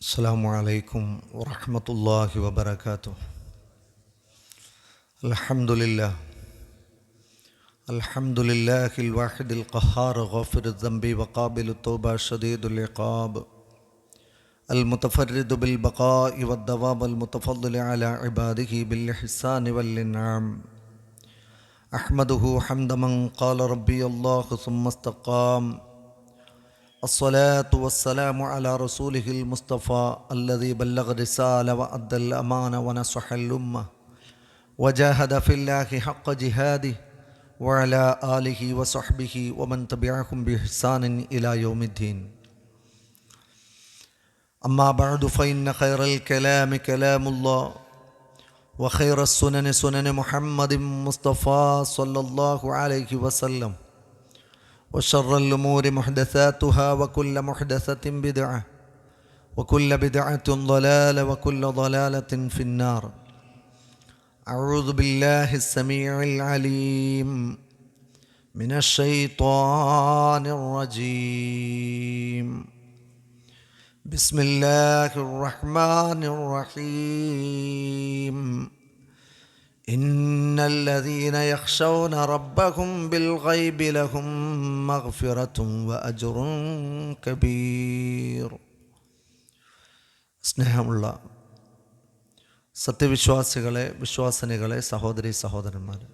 السلام عليكم ورحمة الله وبركاته. الحمد لله الواحد القهار غافر الذنب وقابل التوبة شديد العقاب المتفرد بالبقاء والدوام المتفضل على عباده بالإحسان والإنعام. أحمده حمد من قال ربي الله ثم استقام. الصلاة والسلام على رسوله المصطفى الذي بلغ الرسالة وأدى الأمانة ونصح الأمة وجاهد في الله حق جهاده وعلى آله وصحبه ومن تبعهم بإحسان إلى يوم الدين. أما بعد فإن خير الكلام كلام الله وخير السنن سنن محمد مصطفى صلى الله عليه وسلم وشر الأمور محدثاتها وكل محدثة بدعة وكل بدعة ضلالة وكل ضلالة في النار. أعوذ بالله السميع العليم من الشيطان الرجيم. بسم الله الرحمن الرحيم. إن الذين يخشون ربهم بالغيب لهم مغفرة وأجر كبير. സ്നേഹമുള്ള സത്യവിശ്വാസികളെ, വിശ്വാസിനികളെ, സഹോദരി സഹോദരന്മാരെ,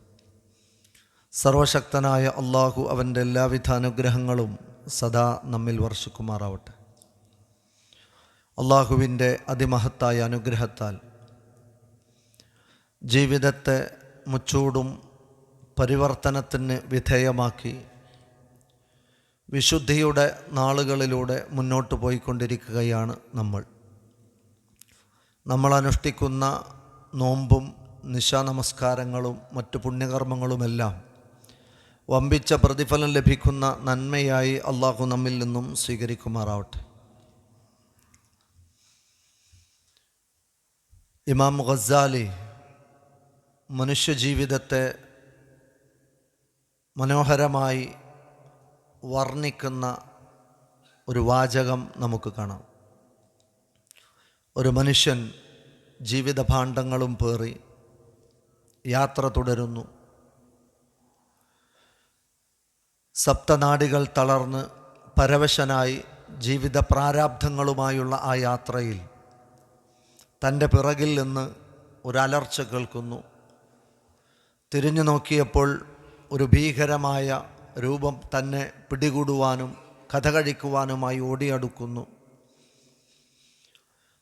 സർവശക്തനായ അള്ളാഹു അവൻ്റെ എല്ലാവിധ അനുഗ്രഹങ്ങളും സദാ നമ്മിൽ വർഷിക്കുമാറാവട്ടെ. അള്ളാഹുവിൻ്റെ അതിമഹത്തായ അനുഗ്രഹത്താൽ ജീവിതത്തെ മുച്ചൂടും പരിവർത്തനത്തിന് വിധേയമാക്കി വിശുദ്ധിയുടെ നാളുകളിലൂടെ മുന്നോട്ട് പോയിക്കൊണ്ടിരിക്കുകയാണ് നമ്മൾ അനുഷ്ഠിക്കുന്ന നോമ്പും നിശാനമസ്കാരങ്ങളും മറ്റു പുണ്യകർമ്മങ്ങളുമെല്ലാം വമ്പിച്ച പ്രതിഫലം ലഭിക്കുന്ന നന്മയായി അള്ളാഹു നമ്മിൽ നിന്നും സ്വീകരിക്കുമാറാവട്ടെ. ഇമാം ഗസാലി മനുഷ്യജീവിതത്തെ മനോഹരമായി വർണ്ണിക്കുന്ന ഒരു വാചകം നമുക്ക് കാണാം. ഒരു മനുഷ്യൻ ജീവിതഭാണ്ഡങ്ങളും പേറി യാത്ര തുടരുന്നു. സപ്തനാഡികൾ തളർന്ന് പരവശനായി ജീവിത പ്രാരാബ്ധങ്ങളുമായുള്ള ആ യാത്രയിൽ തൻ്റെ പിറകിൽ നിന്ന് ഒരലർച്ച കേൾക്കുന്നു. തിരിഞ്ഞു നോക്കിയപ്പോൾ ഒരു ഭീകരമായ രൂപം തന്നെ പിടികൂടുവാനും കഥ കഴിക്കുവാനുമായി ഓടിയടുക്കുന്നു.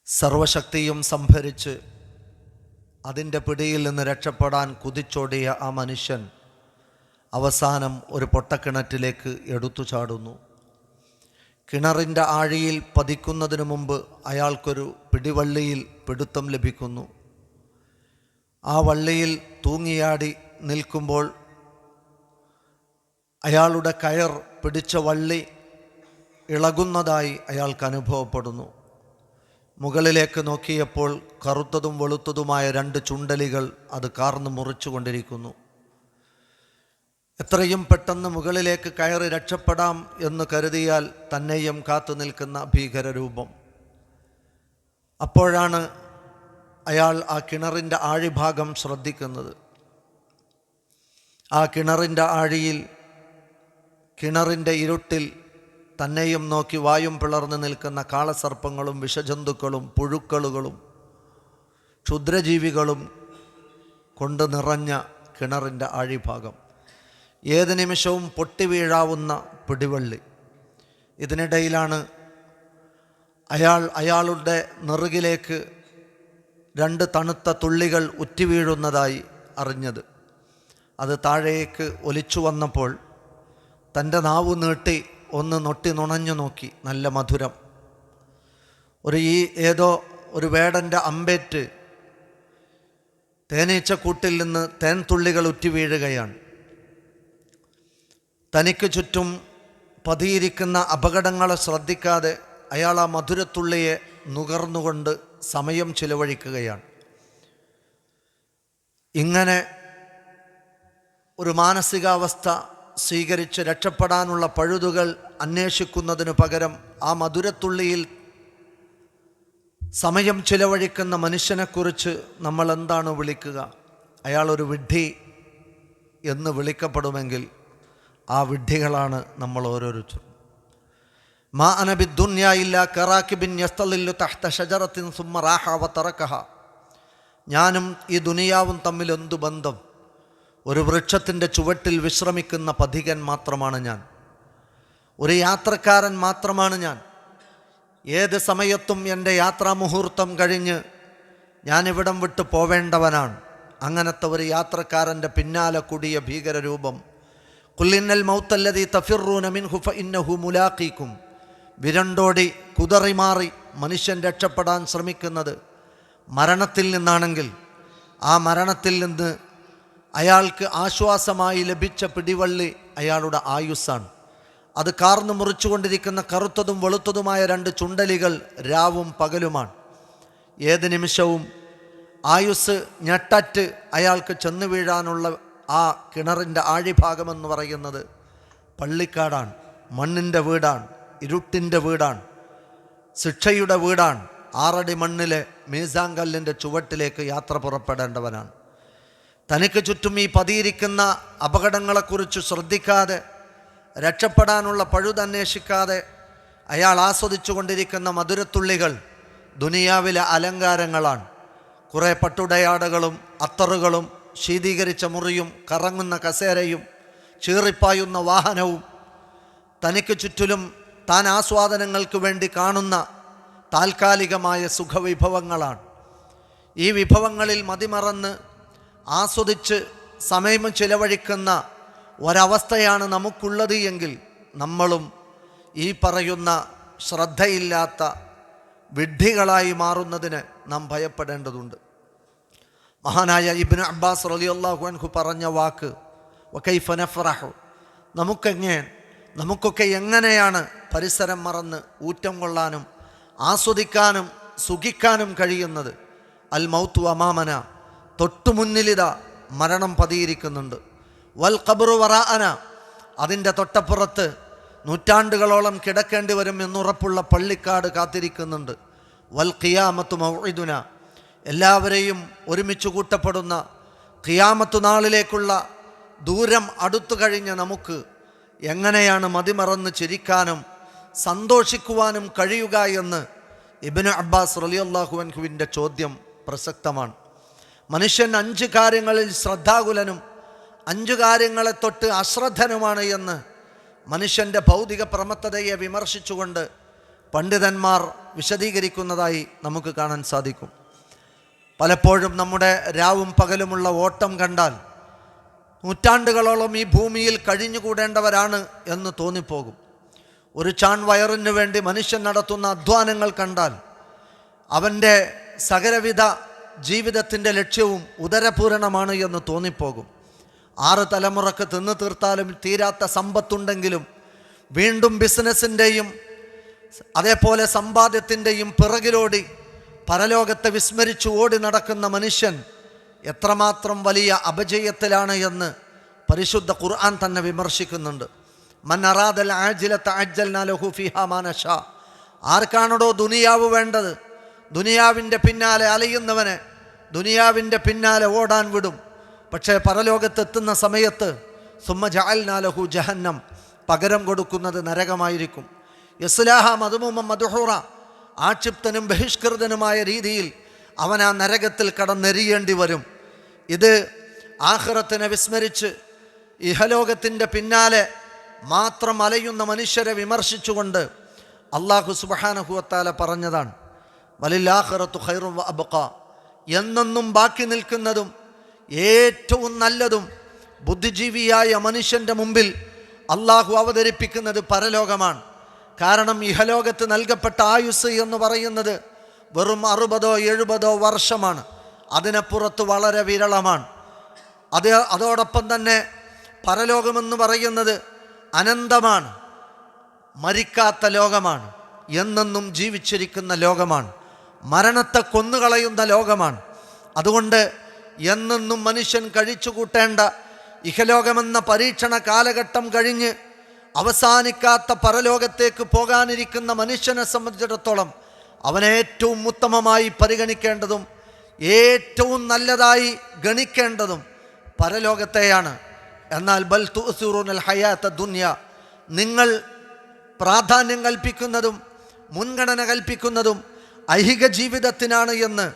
സർവശക്തിയും സംഭരിച്ച് അതിൻ്റെ പിടിയിൽ നിന്ന് രക്ഷപ്പെടാൻ കുതിച്ചോടിയ ആ മനുഷ്യൻ അവസാനം ഒരു പൊട്ടക്കിണറ്റിലേക്ക് എടുത്തു ചാടുന്നു. കിണറിൻ്റെ ആഴിയിൽ പതിക്കുന്നതിനു മുമ്പ് അയാൾക്കൊരു പിടിവള്ളിയിൽ പിടുത്തം ലഭിക്കുന്നു. ആ വള്ളിയിൽ തൂങ്ങിയാടി നിൽക്കുമ്പോൾ അയാളുടെ കയർ പിടിച്ച വള്ളി ഇളകുന്നതായി അയാൾക്ക് അനുഭവപ്പെടുന്നു. മുകളിലേക്ക് നോക്കിയപ്പോൾ കറുത്തതും വെളുത്തതുമായ രണ്ട് ചുണ്ടലികൾ അത് കാർന്ന് മുറിച്ചുകൊണ്ടിരിക്കുന്നു. എത്രയും പെട്ടെന്ന് മുകളിലേക്ക് കയറി രക്ഷപ്പെടാം എന്ന് കരുതിയാൽ തന്നെയും കാത്തു നിൽക്കുന്ന ഭീകരരൂപം. അപ്പോഴാണ് അയാൾ ആ കിണറിൻ്റെ ആഴിഭാഗം ശ്രദ്ധിക്കുന്നത്. ആ കിണറിൻ്റെ ആഴിയിൽ, കിണറിൻ്റെ ഇരുട്ടിൽ തന്നെയും നോക്കി വായും പിളർന്ന് നിൽക്കുന്ന കാളസർപ്പങ്ങളും വിഷജന്തുക്കളും പുഴുക്കളുകളും ക്ഷുദ്രജീവികളും കൊണ്ട് നിറഞ്ഞ കിണറിൻ്റെ ആഴിഭാഗം. ഏത് നിമിഷവും പൊട്ടിവീഴാവുന്ന പിടിവള്ളി. ഇതിനിടയിലാണ് അയാളുടെ നെറുകിലേക്ക് രണ്ട് തണുത്ത തുള്ളികൾ ഉറ്റിവീഴുന്നതായി അറിഞ്ഞത്. അത് താഴേക്ക് ഒലിച്ചു വന്നപ്പോൾ തൻ്റെ നാവ് നീട്ടി ഒന്ന് നൊട്ടി നുണഞ്ഞു നോക്കി. നല്ല മധുരം. ഏതോ ഒരു വേടൻ്റെ അമ്പേറ്റ് തേനീച്ചക്കൂട്ടിൽ നിന്ന് തേൻ തുള്ളികൾ ഉറ്റി വീഴുകയാണ്. തനിക്ക് ചുറ്റും പതിയിരിക്കുന്ന അപകടങ്ങളെ ശ്രദ്ധിക്കാതെ അയാൾ ആ മധുരത്തുള്ളിയെ നുകർന്നുകൊണ്ട് സമയം ചിലവഴിക്കുകയാണ്. ഇങ്ങനെ ഒരു മാനസികാവസ്ഥ സ്വീകരിച്ച് രക്ഷപ്പെടാനുള്ള പഴുതുകൾ അന്വേഷിക്കുന്നതിനു പകരം ആ മധുരത്തുള്ളിയിൽ സമയം ചിലവഴിക്കുന്ന മനുഷ്യനെക്കുറിച്ച് നമ്മൾ എന്താണ് വിളിക്കുക? അയാളൊരു വിഡ്ഢി എന്ന് വിളിക്കപ്പെടുമെങ്കിൽ ആ വിഡ്ഢികളാണ് നമ്മൾ ഓരോരുത്തരും. മാ അന ബിദ്ദുന്യാ ഇല്ലാ കറാകിബിൻ യസ്തളില്ലു തഹ്ത ഷജറത്തിൻ സുമ്മ റാഹ വതറകഹ. ഞാനും ഈ ദുനിയാവും തമ്മിൽ എന്തു ബന്ധം? ഒരു വൃക്ഷത്തിൻ്റെ ചുവട്ടിൽ വിശ്രമിക്കുന്ന പഥികൻ മാത്രമാണ് ഞാൻ, ഒരു യാത്രക്കാരൻ മാത്രമാണ് ഞാൻ. ഏത് സമയത്തും എൻ്റെ യാത്രാമുഹൂർത്തം കഴിഞ്ഞ് ഞാനിവിടം വിട്ട് പോവേണ്ടവനാണ്. അങ്ങനത്തെ ഒരു യാത്രക്കാരൻ്റെ പിന്നാലെ കൂടിയ ഭീകരരൂപം. ഖുൽ മൗത്തല്ലദീ തഫിറൂന മിൻഹു ഫഇന്നഹു മുലാഖീകും. വിരണ്ടോടി കുതറിമാറി മനുഷ്യൻ രക്ഷപ്പെടാൻ ശ്രമിക്കുന്നത് മരണത്തിൽ നിന്നാണെങ്കിൽ ആ മരണത്തിൽ നിന്ന് അയാൾക്ക് ആശ്വാസമായി ലഭിച്ച പിടിവള്ളി അയാളുടെ ആയുസ്സാണ്. അത് കാർന്നു മുറിച്ചുകൊണ്ടിരിക്കുന്ന കറുത്തതും വെളുത്തതുമായ രണ്ട് ചുണ്ടലികൾ രാവും പകലുമാണ്. ഏത് നിമിഷവും ആയുസ് ഞെട്ടറ്റ് അയാൾക്ക് ചെന്നു വീഴാനുള്ള ആ കിണറിൻ്റെ ആഴിഭാഗമെന്ന് പറയുന്നത് പള്ളിക്കാടാണ്, മണ്ണിൻ്റെ വീടാണ്, ഇരുട്ടിൻ്റെ വീടാണ്, ശിക്ഷയുടെ വീടാണ്. 6 അടി മണ്ണിലെ മീസാങ്കല്ലിൻ്റെ ചുവട്ടിലേക്ക് യാത്ര പുറപ്പെടേണ്ടവനാണ്. തനിക്ക് ചുറ്റും ഈ പതിയിരിക്കുന്ന അപകടങ്ങളെക്കുറിച്ച് ശ്രദ്ധിക്കാതെ, രക്ഷപ്പെടാനുള്ള പഴുതന്വേഷിക്കാതെ അയാൾ ആസ്വദിച്ചു കൊണ്ടിരിക്കുന്ന മധുരത്തുള്ളികൾ ദുനിയാവിലെ അലങ്കാരങ്ങളാണ്. കുറേ പട്ടുടയാടകളും അത്തറുകളും ശീതീകരിച്ച മുറിയും കറങ്ങുന്ന കസേരയും ചീറിപ്പായുന്ന വാഹനവും തനിക്ക് ചുറ്റിലും താൻ ആസ്വാദനങ്ങൾക്ക് വേണ്ടി കാണുന്ന താൽക്കാലികമായ സുഖവിഭവങ്ങളാണ്. ഈ വിഭവങ്ങളിൽ മതിമറന്ന് ആസ്വദിച്ച് സമയം ചിലവഴിക്കുന്ന ഒരവസ്ഥയാണ് നമുക്കുള്ളത് എങ്കിൽ നമ്മളും ഈ പറയുന്ന ശ്രദ്ധയില്ലാത്ത വിഡ്ഢികളായി മാറുന്നതിന് നാം ഭയപ്പെടേണ്ടതുണ്ട്. മഹാനായ ഇബ്നു അബ്ബാസ് റളിയല്ലാഹു അൻഹു പറഞ്ഞ വാക്ക് വകൈഫ നഫറഹു, നമുക്കൊക്കെ എങ്ങനെയാണ് പരിസരം മറന്ന് ഊറ്റം കൊള്ളാനും ആസ്വദിക്കാനും സുഖിക്കാനും കഴിയുന്നത്? അൽ മൗത്തു അമാമന, തൊട്ടുമുന്നിലിതാ മരണം പതിയിരിക്കുന്നുണ്ട്. വൽ ഖബ്റു വറാഅന, അതിൻ്റെ തൊട്ടപ്പുറത്ത് നൂറ്റാണ്ടുകളോളം കിടക്കേണ്ടി വരും എന്നുറപ്പുള്ള പള്ളിക്കാട് കാത്തിരിക്കുന്നുണ്ട്. വൽ ഖിയാമത്തു മൗഇദുന, എല്ലാവരെയും ഒരുമിച്ച് കൂട്ടപ്പെടുന്ന ഖിയാമത്ത് നാളിലേക്കുള്ള ദൂരം അടുത്തു കഴിഞ്ഞ നമുക്ക് എങ്ങനെയാണ് മതിമറന്ന് ചിരിക്കാനും സന്തോഷിക്കുവാനും കഴിയുക എന്ന് ഇബ്നു അബ്ബാസ് റളിയല്ലാഹു അൻഹുവിൻ്റെ ചോദ്യം പ്രസക്തമാണ്. മനുഷ്യൻ 5 കാര്യങ്ങളിൽ ശ്രദ്ധാകുലനും 5 കാര്യങ്ങളെ തൊട്ട് അശ്രദ്ധനുമാണ് എന്ന് മനുഷ്യൻ്റെ ഭൗതിക പ്രമത്തതയെ വിമർശിച്ചുകൊണ്ട് പണ്ഡിതന്മാർ വിശദീകരിക്കുന്നതായി നമുക്ക് കാണാൻ സാധിക്കും. പലപ്പോഴും നമ്മുടെ രാവും പകലുമുള്ള ഓട്ടം കണ്ടാൽ നൂറ്റാണ്ടുകളോളം ഈ ഭൂമിയിൽ കഴിഞ്ഞുകൂടേണ്ടവരാണ് എന്ന് തോന്നിപ്പോകും. ഒരു ചാൺ വയറിന് വേണ്ടി മനുഷ്യൻ നടത്തുന്ന അധ്വാനങ്ങൾ കണ്ടാൽ അവൻ്റെ സകലവിധ ജീവിതത്തിൻ്റെ ലക്ഷ്യവും ഉദരപൂരണമാണ് എന്ന് തോന്നിപ്പോകും. 6 തലമുറക്ക് തിന്നു തീർത്താലും തീരാത്ത സമ്പത്തുണ്ടെങ്കിലും വീണ്ടും ബിസിനസ്സിൻ്റെയും അതേപോലെ സമ്പാദ്യത്തിൻ്റെയും പിറകിലോടി പരലോകത്തെ വിസ്മരിച്ചു ഓടി നടക്കുന്ന മനുഷ്യൻ എത്രമാത്രം വലിയ അപജയത്തിലാണ് എന്ന് പരിശുദ്ധ ഖുർആൻ തന്നെ വിമർശിക്കുന്നുണ്ട്. മൻ അറാദൽ ആജിലത അജ്ജൽനാ ലഹു ഫീഹാ മാ നശാ. ആർക്കാണോ ദുനിയാവ് വേണ്ടത്, ദുനിയാവിൻ്റെ പിന്നാലെ അലയുന്നവനെ ദുനിയാവിൻ്റെ പിന്നാലെ ഓടാൻ വിടും. പക്ഷേ പരലോകത്തെത്തുന്ന സമയത്ത് സുമ്മ ജഅൽനാ ലഹു ജഹന്നം, പകരം കൊടുക്കുന്നത് നരകമായിരിക്കും. യസ്ലാഹ മദ്മൂമൻ മദ്ഹൂറ, ആക്ഷിപ്തനും ബഹിഷ്കൃതനുമായ രീതിയിൽ അവൻ ആ നരകത്തിൽ കടന്നെരിയേണ്ടി വരും. ഇത് ആഖിറത്തിനെ വിസ്മരിച്ച് ഇഹലോകത്തിൻ്റെ പിന്നാലെ മാത്രം അലയുന്ന മനുഷ്യരെ വിമർശിച്ചുകൊണ്ട് അല്ലാഹു സുബ്ഹാനഹു വ തആല പറഞ്ഞതാണ് വലിൽ ആഖിറത്തു ഖൈറുൻ വ അബ്ഖാ, എന്നെന്നും ബാക്കി നിൽക്കുന്നതും ഏറ്റവും നല്ലതും ബുദ്ധിജീവിയായ മനുഷ്യൻ്റെ മുമ്പിൽ അല്ലാഹു അവതരിപ്പിക്കുന്നത് പരലോകമാണ്. കാരണം ഇഹലോകത്ത് നൽകപ്പെട്ട ആയുസ് എന്ന് പറയുന്നത് വെറും 60-70 വർഷമാണ്. അതിനപ്പുറത്ത് വളരെ വിരളമാണ്. അതോടൊപ്പം തന്നെ പരലോകമെന്ന് പറയുന്നത് അനന്തമാണ്, മരിക്കാത്ത ലോകമാണ്, എന്നെന്നും ജീവിച്ചിരിക്കുന്ന ലോകമാണ്, മരണത്തെ കൊന്നുകളയുന്ന ലോകമാണ്. അതുകൊണ്ട് എന്നെന്നും മനുഷ്യൻ കഴിച്ചുകൂട്ടേണ്ട ഇഹലോകമെന്ന പരീക്ഷണ കാലഘട്ടം കഴിഞ്ഞ് അവസാനിക്കാത്ത പരലോകത്തേക്ക് പോകാനിരിക്കുന്ന മനുഷ്യനെ സംബന്ധിച്ചിടത്തോളം അവനെ ഏറ്റവും ഉത്തമമായി പരിഗണിക്കേണ്ടതും ഏറ്റവും നല്ലതായി ഗണിക്കേണ്ടതും പരലോകത്തെയാണ്. എന്നാൽ ബൽ തുഅ്സിറൂനൽ ഹയാത്ത ദുനിയ, നിങ്ങൾ പ്രാധാന്യം കൽപ്പിക്കുന്നതും മുൻഗണന കൽപ്പിക്കുന്നതും ഐഹിക ജീവിതത്തിനാണ് എന്ന്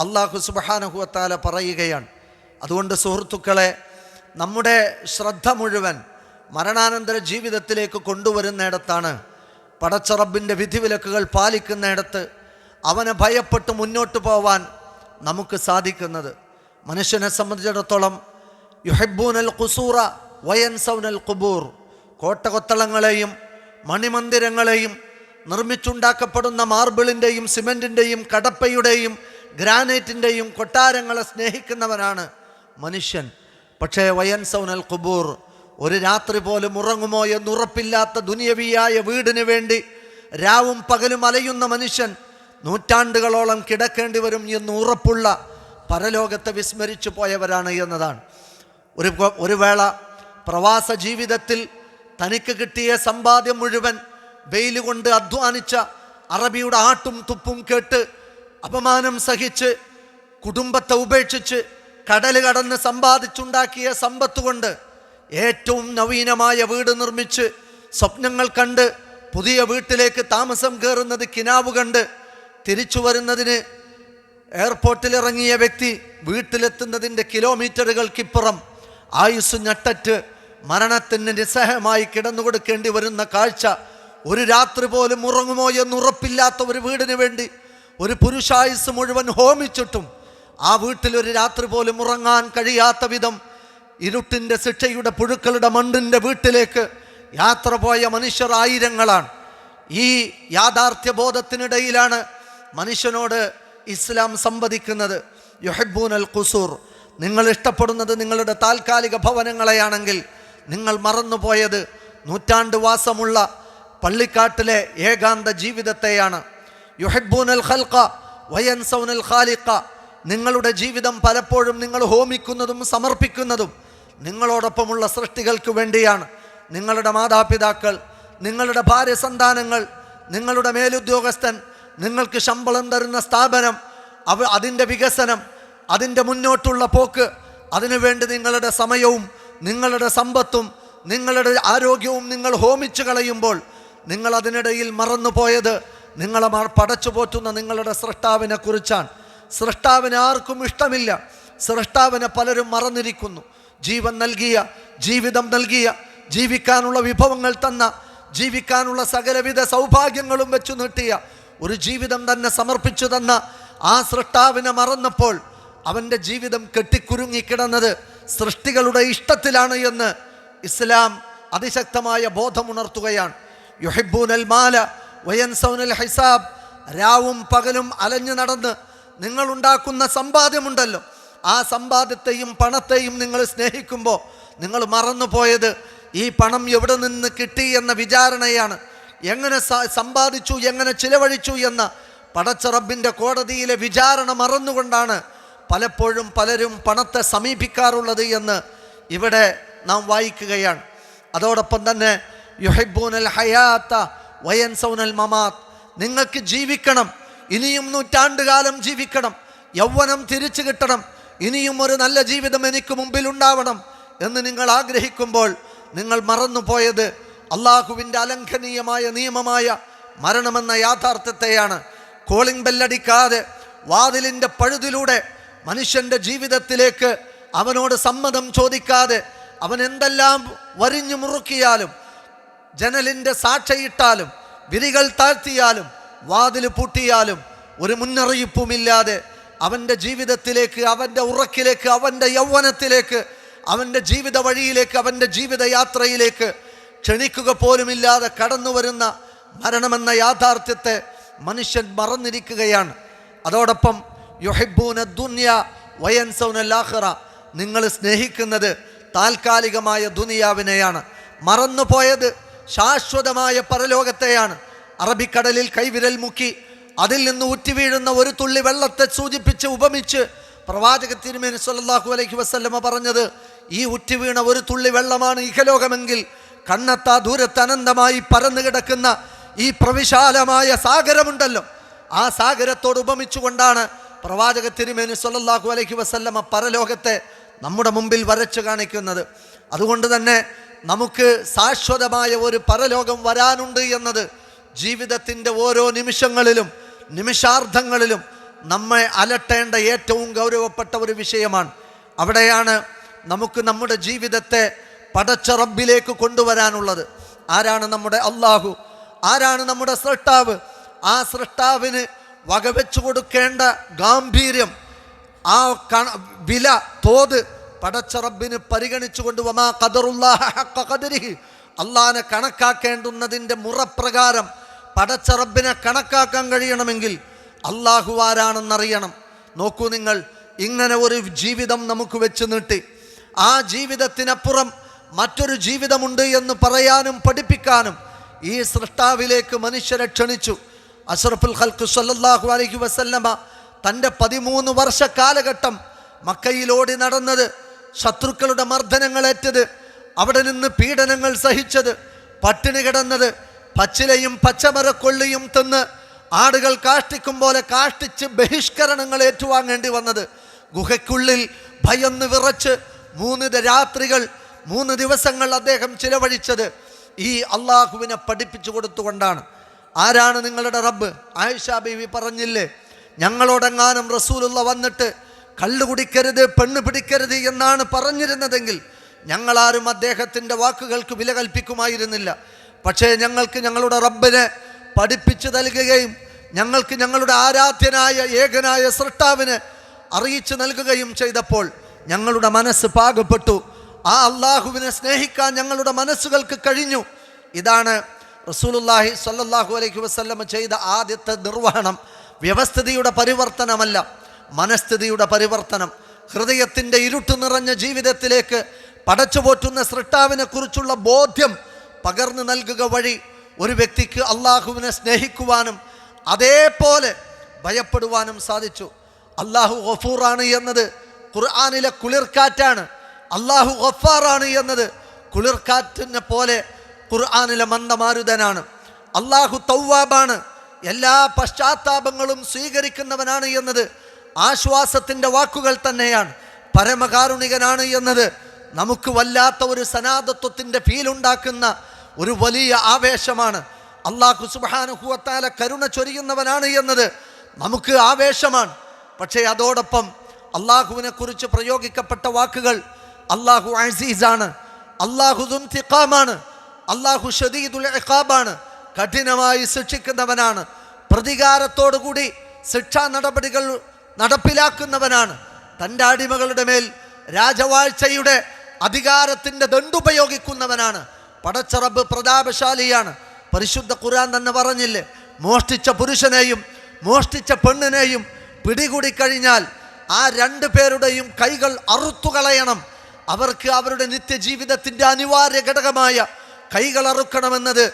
അല്ലാഹു സുബ്ഹാനഹു വ തആല പറയുകയാണ്. അതുകൊണ്ട് സുഹൃത്തുക്കളെ, നമ്മുടെ ശ്രദ്ധ മുഴുവൻ മരണാനന്തര ജീവിതത്തിലേക്ക് കൊണ്ടുവരുന്നിടത്താണ്, പടച്ച റബ്ബിൻ്റെ വിധിവിലക്കുകൾ പാലിക്കുന്നിടത്ത് അവനെ ഭയപ്പെട്ട് മുന്നോട്ട് പോവാൻ നമുക്ക് സാധിക്കുന്നത്. മനുഷ്യനെ സംബന്ധിച്ചിടത്തോളം യുഹിബ്ബൂനൽ ഖുസൂറ വയൻസൗനൽ ഖുബൂർ, കോട്ടകൊത്തളങ്ങളെയും മണിമന്ദിരങ്ങളെയും നിർമ്മിച്ചുണ്ടാക്കപ്പെടുന്ന മാർബിളിൻ്റെയും സിമെൻറ്റിൻ്റെയും കടപ്പയുടെയും ഗ്രാനൈറ്റിൻ്റെയും കൊട്ടാരങ്ങളെ സ്നേഹിക്കുന്നവനാണ് മനുഷ്യൻ. പക്ഷേ വയൻസൗനൽ ഖുബൂർ, ഒരു രാത്രി പോലും ഉറങ്ങുമോ എന്നുറപ്പില്ലാത്ത ദുനിയവിയായ വീടിന് വേണ്ടി രാവും പകലും അലയുന്ന മനുഷ്യൻ നൂറ്റാണ്ടുകളോളം കിടക്കേണ്ടി വരും എന്ന് ഉറപ്പുള്ള പരലോകത്തെ വിസ്മരിച്ചു പോയവരാണ് എന്നതാണ്. ഒരു വേള പ്രവാസ ജീവിതത്തിൽ തനിക്ക് കിട്ടിയ സമ്പാദ്യം മുഴുവൻ വെയിൽ കൊണ്ട് അധ്വാനിച്ച അറബിയുടെ ആട്ടും തുപ്പും കേട്ട് അപമാനം സഹിച്ച് കുടുംബത്തെ ഉപേക്ഷിച്ച് കടൽ കടന്ന് സമ്പാദിച്ചുണ്ടാക്കിയ സമ്പത്ത് കൊണ്ട് ഏറ്റവും നവീനമായ വീട് നിർമ്മിച്ച് സ്വപ്നങ്ങൾ കണ്ട് പുതിയ വീട്ടിലേക്ക് താമസം കയറുന്നത് കിനാവ് കണ്ട് തിരിച്ചു വരുന്നതിന് എയർപോർട്ടിലിറങ്ങിയ വ്യക്തി വീട്ടിലെത്തുന്നതിൻ്റെ കിലോമീറ്ററുകൾക്കിപ്പുറം ആയുസ് ഞട്ടറ്റ് മരണത്തിന് നിസ്സഹമായി കിടന്നുകൊടുക്കേണ്ടി വരുന്ന കാഴ്ച, ഒരു രാത്രി പോലും ഉറങ്ങുമോ എന്നുറപ്പില്ലാത്ത ഒരു വീടിന് വേണ്ടി ഒരു പുരുഷായുസ് മുഴുവൻ ഹോമിച്ചിട്ടും ആ വീട്ടിലൊരു രാത്രി പോലും ഉറങ്ങാൻ കഴിയാത്ത വിധം ഇരുട്ടിൻ്റെ ശിക്ഷയുടെ പുഴുക്കളുടെ മണ്ണിൻ്റെ വീട്ടിലേക്ക് യാത്ര പോയ മനുഷ്യർ ആയിരങ്ങളാണ്. ഈ യാഥാർത്ഥ്യബോധത്തിനിടയിലാണ് മനുഷ്യനോട് ഇസ്ലാം സംവദിക്കുന്നത്. യുഹിബ്ബൂനൽ ഖുസൂർ, നിങ്ങൾ ഇഷ്ടപ്പെടുന്നത് നിങ്ങളുടെ താൽക്കാലിക ഭവനങ്ങളെയാണെങ്കിൽ നിങ്ങൾ മറന്നുപോയത് നൂറ്റാണ്ട് വാസമുള്ള പള്ളിക്കാട്ടിലെ ഏകാന്ത ജീവിതത്തെയാണ്. യുഹിബ്ബൂനൽ ഖൽഖ വയൻസൗനൽ ഖാലിഖ, നിങ്ങളുടെ ജീവിതം പലപ്പോഴും നിങ്ങൾ ഹോമിക്കുന്നതും സമർപ്പിക്കുന്നതും നിങ്ങളോടൊപ്പമുള്ള സൃഷ്ടികൾക്ക് വേണ്ടിയാണ്. നിങ്ങളുടെ മാതാപിതാക്കൾ, നിങ്ങളുടെ ഭാര്യ സന്താനങ്ങൾ, നിങ്ങളുടെ മേലുദ്യോഗസ്ഥൻ, നിങ്ങൾക്ക് ശമ്പളം തരുന്ന സ്ഥാപനം, അതിൻ്റെ വികസനം, അതിൻ്റെ മുന്നോട്ടുള്ള പോക്ക്, അതിനുവേണ്ടി നിങ്ങളുടെ സമയവും നിങ്ങളുടെ സമ്പത്തും നിങ്ങളുടെ ആരോഗ്യവും നിങ്ങൾ ഹോമിച്ചു കളയുമ്പോൾ നിങ്ങൾ അതിനിടയിൽ മറന്നുപോയത് നിങ്ങളെ പടച്ചു പോറ്റുന്ന നിങ്ങളുടെ സൃഷ്ടാവിനെ കുറിച്ചാണ്. സൃഷ്ടാവിനെ ആർക്കും ഇഷ്ടമില്ല. സൃഷ്ടാവിനെ പലരും മറന്നിരിക്കുന്നു. ജീവൻ നൽകിയ, ജീവിതം നൽകിയ, ജീവിക്കാനുള്ള വിഭവങ്ങൾ തന്ന, ജീവിക്കാനുള്ള സകലവിധ സൗഭാഗ്യങ്ങളും വെച്ചു നീട്ടിയ, ഒരു ജീവിതം തന്നെ സമർപ്പിച്ചു തന്ന ആ സൃഷ്ടാവിനെ മറന്നപ്പോൾ അവൻ്റെ ജീവിതം കെട്ടിക്കുരുങ്ങിക്കിടന്നത് സൃഷ്ടികളുടെ ഇഷ്ടത്തിലാണ് എന്ന് ഇസ്ലാം അതിശക്തമായ ബോധമുണർത്തുകയാണ്. യുഹിബ്ബൂനൽ മാല വയൻസൗനൽ ഹിസാബ്, രാവും പകലും അലഞ്ഞു നടന്ന് നിങ്ങളുണ്ടാക്കുന്ന സമ്പാദ്യമുണ്ടല്ലോ, ആ സമ്പാദ്യത്തെയും പണത്തെയും നിങ്ങൾ സ്നേഹിക്കുമ്പോൾ നിങ്ങൾ മറന്നുപോയത് ഈ പണം എവിടെ നിന്ന് കിട്ടി എന്ന വിചാരണയാണ്. എങ്ങനെ സമ്പാദിച്ചു, എങ്ങനെ ചിലവഴിച്ചു എന്ന പടച്ച റബ്ബിൻ്റെ കോടതിയിലെ വിചാരണ മറന്നുകൊണ്ടാണ് പലപ്പോഴും പലരും പണത്തെ സമീപിക്കാറുള്ളത് എന്ന് ഇവിടെ നാം വായിക്കുകയാണ്. അതോടൊപ്പം തന്നെ യുഹിബ്ബൂനൽ ഹയാത്ത വയൻസൗനൽ മമാത്ത്, നിങ്ങൾക്ക് ജീവിക്കണം, ഇനിയും നൂറ്റാണ്ടുകാലം ജീവിക്കണം, യൗവനം തിരിച്ചു കിട്ടണം, ഇനിയും ഒരു നല്ല ജീവിതം എനിക്ക് മുമ്പിൽ ഉണ്ടാവണം എന്ന് നിങ്ങൾ ആഗ്രഹിക്കുമ്പോൾ നിങ്ങൾ മറന്നുപോയത് അള്ളാഹുവിൻ്റെ അലംഘനീയമായ നിയമമായ മരണമെന്ന യാഥാർത്ഥ്യത്തെയാണ്. കോളിംഗ് ബെല്ലടിക്കാതെ വാതിലിൻ്റെ പഴുതിലൂടെ മനുഷ്യൻ്റെ ജീവിതത്തിലേക്ക് അവനോട് സമ്മതം ചോദിക്കാതെ അവൻ എന്തെല്ലാം വരിഞ്ഞു മുറുക്കിയാലും, ജനലിൻ്റെ സാക്ഷയിട്ടാലും, വിരികൾ താഴ്ത്തിയാലും, വാതിൽ പൂട്ടിയാലും ഒരു മുന്നറിയിപ്പുമില്ലാതെ അവൻ്റെ ജീവിതത്തിലേക്ക്, അവൻ്റെ ഉറക്കിലേക്ക്, അവൻ്റെ യൗവനത്തിലേക്ക്, അവൻ്റെ ജീവിത വഴിയിലേക്ക്, അവൻ്റെ ജീവിതയാത്രയിലേക്ക് ക്ഷണിക്കുക പോലുമില്ലാതെ കടന്നു വരുന്ന മരണമെന്ന യാഥാർത്ഥ്യത്തെ മനുഷ്യൻ മറന്നിരിക്കുകയാണ്. അതോടൊപ്പം യുഹിബ്ബൂന ദുനിയ വയൻസൗനൽ ആഖിറ, നിങ്ങൾ സ്നേഹിക്കുന്നത് താൽക്കാലികമായ ദുനിയാവിനെയാണ്, മറന്നുപോയത് ശാശ്വതമായ പരലോകത്തെയാണ്. അറബിക്കടലിൽ കൈവിരൽ മുക്കി അതിൽ നിന്ന് ഉറ്റിവീഴുന്ന ഒരു തുള്ളി വെള്ളത്തെ സൂചിപ്പിച്ച് ഉപമിച്ച് പ്രവാചക തിരുമേനി സല്ലല്ലാഹു അലൈഹി വസല്ലമ പറഞ്ഞത്, ഈ ഉറ്റിവീണ ഒരു തുള്ളി വെള്ളമാണ് ഇഹലോകമെങ്കിൽ കണ്ണെത്താ ദൂരത്ത് അനന്തമായി പരന്നു കിടക്കുന്ന ഈ പ്രവിശാലമായ സാഗരമുണ്ടല്ലോ, ആ സാഗരത്തോട് ഉപമിച്ചുകൊണ്ടാണ് പ്രവാചക തിരുമേനി സ്വല്ലല്ലാഹു അലൈഹി വസല്ലമ പരലോകത്തെ നമ്മുടെ മുമ്പിൽ വരച്ചു കാണിക്കുന്നത്. അതുകൊണ്ട് തന്നെ നമുക്ക് ശാശ്വതമായ ഒരു പരലോകം വരാനുണ്ട് എന്നത് ജീവിതത്തിൻ്റെ ഓരോ നിമിഷങ്ങളിലും നിമിഷാർദ്ധങ്ങളിലും നമ്മെ അലട്ടേണ്ട ഏറ്റവും ഗൗരവപ്പെട്ട ഒരു വിഷയമാണ്. അവിടെയാണ് നമുക്ക് നമ്മുടെ ജീവിതത്തെ പടച്ച റബ്ബിലേക്ക് കൊണ്ടുവരാനുള്ളത്. ആരാണ് നമ്മുടെ അള്ളാഹു? ആരാണ് നമ്മുടെ സൃഷ്ടാവ്? ആ സൃഷ്ടാവിന് വകവെച്ചു കൊടുക്കേണ്ട ഗാംഭീര്യം, ആ വില, തോത് പടച്ച റബ്ബിന് പരിഗണിച്ചുകൊണ്ട് വമാ ഖദറുല്ലാഹ ഹഖ ഖദരിഹി, അള്ളാഹിനെ കണക്കാക്കേണ്ടുന്നതിൻ്റെ മുറപ്രകാരം പടച്ച റബ്ബിനെ കണക്കാക്കാൻ കഴിയണമെങ്കിൽ അള്ളാഹു ആരാണെന്നറിയണം. നോക്കൂ നിങ്ങൾ, ഇങ്ങനെ ഒരു ജീവിതം നമുക്ക് വെച്ച് നീട്ടി ആ ജീവിതത്തിനപ്പുറം മറ്റൊരു ജീവിതമുണ്ട് എന്ന് പറയാനും പഠിപ്പിക്കാനും ഈ സൃഷ്ടാവിലേക്ക് മനുഷ്യരെ ക്ഷണിച്ചു. അഷ്റഫുൽ ഖൽഖ് സ്വല്ലല്ലാഹു അലൈഹി വസല്ലമ തൻ്റെ 13 വർഷ കാലഘട്ടം മക്കയിലോടി നടന്നത്, ശത്രുക്കളുടെ മർദ്ദനങ്ങളേറ്റത്, അവിടെ നിന്ന് പീഡനങ്ങൾ സഹിച്ചത്, പട്ടിണി കിടന്നത്, പച്ചിലയും പച്ചമരക്കൊള്ളിയും തിന്ന് ആടുകൾ കാഷ്ടിക്കും പോലെ കാഷ്ടിച്ച് ബഹിഷ്കരണങ്ങൾ ഏറ്റുവാങ്ങേണ്ടി വന്നത്, ഗുഹയ്ക്കുള്ളിൽ ഭയന്ന് വിറച്ച് 3 രാത്രികൾ 3 ദിവസങ്ങൾ അദ്ദേഹം ചിലവഴിച്ചത് ഈ അള്ളാഹുവിനെ പഠിപ്പിച്ചു കൊടുത്തുകൊണ്ടാണ്. ആരാണ് നിങ്ങളുടെ റബ്ബ്? ആയിഷ ബീവി പറഞ്ഞില്ലേ, ഞങ്ങളോടെങ്ങാനും റസൂലുള്ള വന്നിട്ട് കള്ളു കുടിക്കരുത്, പെണ്ണ് പിടിക്കരുത് എന്നാണ് പറഞ്ഞിരുന്നതെങ്കിൽ ഞങ്ങളാരും അദ്ദേഹത്തിൻ്റെ വാക്കുകൾക്ക് വില കൽപ്പിക്കുമായിരുന്നില്ല. പക്ഷേ ഞങ്ങൾക്ക് ഞങ്ങളുടെ റബ്ബിനെ പഠിപ്പിച്ചു നൽകുകയും ഞങ്ങൾക്ക് ഞങ്ങളുടെ ആരാധ്യനായ ഏകനായ സൃഷ്ടാവിനെ അറിയിച്ചു നൽകുകയും ചെയ്തപ്പോൾ ഞങ്ങളുടെ മനസ്സ് പാകപ്പെട്ടു. ആ അള്ളാഹുവിനെ സ്നേഹിക്കാൻ ഞങ്ങളുടെ മനസ്സുകൾക്ക് കഴിഞ്ഞു. ഇതാണ് റസൂലുള്ളാഹി സ്വല്ലല്ലാഹു അലൈഹി വസല്ലം ചെയ്ത ആദ്യത്തെ നിർവഹണം. വ്യവസ്ഥിതിയുടെ പരിവർത്തനമല്ല, മനസ്ഥിതിയുടെ പരിവർത്തനം. ഹൃദയത്തിൻ്റെ ഇരുട്ട് നിറഞ്ഞ ജീവിതത്തിലേക്ക് പടച്ചുപോറ്റുന്ന സൃഷ്ടാവിനെ കുറിച്ചുള്ള ബോധ്യം പകർന്നു നൽകുക വഴി ഒരു വ്യക്തിക്ക് അള്ളാഹുവിനെ സ്നേഹിക്കുവാനും അതേപോലെ ഭയപ്പെടുവാനും സാധിച്ചു. അള്ളാഹു ഗഫൂറാണ് എന്നത് ഖുർആനിലെ കുളിർക്കാറ്റാണ്. അള്ളാഹു ഗഫാറാണ് എന്നത് കുളിർക്കാറ്റിനെ പോലെ ഖുർആനിലെ മന്ദമാരുതനാണ്. അള്ളാഹു തൗവാബാണ്, എല്ലാ പശ്ചാത്താപങ്ങളും സ്വീകരിക്കുന്നവനാണ് എന്നത് ആശ്വാസത്തിൻ്റെ വാക്കുകൾ തന്നെയാണ്. പരമകാരുണികനാണ് എന്നത് നമുക്ക് വല്ലാത്ത ഒരു സനാതത്വത്തിൻ്റെ ഫീലുണ്ടാക്കുന്ന ഒരു വലിയ ആവേശമാണ്. അള്ളാഹു സുബ്ഹാനഹു വ തആല കരുണ ചൊരിയുന്നവനാണ് എന്നത് നമുക്ക് ആവേശമാണ്. പക്ഷേ അതോടൊപ്പം അള്ളാഹുവിനെ കുറിച്ച് പ്രയോഗിക്കപ്പെട്ട വാക്കുകൾ അള്ളാഹു അസീസാണ്, അള്ളാഹു ദുൻതിഖാമാണ്, അള്ളാഹു ഷദീദുൽ ഇഖാബാണ്, കഠിനമായി ശിക്ഷിക്കുന്നവനാണ്, പ്രതികാരത്തോടുകൂടി ശിക്ഷാ നടപടികൾ നടപ്പിലാക്കുന്നവനാണ്, തൻ്റെ അടിമകളുടെ മേൽ രാജവാഴ്ചയുടെ അധികാരത്തിൻ്റെ ദണ്ടുപയോഗിക്കുന്നവനാണ്. പടച്ച റബ്ബ് പ്രതാപശാലിയാണ്. പരിശുദ്ധ ഖുർആൻ തന്നെ പറഞ്ഞില്ലേ, മോഷ്ടിച്ച പുരുഷനെയും മോഷ്ടിച്ച പെണ്ണിനെയും പിടികൂടിക്കഴിഞ്ഞാൽ ആ 2 പേരുടെയും കൈകൾ അറുത്തുകളയണം. അവർക്ക് അവരുടെ നിത്യജീവിതത്തിൻ്റെ അനിവാര്യ ഘടകമായ കൈകൾ അറുക്കണമെന്നത്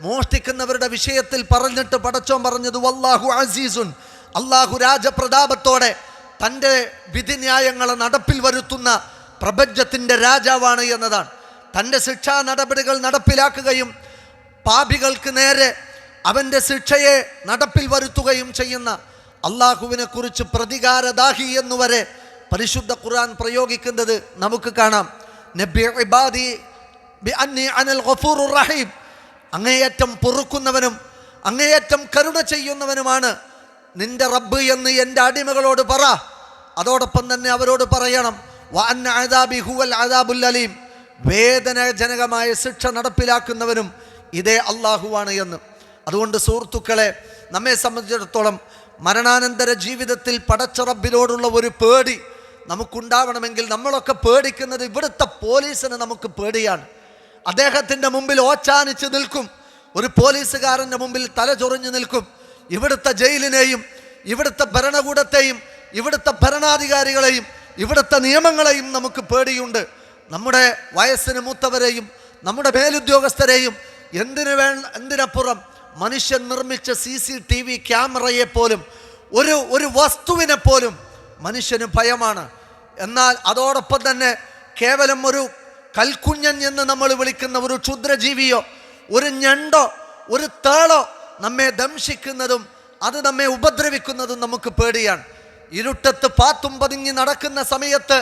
മോഷ്ടിക്കുന്നവരുടെ വിഷയത്തിൽ പറഞ്ഞിട്ട് പടച്ചോൻ പറഞ്ഞത് വല്ലാഹു അസീസുൻ, അള്ളാഹു രാജപ്രതാപത്തോടെ തൻ്റെ വിധിന്യായങ്ങളെ നടപ്പിൽ വരുത്തുന്ന പ്രപഞ്ചത്തിൻ്റെ രാജാവാണ് എന്നതാണ്. തൻ്റെ ശിക്ഷാ നടപടികൾ നടപ്പിലാക്കുകയും പാപികൾക്ക് നേരെ അവൻ്റെ ശിക്ഷയെ നടപ്പിൽ വരുത്തുകയും ചെയ്യുന്ന അള്ളാഹുവിനെ കുറിച്ച് പ്രതികാരദാഹി എന്നുവരെ പരിശുദ്ധ ഖുർആൻ പ്രയോഗിക്കുന്നത് നമുക്ക് കാണാം. നബി ഇബാദി ബിഅന്നി അനൽ ഗഫൂറുർ റഹീം, അങ്ങേയറ്റം പൊറുക്കുന്നവനും അങ്ങേയറ്റം കരുണ ചെയ്യുന്നവനുമാണ് നിന്റെ റബ്ബ് എന്ന് എൻ്റെ അടിമകളോട് പറ. അതോടൊപ്പം തന്നെ അവരോട് പറയണം വ അന്ന അദാബി ഹുവൽ അദാബുൽ അലീം, വേദനാജനകമായ ശിക്ഷ നടപ്പിലാക്കുന്നവനും ഇതേ അള്ളാഹുവാണ് എന്ന്. അതുകൊണ്ട് സുഹൃത്തുക്കളെ, നമ്മെ സംബന്ധിച്ചിടത്തോളം മരണാനന്തര ജീവിതത്തിൽ പടച്ച റബ്ബിനോടുള്ള ഒരു പേടി നമുക്കുണ്ടാവണമെങ്കിൽ നമ്മളൊക്കെ പേടിക്കുന്നത് ഇവിടുത്തെ പോലീസിന് നമുക്ക് പേടിയാണ്. അദ്ദേഹത്തിൻ്റെ മുമ്പിൽ ഓച്ചാനിച്ച് നിൽക്കും, ഒരു പോലീസുകാരൻ്റെ മുമ്പിൽ തലചൊറിഞ്ഞു നിൽക്കും. ഇവിടുത്തെ ജയിലിനെയും ഇവിടുത്തെ ഭരണകൂടത്തെയും ഇവിടുത്തെ ഭരണാധികാരികളെയും ഇവിടുത്തെ നിയമങ്ങളെയും നമുക്ക് പേടിയുണ്ട്. നമ്മുടെ വയസ്സിന് മൂത്തവരെയും നമ്മുടെ മേലുദ്യോഗസ്ഥരെയും എന്തിനപ്പുറം മനുഷ്യൻ നിർമ്മിച്ച CCTV ക്യാമറയെ പോലും ഒരു വസ്തുവിനെ പോലും മനുഷ്യന് ഭയമാണ്. എന്നാൽ അതോടൊപ്പം തന്നെ കേവലം ഒരു കൽക്കുഞ്ഞൻ എന്ന് നമ്മൾ വിളിക്കുന്ന ഒരു ക്ഷുദ്രജീവിയോ ഒരു ഞണ്ടോ ഒരു തേളോ നമ്മെ ദംശിക്കുന്നതും അത് നമ്മെ ഉപദ്രവിക്കുന്നതും നമുക്ക് പേടിയാണ്. ഇരുട്ടത്ത് പാത്തും പതുങ്ങി നടക്കുന്ന സമയത്ത്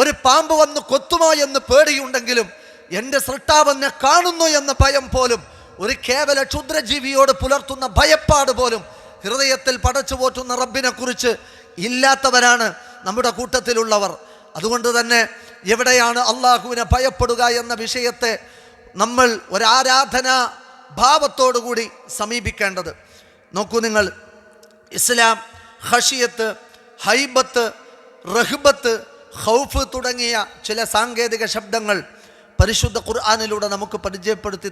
ഒരു പാമ്പ് വന്ന് കൊത്തുമോ എന്ന് പേടിയുണ്ടെങ്കിലും എൻ്റെ സൃഷ്ടാവ് എന്നെ കാണുന്നു എന്ന ഭയം പോലും, ഒരു കേവല ക്ഷുദ്രജീവിയോട് പുലർത്തുന്ന ഭയപ്പാട് പോലും ഹൃദയത്തിൽ പടച്ചു പോറ്റുന്ന റബ്ബിനെ കുറിച്ച് ഇല്ലാത്തവരാണ് നമ്മുടെ കൂട്ടത്തിലുള്ളവർ. അതുകൊണ്ട് തന്നെ എവിടെയാണ് അള്ളാഹുവിനെ ഭയപ്പെടുക എന്ന വിഷയത്തെ നമ്മൾ ഒരാരാധനാ ഭാവത്തോടുകൂടി സമീപിക്കേണ്ടത്. നോക്കൂ നിങ്ങൾ, ഇസ്ലാം ഖശിയത്ത്, ഹൈബത്ത്, റഹ്ബത്ത്, ഖൗഫ് തുടങ്ങിയ ചില സാങ്കേതിക ശബ്ദങ്ങൾ പരിശുദ്ധ ഖുർആനിലൂടെ നമുക്ക് പരിചയപ്പെടുത്തി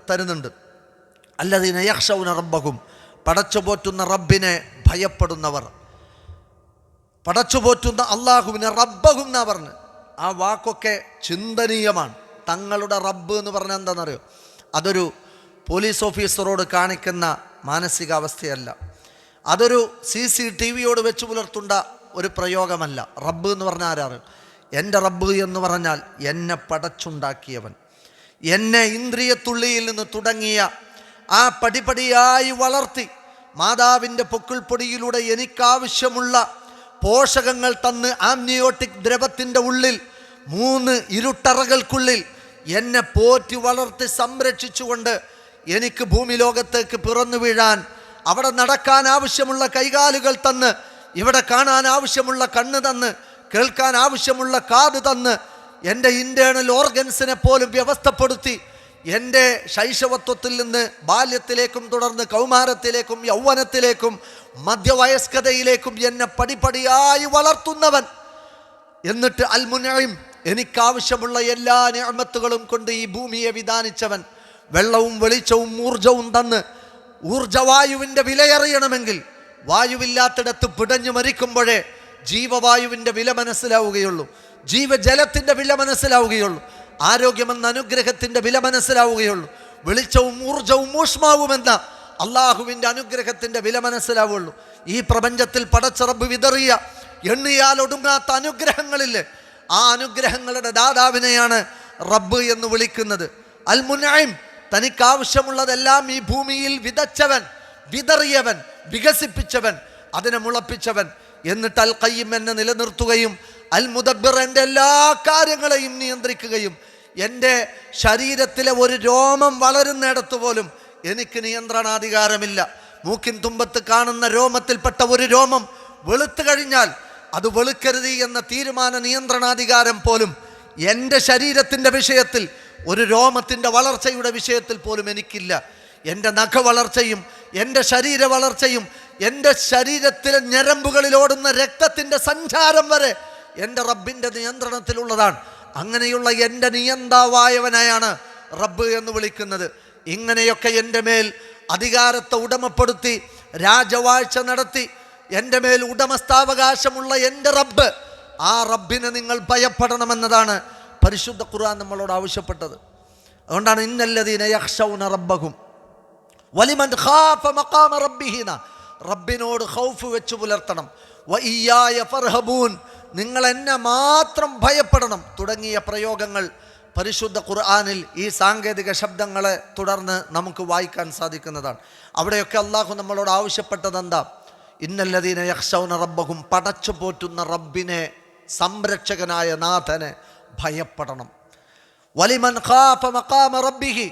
തരുന്നുണ്ട്. അല്ലദീന യഖ്ശൗന റബ്ബഹും, പടച്ചുപോറ്റുന്ന റബ്ബിനെ ഭയപ്പെടുന്നവർ. പടച്ചുപോറ്റുന്ന അള്ളാഹുവിനെ റബ്ബഹും എന്നാ പറഞ്ഞ്. ആ വാക്കൊക്കെ ചിന്തനീയമാണ്. തങ്ങളുടെ റബ്ബ് എന്ന് പറഞ്ഞാൽ എന്താണെന്നറിയോ? അതൊരു പോലീസ് ഓഫീസറോട് കാണിക്കുന്ന മാനസികാവസ്ഥയല്ല. അതൊരു CCTVയോട് വെച്ച് പുലർത്തേണ്ട ഒരു പ്രയോഗമല്ല. റബ്ബ് എന്ന് പറഞ്ഞാൽ ആരാണ്? എൻ്റെ റബ്ബ് എന്ന് പറഞ്ഞാൽ എന്നെ പടച്ചുണ്ടാക്കിയവൻ, എന്നെ ഇന്ദ്രിയത്തുള്ളിയിൽ നിന്ന് തുടങ്ങിയ ആ പടിപടിയായി വളർത്തി മാതാവിൻ്റെ പൊക്കിൾപ്പൊടിയിലൂടെ എനിക്കാവശ്യമുള്ള പോഷകങ്ങൾ തന്ന് ആംനിയോട്ടിക് ദ്രവത്തിൻ്റെ ഉള്ളിൽ 3 ഇരുട്ടറകൾക്കുള്ളിൽ എന്നെ പോറ്റി വളർത്തി സംരക്ഷിച്ചുകൊണ്ട് എനിക്ക് ഭൂമി ലോകത്തേക്ക് പിറന്നു വീഴാൻ, അവിടെ നടക്കാൻ ആവശ്യമുള്ള കൈകാലുകൾ തന്ന്, ഇവിടെ കാണാൻ ആവശ്യമുള്ള കണ്ണ് തന്ന്, കേൾക്കാൻ ആവശ്യമുള്ള കാത് തന്ന്, എൻ്റെ ഇൻറ്റേർണൽ ഓർഗൻസിനെ പോലും വ്യവസ്ഥപ്പെടുത്തി എൻ്റെ ശൈശവത്വത്തിൽ നിന്ന് ബാല്യത്തിലേക്കും തുടർന്ന് കൗമാരത്തിലേക്കും യൗവനത്തിലേക്കും മധ്യവയസ്കതയിലേക്കും എന്നെ പടിപടിയായി വളർത്തുന്നവൻ. എന്നിട്ട് അൽ മുനഇം, എനിക്കാവശ്യമുള്ള എല്ലാ നിഅമത്തുകളും കൊണ്ട് ഈ ഭൂമിയെ വിധാനിച്ചവൻ. വെള്ളവും വെളിച്ചവും ഊർജവും തന്ന്, ഊർജവായുവിൻ്റെ വിലയറിയണമെങ്കിൽ വായുവില്ലാത്തിടത്ത് പിടഞ്ഞു മരിക്കുമ്പോഴേ ജീവവായുവിൻ്റെ വില മനസ്സിലാവുകയുള്ളൂ, ജീവജലത്തിൻ്റെ വില മനസ്സിലാവുകയുള്ളൂ, ആരോഗ്യമെന്ന അനുഗ്രഹത്തിൻ്റെ വില മനസ്സിലാവുകയുള്ളൂ, വെളിച്ചവും ഊർജവും ഊഷ്മാവുമെന്ന അള്ളാഹുവിൻ്റെ അനുഗ്രഹത്തിൻ്റെ വില മനസ്സിലാവുള്ളൂ. ഈ പ്രപഞ്ചത്തിൽ പടച്ച റബ്ബ് വിതറിയ എണ്ണിയാൽ ഒടുങ്ങാത്ത അനുഗ്രഹങ്ങളില്ലേ, ആ അനുഗ്രഹങ്ങളുടെ ദാതാവിനെയാണ് റബ്ബ് എന്ന് വിളിക്കുന്നത്. അൽ മുനഇം, തനിക്കാവശ്യമുള്ളതെല്ലാം ഈ ഭൂമിയിൽ വിതച്ചവൻ, വിതറിയവൻ, വികസിപ്പിച്ചവൻ, അതിനെ മുളപ്പിച്ചവൻ. എന്നിട്ട് അൽ ഖയ്യിം എന്നെ നിലനിർത്തുകയും അൽ മുദബ്ബിർ എൻ്റെ എല്ലാ കാര്യങ്ങളെയും നിയന്ത്രിക്കുകയും എൻ്റെ ശരീരത്തിലെ ഒരു രോമം വളരുന്നിടത്ത് പോലും എനിക്ക് നിയന്ത്രണാധികാരമില്ല. മൂക്കിൻ തുമ്പത്ത് കാണുന്ന രോമത്തിൽപ്പെട്ട ഒരു രോമം വെളുത്തു കഴിഞ്ഞാൽ അത് വെളുക്കരുത് എന്ന തീരുമാന നിയന്ത്രണാധികാരം പോലും എൻ്റെ ശരീരത്തിൻ്റെ വിഷയത്തിൽ, ഒരു രോമത്തിൻ്റെ വളർച്ചയുടെ വിഷയത്തിൽ പോലും എനിക്കില്ല. എൻ്റെ നഖ വളർച്ചയും എൻ്റെ ശരീര വളർച്ചയും എൻ്റെ ശരീരത്തിലെ ഞരമ്പുകളിൽ ഓടുന്ന രക്തത്തിൻ്റെ സഞ്ചാരം വരെ എൻ്റെ റബ്ബിൻ്റെ നിയന്ത്രണത്തിലുള്ളതാണ്. അങ്ങനെയുള്ള എൻ്റെ നിയന്താവായവനെയാണ് റബ്ബ് എന്ന് വിളിക്കുന്നത്. ഇങ്ങനെയൊക്കെ എൻ്റെ മേൽ അധികാരത്തെ ഉടമപ്പെടുത്തി രാജവാഴ്ച നടത്തി എൻ്റെ മേൽ ഉടമസ്ഥാവകാശമുള്ള എൻ്റെ റബ്ബ്, ആ റബ്ബിനെ നിങ്ങൾ ഭയപ്പെടണമെന്നതാണ് പരിശുദ്ധ ഖുർആൻ നമ്മളോട് ആവശ്യപ്പെട്ടത്. അതുകൊണ്ടാണ് ഇന്നല്ലദീന യഖ്ശൗന റബ്ബഹും വലിമൻ ഖാഫ മഖാമ റബ്ബിഹിന, റബ്ബിനോട് ഖൗഫ് വെച്ച് പുലർത്തണം. വഇയ്യായ ഫർഹബൂൻ, നിങ്ങൾ എന്നെ മാത്രം ഭയപ്പെടണം തുടങ്ങിയ പ്രയോഗങ്ങൾ പരിശുദ്ധ ഖുർആനിൽ ഈ സാങ്കേതിക ശബ്ദങ്ങളെ തുടർന്ന് നമുക്ക് വായിക്കാൻ സാധിക്കുന്നതാണ്. അവിടെയൊക്കെ അള്ളാഹു നമ്മളോട് ആവശ്യപ്പെട്ടത് എന്താ? ഇന്നല്ലദീന യഖ്ശൗന റബ്ബഹും, പടച്ചു പോറ്റുന്ന റബ്ബിനെ, സംരക്ഷകനായ നാഥനെ ഭയപ്പെടണം. വലിമൻ ഖാഫ മഖാമ റബ്ബിഹി,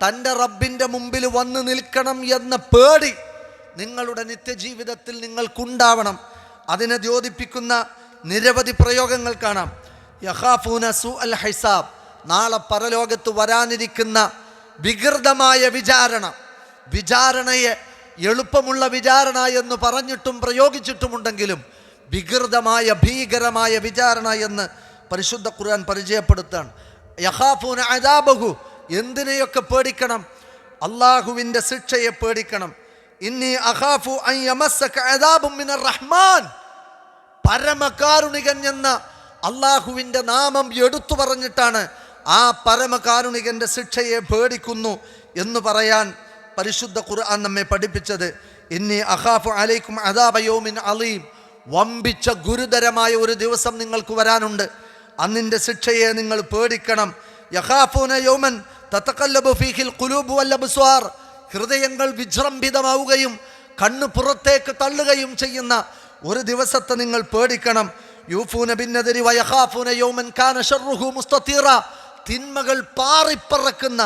തൻ്റെ റബ്ബിൻ്റെ മുമ്പിൽ വന്ന് നിൽക്കണം എന്ന പേടി നിങ്ങളുടെ നിത്യജീവിതത്തിൽ നിങ്ങൾക്കുണ്ടാവണം. അതിനെ ദ്യോതിപ്പിക്കുന്ന നിരവധി പ്രയോഗങ്ങൾ കാണാം. യഖാഫൂന സൂഅൽ ഹിസാബ്, നാളെ പരലോകത്ത് വരാനിരിക്കുന്ന വികൃതമായ വിചാരണയെ എളുപ്പമുള്ള വിചാരണ എന്ന് പറഞ്ഞിട്ടും പ്രയോഗിച്ചിട്ടുമുണ്ടെങ്കിലും വികൃതമായ ഭീകരമായ വിചാരണ എന്ന് പരിശുദ്ധ ഖുർആൻ പരിചയപ്പെടുത്താണ്. യഖാഫൂന അദാബഹു, എന്തിനെയൊക്കെ പേടിക്കണം? അള്ളാഹുവിൻ്റെ ശിക്ഷയെ പേടിക്കണം. ഇന്നി അഖാഫു അൻ യമസ്സക അദാബും മിനർ റഹ്മാൻ, പരമകാരുണികൻ എന്ന അള്ളാഹുവിൻ്റെ നാമം എടുത്തു പറഞ്ഞിട്ടാണ് ആ പരമകാരുണികൻ്റെ ശിക്ഷയെ പേടിക്കുന്നു എന്ന് പറയാൻ പരിശുദ്ധ ഖുർആൻ നമ്മെ പഠിപ്പിച്ചത്. ഇന്നി അഖാഫു അലൈക്കും അദാബ യൗമിൻ അലീം, വമ്പിച്ച ഗുരുതരമായ ഒരു ദിവസം നിങ്ങൾക്ക് വരാനുണ്ട്, അന്നിൻ്റെ ശിക്ഷയെ നിങ്ങൾ പേടിക്കണം. യഖാഫൂന യൗമൻ തതഖല്ലബു ഫീഹിൽ ഖുലൂബ് വൽ അബ്സ്വാർ, ഹൃദയങ്ങൾ വിജൃംഭിതമാവുകയും കണ്ണ് പുറത്തേക്ക് തള്ളുകയും ചെയ്യുന്ന ഒരു ദിവസത്തെ നിങ്ങൾ പേടിക്കണം. യൂഫൂന ബിന്നദരി വയഖാഫൂന യൗമൻ കാന ശർറുഹു മുസ്തതീറ. തിന്മകൾ പാറിപ്പറക്കുന്ന,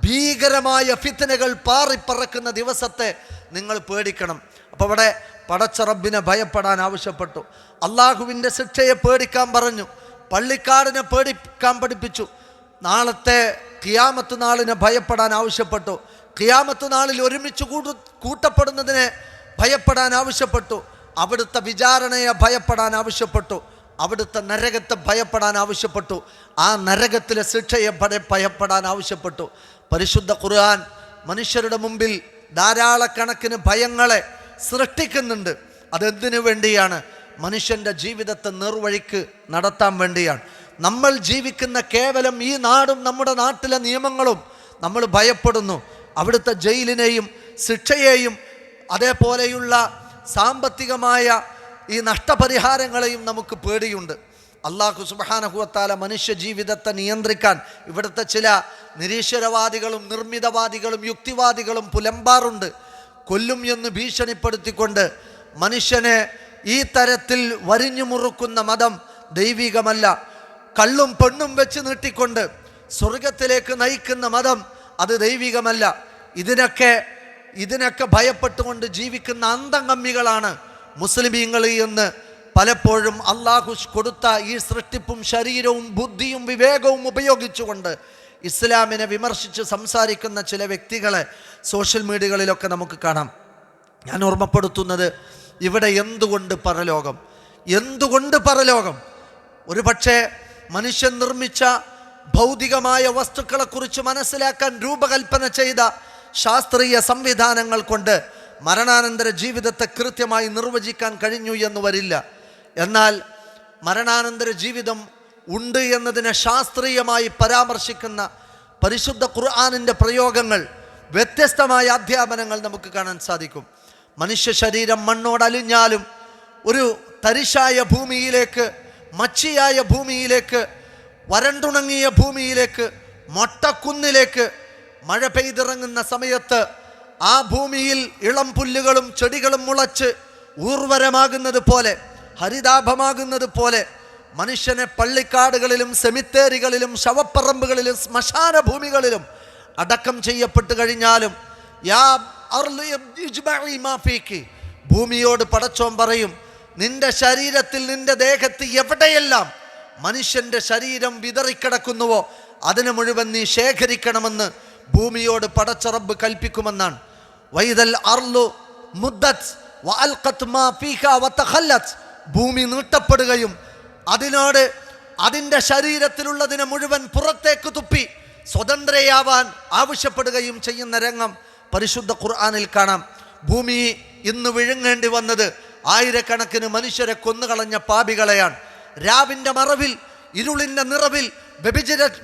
ഭീകരമായ ഫിത്നകൾ പാറിപ്പറക്കുന്ന ദിവസത്തെ നിങ്ങൾ പേടിക്കണം. അപ്പോൾ അവിടെ പടച്ച റബ്ബിനെ ഭയപ്പെടാൻ ആവശ്യപ്പെട്ടു. അള്ളാഹുവിൻ്റെ ശിക്ഷയെ പേടിക്കാൻ പറഞ്ഞു. പള്ളിക്കാടിനെ പേടിക്കാൻ പഠിപ്പിച്ചു. നാളത്തെ ഖിയാമത്ത് നാളിനെ ഭയപ്പെടാൻ ആവശ്യപ്പെട്ടു. ഖിയാമത്ത് നാളിൽ ഒരുമിച്ച് കൂട്ടപ്പെടുന്നതിനെ ഭയപ്പെടാൻ ആവശ്യപ്പെട്ടു. അവിടുത്തെ വിചാരണയെ ഭയപ്പെടാൻ ആവശ്യപ്പെട്ടു. അവിടുത്തെ നരകത്തെ ഭയപ്പെടാൻ ആവശ്യപ്പെട്ടു. ആ നരകത്തിലെ ശിക്ഷയെ ഭയപ്പെടാൻ ആവശ്യപ്പെട്ടു. പരിശുദ്ധ ഖുർആൻ മനുഷ്യരുടെ മുമ്പിൽ ധാരാളക്കണക്കിന് ഭയങ്ങളെ സൃഷ്ടിക്കുന്നുണ്ട്. അതെന്തിനു വേണ്ടിയാണ്? മനുഷ്യൻ്റെ ജീവിതത്തെ നിർവഴിക്ക് നടത്താൻ വേണ്ടിയാണ്. നമ്മൾ ജീവിക്കുന്ന കേവലം ഈ നാടും നമ്മുടെ നാട്ടിലെ നിയമങ്ങളും നമ്മൾ ഭയപ്പെടുന്നു. അവിടുത്തെ ജയിലിനെയും ശിക്ഷയെയും അതേപോലെയുള്ള സാമ്പത്തികമായ ഈ നഷ്ടപരിഹാരങ്ങളെയും നമുക്ക് പേടിയുണ്ട്. അല്ലാഹു സുബ്ഹാനഹു വ തആല മനുഷ്യ ജീവിതത്തെ നിയന്ത്രിക്കാൻ ഇവിടുത്തെ ചില നിരീശ്വരവാദികളും നിർമ്മിതവാദികളും യുക്തിവാദികളും പുലമ്പാറുണ്ട്. കൊല്ലും എന്ന് ഭീഷണിപ്പെടുത്തിക്കൊണ്ട് മനുഷ്യനെ ഈ തരത്തിൽ വരിഞ്ഞു മുറുക്കുന്ന മതം ദൈവികമല്ല. കള്ളും പെണ്ണും വെച്ച് നീട്ടിക്കൊണ്ട് സ്വർഗത്തിലേക്ക് നയിക്കുന്ന മതം അത് ദൈവികമല്ല. ഇതിനൊക്കെ ഭയപ്പെട്ടുകൊണ്ട് ജീവിക്കുന്ന അന്തംഗമ്മികളാണ് മുസ്ലിമീങ്ങൾ എന്ന് പലപ്പോഴും അള്ളാഹു കൊടുത്ത ഈ സൃഷ്ടിപ്പും ശരീരവും ബുദ്ധിയും വിവേകവും ഉപയോഗിച്ചുകൊണ്ട് ഇസ്ലാമിനെ വിമർശിച്ച് സംസാരിക്കുന്ന ചില വ്യക്തികളെ സോഷ്യൽ മീഡിയകളിലൊക്കെ നമുക്ക് കാണാം. ഞാൻ ഓർമ്മപ്പെടുത്തുന്നത്, ഇവിടെ എന്തുകൊണ്ട് പരലോകം? ഒരു പക്ഷേ മനുഷ്യൻ നിർമ്മിച്ച ഭൗതികമായ വസ്തുക്കളെക്കുറിച്ച് മനസ്സിലാക്കാൻ രൂപകൽപ്പന ചെയ്ത ശാസ്ത്രീയ സംവിധാനങ്ങൾ കൊണ്ട് മരണാനന്തര ജീവിതത്തെ കൃത്യമായി നിർവചിക്കാൻ കഴിഞ്ഞു എന്ന് വരില്ല. എന്നാൽ മരണാനന്തര ജീവിതം ഉണ്ട് എന്നതിനെ ശാസ്ത്രീയമായി പരാമർശിക്കുന്ന പരിശുദ്ധ ഖുർആനിൻ്റെ പ്രയോഗങ്ങൾ, വ്യത്യസ്തമായ അധ്യാപനങ്ങൾ നമുക്ക് കാണാൻ സാധിക്കും. മനുഷ്യ ശരീരം മണ്ണോടലിഞ്ഞാലും ഒരു തരിശായ ഭൂമിയിലേക്ക്, മച്ചിയായ ഭൂമിയിലേക്ക്, വരണ്ടുണങ്ങിയ ഭൂമിയിലേക്ക്, മൊട്ടക്കുന്നിലേക്ക് മഴ പെയ്തിറങ്ങുന്ന സമയത്ത് ആ ഭൂമിയിൽ ഇളം പുല്ലുകളും ചെടികളും മുളച്ച് ഊർവരമാകുന്നത് പോലെ, ഹരിതാഭമാകുന്നത് പോലെ മനുഷ്യനെ പള്ളിക്കാടുകളിലും സെമിത്തേരികളിലും ശവപ്പറമ്പുകളിലും ശ്മശാന ഭൂമികളിലും അടക്കം ചെയ്യപ്പെട്ടു കഴിഞ്ഞാലും ഭൂമിയോട് പടച്ചോൻ പറയും, നിന്റെ ശരീരത്തിൽ, നിന്റെ ദേഹത്ത് എവിടെയെല്ലാം മനുഷ്യന്റെ ശരീരം വിതറിക്കിടക്കുന്നുവോ അതിനെ മുഴുവൻ നീ ശേഖരിക്കണമെന്ന് ഭൂമിയോട് പടച്ച റബ്ബ് കൽപ്പിക്കുമെന്നാണ്. വൈദൽ അർളു മുദ്ദത് വഅൽഖത് മാ ഫീഹാ വതഖല്ലത്. ഭൂമി നീട്ടപ്പെടുകയും അതിനോട് അതിൻ്റെ ശരീരത്തിലുള്ളതിനെ മുഴുവൻ പുറത്തേക്ക് തുപ്പി സ്വതന്ത്രയാവാൻ ആവശ്യപ്പെടുകയും ചെയ്യുന്ന രംഗം പരിശുദ്ധ ഖുർആനിൽ കാണാം. ഭൂമി ഇന്ന് വിഴുങ്ങേണ്ടി വന്നത് ആയിരക്കണക്കിന് മനുഷ്യരെ കൊന്നുകളഞ്ഞ പാപികളെയാണ്. രാവിൻ്റെ മറവിൽ, ഇരുളിൻ്റെ നിറവിൽ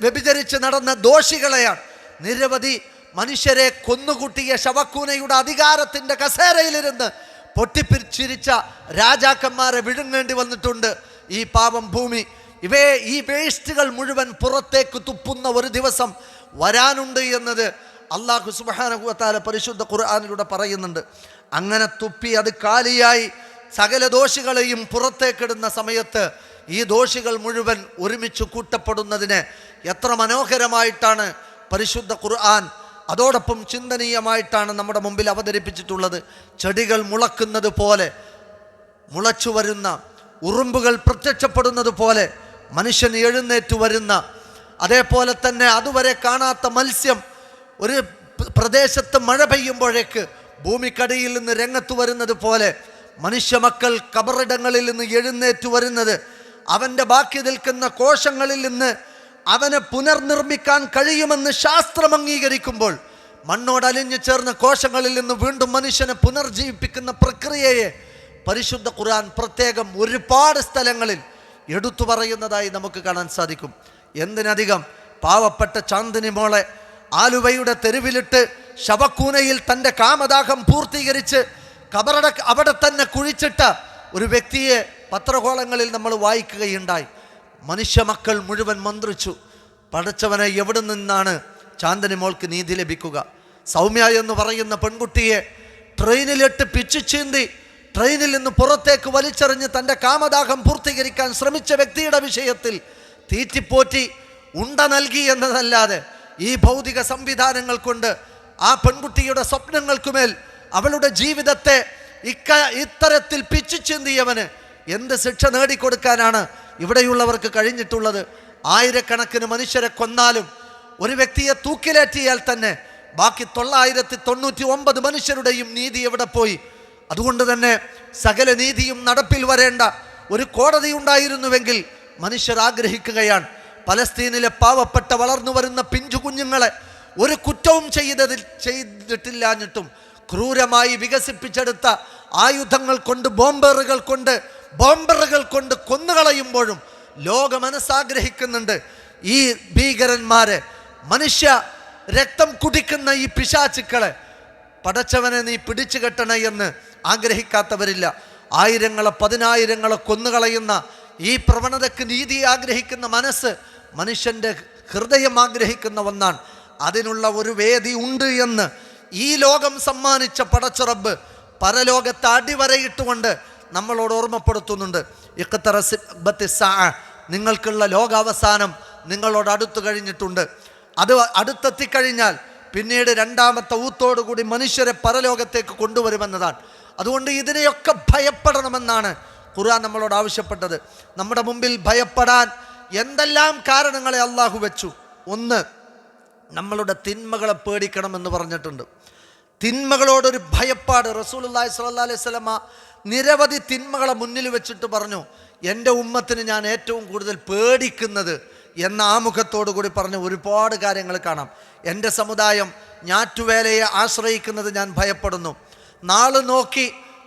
വ്യഭിചരിച്ച് നടന്ന ദോഷികളെയാണ്. നിരവധി മനുഷ്യരെ കൊന്നുകൂട്ടിയ ശവക്കൂനയുടെ അധികാരത്തിൻ്റെ കസേരയിലിരുന്ന് പൊട്ടിപ്പിരിച്ചിരിച്ച രാജാക്കന്മാരെ വിഴുങ്ങേണ്ടി വന്നിട്ടുണ്ട് ഈ പാപം ഭൂമി. ഈ വേസ്റ്റുകൾ മുഴുവൻ പുറത്തേക്ക് തുപ്പുന്ന ഒരു ദിവസം വരാനുണ്ട് എന്നത് അല്ലാഹു സുബ്ഹാനഹു വ തആല പരിശുദ്ധ ഖുർആനിലൂടെ പറയുന്നുണ്ട്. അങ്ങനെ തുപ്പി അത് കാലിയായി സകല ദോഷികളെയും പുറത്തേക്കിടുന്ന സമയത്ത് ഈ ദോഷികൾ മുഴുവൻ ഒരുമിച്ച് കൂട്ടപ്പെടുന്നതിനെ എത്ര മനോഹരമായിട്ടാണ് പരിശുദ്ധ ഖുർആൻ അതോടൊപ്പം ചിന്തനീയമായിട്ടാണ് നമ്മുടെ മുമ്പിൽ അവതരിപ്പിച്ചിട്ടുള്ളത്. ചെടികൾ മുളക്കുന്നത് പോലെ, മുളച്ചു വരുന്ന ഉറുമ്പുകൾ പ്രത്യക്ഷപ്പെടുന്നത് പോലെ മനുഷ്യൻ എഴുന്നേറ്റ് വരുന്ന, അതേപോലെ തന്നെ അതുവരെ കാണാത്ത മത്സ്യം ഒരു പ്രദേശത്ത് മഴ പെയ്യുമ്പോഴേക്ക് ഭൂമിക്കടിയിൽ നിന്ന് രംഗത്ത് വരുന്നത് പോലെ മനുഷ്യ മക്കൾ കബറിടങ്ങളിൽ നിന്ന് എഴുന്നേറ്റ് വരുന്നത്, അവൻ്റെ ബാക്കി നിൽക്കുന്ന കോശങ്ങളിൽ നിന്ന് അവനെ പുനർനിർമ്മിക്കാൻ കഴിയുമെന്ന് ശാസ്ത്രം അംഗീകരിക്കുമ്പോൾ മണ്ണോടലിഞ്ഞു ചേർന്ന കോശങ്ങളിൽ നിന്ന് വീണ്ടും മനുഷ്യനെ പുനർജീവിപ്പിക്കുന്ന പ്രക്രിയയെ പരിശുദ്ധ ഖുർആൻ പ്രത്യേകം ഒരുപാട് സ്ഥലങ്ങളിൽ എടുത്തു പറയുന്നതായി നമുക്ക് കാണാൻ സാധിക്കും. എന്തിനധികം പാവപ്പെട്ട ചാന്ദിനി മോളെ ആലുവയുടെ തെരുവിലിട്ട് ശവക്കൂനയിൽ തൻ്റെ കാമദാഹം പൂർത്തീകരിച്ച് അവിടെ തന്നെ കുഴിച്ചിട്ട ഒരു വ്യക്തിയെ പത്രകോളങ്ങളിൽ നമ്മൾ വായിക്കുകയുണ്ടായി. മനുഷ്യ മക്കൾ മുഴുവൻ മന്ത്രിച്ചു, പടച്ചവനെ എവിടെ നിന്നാണ് ചാന്ദിനി മോൾക്ക് നീതി ലഭിക്കുക? സൗമ്യ എന്ന് പറയുന്ന പെൺകുട്ടിയെ ട്രെയിനിലിട്ട് പിച്ചു ചീന്തി ട്രെയിനിൽ നിന്ന് പുറത്തേക്ക് വലിച്ചെറിഞ്ഞ് തൻ്റെ കാമദാഹം പൂർത്തീകരിക്കാൻ ശ്രമിച്ച വ്യക്തിയുടെ വിഷയത്തിൽ തീറ്റിപ്പോറ്റി ഉണ്ട നൽകി എന്നതല്ലാതെ ഈ ഭൗതിക സംവിധാനങ്ങൾ കൊണ്ട് ആ പെൺകുട്ടിയുടെ സ്വപ്നങ്ങൾക്കുമേൽ അവളുടെ ജീവിതത്തെ ഇത്തരത്തിൽ പിച്ചു ചീന്തിയവന് എന്ത് ശിക്ഷ നേടിക്കൊടുക്കാനാണ് ഇവിടെയുള്ളവർക്ക് കഴിഞ്ഞിട്ടുള്ളത്? ആയിരക്കണക്കിന് മനുഷ്യരെ കൊന്നാലും ഒരു വ്യക്തിയെ തൂക്കിലേറ്റിയാൽ തന്നെ ബാക്കി 999 മനുഷ്യരുടെയും നീതി എവിടെ പോയി? അതുകൊണ്ട് തന്നെ സകല നീതിയും നടപ്പിൽ വരേണ്ട ഒരു കോടതി ഉണ്ടായിരുന്നുവെങ്കിൽ മനുഷ്യർ ആഗ്രഹിക്കുകയാണ്, പലസ്തീനിലെ പാവപ്പെട്ട വളർന്നു വരുന്ന പിഞ്ചു കുഞ്ഞുങ്ങളെ ഒരു കുറ്റവും ചെയ്തിട്ടില്ലാഞ്ഞിട്ടും ക്രൂരമായി വികസിപ്പിച്ചെടുത്ത ആയുധങ്ങൾ കൊണ്ട് ബോംബറുകൾ കൊണ്ട് കൊന്നുകളയുമ്പോഴും ലോക മനസ്സാഗ്രഹിക്കുന്നുണ്ട് ഈ ഭീകരന്മാരെ, മനുഷ്യ രക്തം കുടിക്കുന്ന ഈ പിശാചുക്കളെ പടച്ചവനെ നീ പിടിച്ചു കെട്ടണേ എന്ന് ആഗ്രഹിക്കാത്തവരില്ല. ആയിരങ്ങളെ 10,000-ങ്ങളെ കൊന്നുകളയുന്ന ഈ പ്രവണതയ്ക്ക് നീതി ആഗ്രഹിക്കുന്ന മനസ്സ് മനുഷ്യൻ്റെ ഹൃദയം ആഗ്രഹിക്കുന്ന ഒന്നാണ്. അതിനുള്ള ഒരു വേദി ഉണ്ട് എന്ന് ഈ ലോകം സമ്മാനിച്ച പടച്ചറബ് പരലോകത്തെ അടിവരയിട്ടുകൊണ്ട് നമ്മളോട് ഓർമ്മപ്പെടുത്തുന്നുണ്ട്. നിങ്ങൾക്കുള്ള ലോകാവസാനം നിങ്ങളോട് അടുത്തു കഴിഞ്ഞിട്ടുണ്ട്. അത് അടുത്തെത്തിക്കഴിഞ്ഞാൽ പിന്നീട് രണ്ടാമത്തെ ഊത്തോടുകൂടി മനുഷ്യരെ പരലോകത്തേക്ക് കൊണ്ടുവരുമെന്നതാണ്. അതുകൊണ്ട് ഇതിനെയൊക്കെ ഭയപ്പെടണമെന്നാണ് ഖുർആൻ നമ്മളോട് ആവശ്യപ്പെട്ടത്. നമ്മുടെ മുമ്പിൽ ഭയപ്പെടാൻ എന്തെല്ലാം കാരണങ്ങളെ അള്ളാഹു വെച്ചു. ഒന്ന്, നമ്മളുടെ തിന്മകളെ പേടിക്കണമെന്ന് പറഞ്ഞിട്ടുണ്ട്. തിന്മകളോടൊരു ഭയപ്പാട്. റസൂലുള്ളാഹി സ്വല്ലല്ലാഹു അലൈഹി വസല്ലമ നിരവധി തിന്മകളെ മുന്നിൽ വെച്ചിട്ട് പറഞ്ഞു, എൻ്റെ ഉമ്മത്തിന് ഞാൻ ഏറ്റവും കൂടുതൽ പേടിക്കുന്നത് എന്ന ആമുഖത്തോടു കൂടി പറഞ്ഞ ഒരുപാട് കാര്യങ്ങൾ കാണാം. എൻ്റെ സമുദായം ഞാറ്റുവേലയെ ആശ്രയിക്കുന്നത് ഞാൻ ഭയപ്പെടുന്നു. നാളെ നോക്കി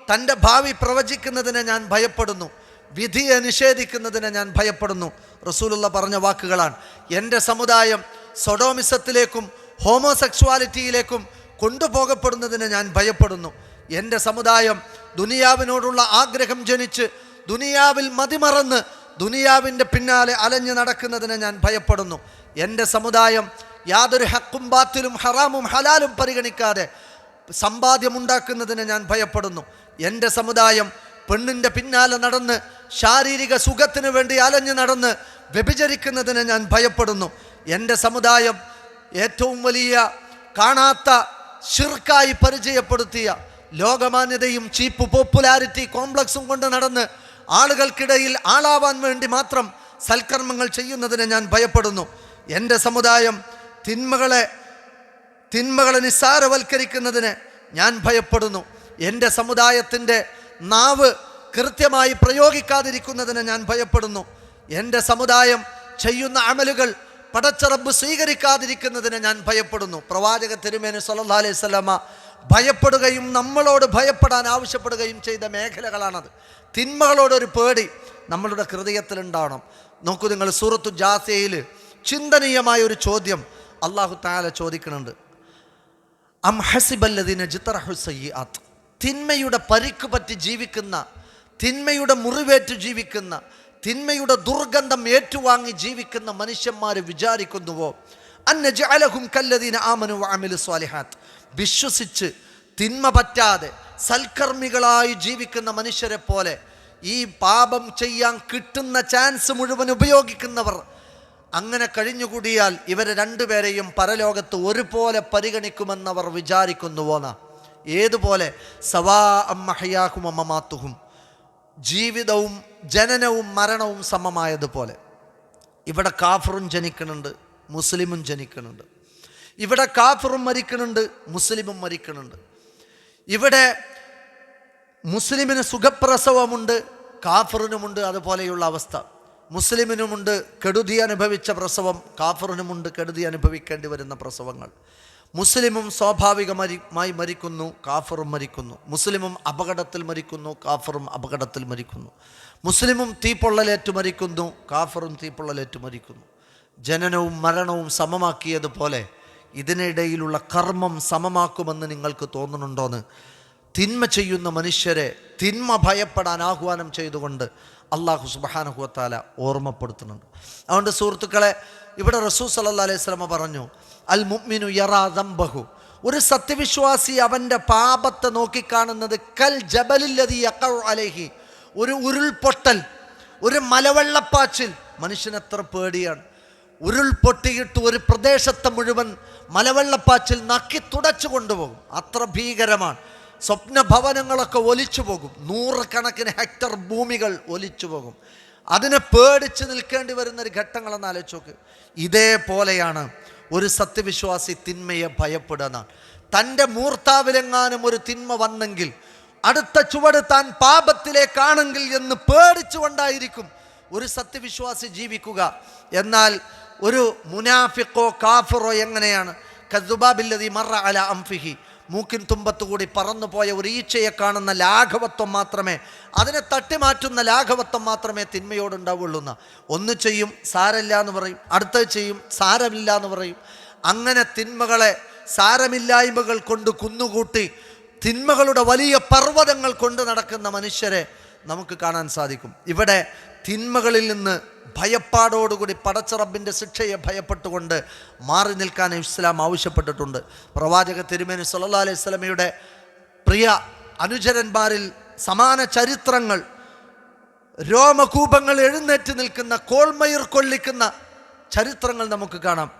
തൻ്റെ ഭാവി പ്രവചിക്കുന്നതിനെ ഞാൻ ഭയപ്പെടുന്നു. വിധിയെ നിഷേധിക്കുന്നതിനെ ഞാൻ ഭയപ്പെടുന്നു. റസൂലുള്ള പറഞ്ഞ വാക്കുകളാണ്. എൻ്റെ സമുദായം സൊഡോമിസത്തിലേക്കും ഹോമോസെക്സ്വാലിറ്റിയിലേക്കും കൊണ്ടുപോകപ്പെടുന്നതിന് ഞാൻ ഭയപ്പെടുന്നു. എൻ്റെ സമുദായം ദുനിയാവിനോടുള്ള ആഗ്രഹം ജനിച്ച് ദുനിയാവിൽ മതിമറന്ന് ദുനിയാവിൻ്റെ പിന്നാലെ അലഞ്ഞു നടക്കുന്നതിന് ഞാൻ ഭയപ്പെടുന്നു. എൻ്റെ സമുദായം യാതൊരു ഹക്കും ബാത്തിലും ഹറാമും ഹലാലും പരിഗണിക്കാതെ സമ്പാദ്യമുണ്ടാക്കുന്നതിന് ഞാൻ ഭയപ്പെടുന്നു. എൻ്റെ സമുദായം പെണ്ണിൻ്റെ പിന്നാലെ നടന്ന് ശാരീരിക സുഖത്തിന് വേണ്ടി അലഞ്ഞു നടന്ന് വ്യഭിചരിക്കുന്നതിന് ഞാൻ ഭയപ്പെടുന്നു. എൻ്റെ സമുദായം ഏറ്റവും വലിയ കാണാത്ത ശിർക്കായി പരിചയപ്പെടുത്തിയ ലോകമാന്യതയും ചീപ്പ് പോപ്പുലാരിറ്റി കോംപ്ലക്സും കൊണ്ട് നടന്ന് ആളുകൾക്കിടയിൽ ആളാവാൻ വേണ്ടി മാത്രം സൽക്കർമ്മങ്ങൾ ചെയ്യുന്നതിന് ഞാൻ ഭയപ്പെടുന്നു. എൻ്റെ സമുദായം തിന്മകളെ നിസ്സാരവൽക്കരിക്കുന്നതിന് ഞാൻ ഭയപ്പെടുന്നു. എൻ്റെ സമുദായത്തിൻ്റെ നാവ് കൃത്യമായി പ്രയോഗിക്കാതിരിക്കുന്നതിന് ഞാൻ ഭയപ്പെടുന്നു. എൻ്റെ സമുദായം ചെയ്യുന്ന അമലുകൾ പടച്ചറബ് സ്വീകരിക്കാതിരിക്കുന്നതിന് ഞാൻ ഭയപ്പെടുന്നു. പ്രവാചക തിരുമേനി സ്വല്ലല്ലാഹു അലൈഹി വസല്ലമ ഭയപ്പെടുകയും നമ്മളോട് ഭയപ്പെടാൻ ആവശ്യപ്പെടുകയും ചെയ്ത മേഖലകളാണത്. തിന്മകളോടൊരു പേടി നമ്മളുടെ ഹൃദയത്തിലുണ്ടാവണം. നോക്കൂ നിങ്ങൾ, സൂറത്തു ജാസിയയിൽ ചിന്തനീയമായ ഒരു ചോദ്യം അല്ലാഹു തആല ചോദിക്കുന്നുണ്ട്. അം ഹസിബല്ലദീന ജ്തറഹു സയ്യിആത്ത്. തിന്മയുടെ പരിക്ക് പറ്റി ജീവിക്കുന്ന, തിന്മയുടെ മുറിവേറ്റ് ജീവിക്കുന്ന, തിന്മയുടെ ദുർഗന്ധം ഏറ്റുവാങ്ങി ജീവിക്കുന്ന മനുഷ്യന്മാർ വിചാരിക്കുന്നുവോ അന്ന ജഅലഹും കല്ലദീന ആമനു വഅമിലു സ്വാലിഹാത്ത്. വിശ്വസിച്ച് തിന്മ പറ്റാതെ സൽക്കർമ്മികളായി ജീവിക്കുന്ന മനുഷ്യരെ പോലെ ഈ പാപം ചെയ്യാൻ കിട്ടുന്ന ചാൻസ് മുഴുവൻ ഉപയോഗിക്കുന്നവർ അങ്ങനെ കഴിഞ്ഞുകൂടിയാൽ ഇവരെ രണ്ടുപേരെയും പരലോകത്ത് ഒരുപോലെ പരിഗണിക്കുമെന്നവർ വിചാരിക്കുന്നുവോന്ന. ഏതുപോലെ? സവാഅം മഹ്യാഹും മമാത്തുഹും. ജീവിതവും ജനനവും മരണവും സമമായതുപോലെ. ഇവിടെ കാഫിറും ജനിക്കുന്നുണ്ട്, മുസ്ലിമും ജനിക്കുന്നുണ്ട്. ഇവിടെ കാഫിറും മരിക്കുന്നുണ്ട്, മുസ്ലിമും മരിക്കുന്നുണ്ട്. ഇവിടെ മുസ്ലിമിന് സുഖപ്രസവമുണ്ട്, കാഫിറിനുമുണ്ട് അതുപോലെയുള്ള അവസ്ഥ. മുസ്ലിമിനുമുണ്ട് കെടുതി അനുഭവിച്ച പ്രസവം, കാഫിറിനുമുണ്ട് കെടുതി അനുഭവിക്കേണ്ടി വരുന്ന പ്രസവങ്ങൾ. മുസ്ലിമും സ്വാഭാവികമായി മരിക്കുന്നു, കാഫിറും മരിക്കുന്നു. മുസ്ലിമും അപകടത്തിൽ മരിക്കുന്നു, കാഫിറും അപകടത്തിൽ മരിക്കുന്നു. മുസ്ലിമും തീപ്പൊള്ളലേറ്റു മരിക്കുന്നു, കാഫിറും തീപ്പൊള്ളലേറ്റു മരിക്കുന്നു. ജനനവും മരണവും സമമാക്കിയതുപോലെ ഇതിനിടയിലുള്ള കർമ്മം സമമാക്കുമെന്ന് നിങ്ങൾക്ക് തോന്നുന്നുണ്ടോന്ന് തിന്മ ചെയ്യുന്ന മനുഷ്യരെ തിന്മ ഭയപ്പെടാൻ ആഹ്വാനം ചെയ്തുകൊണ്ട് അല്ലാഹു സുബ്ഹാനഹു വ തആല ഓർമ്മപ്പെടുത്തുന്നുണ്ട്. അതുകൊണ്ട് സുഹൃത്തുക്കളെ, ഇവിടെ റസൂൽ സല്ലല്ലാഹു അലൈഹി വസല്ലം പറഞ്ഞു, അൽ മുഅ്മിനു യറാ ദംബഹു ഒരു സത്യവിശ്വാസി അവൻ്റെ പാപത്തെ നോക്കിക്കാണുന്നത് കൽ ജബലില്ലദീ യഖഉ അലൈഹി, ഒരു ഉരുൾപൊട്ടൽ, ഒരു മലവെള്ളപ്പാച്ചിൽ. മനുഷ്യനെത്ര പേടിയാണ്. ഉരുൾപൊട്ടിയിട്ട് ഒരു പ്രദേശത്തെ മുഴുവൻ മലവെള്ളപ്പാച്ചിൽ നക്കി തുടച്ചു കൊണ്ടുപോകും. അത്ര ഭീകരമാണ്. സ്വപ്ന ഭവനങ്ങളൊക്കെ ഒലിച്ചു പോകും. 100 ഹെക്ടർ ഭൂമികൾ ഒലിച്ചു പോകും. അതിനെ പേടിച്ച് നിൽക്കേണ്ടി വരുന്നൊരു ഘട്ടങ്ങളെന്ന് ആലോചിച്ച് നോക്ക്. ഇതേപോലെയാണ് ഒരു സത്യവിശ്വാസി തിന്മയെ ഭയപ്പെടുന്ന. തൻ്റെ മൂർത്താവിലെങ്ങാനും ഒരു തിന്മ വന്നെങ്കിൽ അടുത്ത ചുവട് താൻ പാപത്തിലേക്കാണെങ്കിൽ എന്ന് പേടിച്ചുകൊണ്ടായിരിക്കും ഒരു സത്യവിശ്വാസി ജീവിക്കുക. എന്നാൽ ഒരു മുനാഫിക്കോ കാഫിറോ എങ്ങനെയാണ്? കദ്ദുബാബില്ലദീ മറ അലാ അംഫിഹി, മൂക്കിൻ തുമ്പത്തുകൂടി പറന്നുപോയ ഒരു ഈച്ചയെ കാണുന്ന ലാഘവത്വം മാത്രമേ, അതിനെ തട്ടിമാറ്റുന്ന ലാഘവത്വം മാത്രമേ തിന്മയോടുണ്ടാവുള്ളൂ. ഒന്ന് ചെയ്യും സാരമില്ല എന്ന് പറയും, അടുത്തത് ചെയ്യും സാരമില്ല എന്ന് പറയും. അങ്ങനെ തിന്മകളെ സാരമില്ലായ്മകൾ കൊണ്ട് കുന്നുകൂട്ടി തിന്മകളുടെ വലിയ പർവ്വതങ്ങൾ കൊണ്ട് നടക്കുന്ന മനുഷ്യരെ നമുക്ക് കാണാൻ സാധിക്കും. ഇവിടെ തിന്മകളിൽ നിന്ന് ഭയപ്പാടോടുകൂടി പടച്ച റബ്ബിൻ്റെ ശിക്ഷയെ ഭയപ്പെട്ടുകൊണ്ട് മാറി നിൽക്കാൻ ഇസ്ലാം ആവശ്യപ്പെട്ടിട്ടുണ്ട്. പ്രവാചക തിരുമേനി സല്ലല്ലാഹു അലൈഹി വസല്ലമയുടെ പ്രിയ അനുചരന്മാരിൽ സമാന ചരിത്രങ്ങൾ, രോമകൂപങ്ങൾ എഴുന്നേറ്റ് നിൽക്കുന്ന, കോൾമയിർ കൊള്ളിക്കുന്ന ചരിത്രങ്ങൾ നമുക്ക് കാണാം.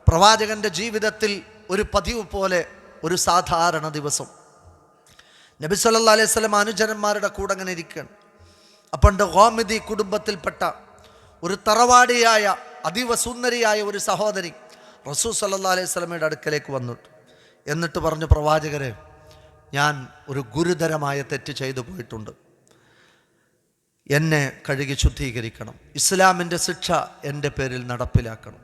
പ്രവാചകൻ്റെ ജീവിതത്തിൽ ഒരു പതിവ് പോലെ ഒരു സാധാരണ ദിവസം നബി സല്ലല്ലാഹു അലൈഹി വസല്ലം അനുചരന്മാരുടെ കൂടെ അങ്ങനെ ഇരിക്കുകയാണ്. അപ്പോൾ ഗാമിദി കുടുംബത്തിൽപ്പെട്ട ഒരു തറവാടിയായ അതീവ സുന്ദരിയായ ഒരു സഹോദരി റസൂൽ സല്ലല്ലാഹു അലൈഹി വസല്ലമയുടെ അടുക്കലേക്ക് വന്നിട്ട് എന്നിട്ട് പറഞ്ഞു, പ്രവാചകരെ, ഞാൻ ഒരു ഗുരുതരമായ തെറ്റ് ചെയ്തു പോയിട്ടുണ്ട്, എന്നെ കഴുകി ശുദ്ധീകരിക്കണം, ഇസ്ലാമിൻ്റെ ശിക്ഷ എൻ്റെ പേരിൽ നടപ്പിലാക്കണം.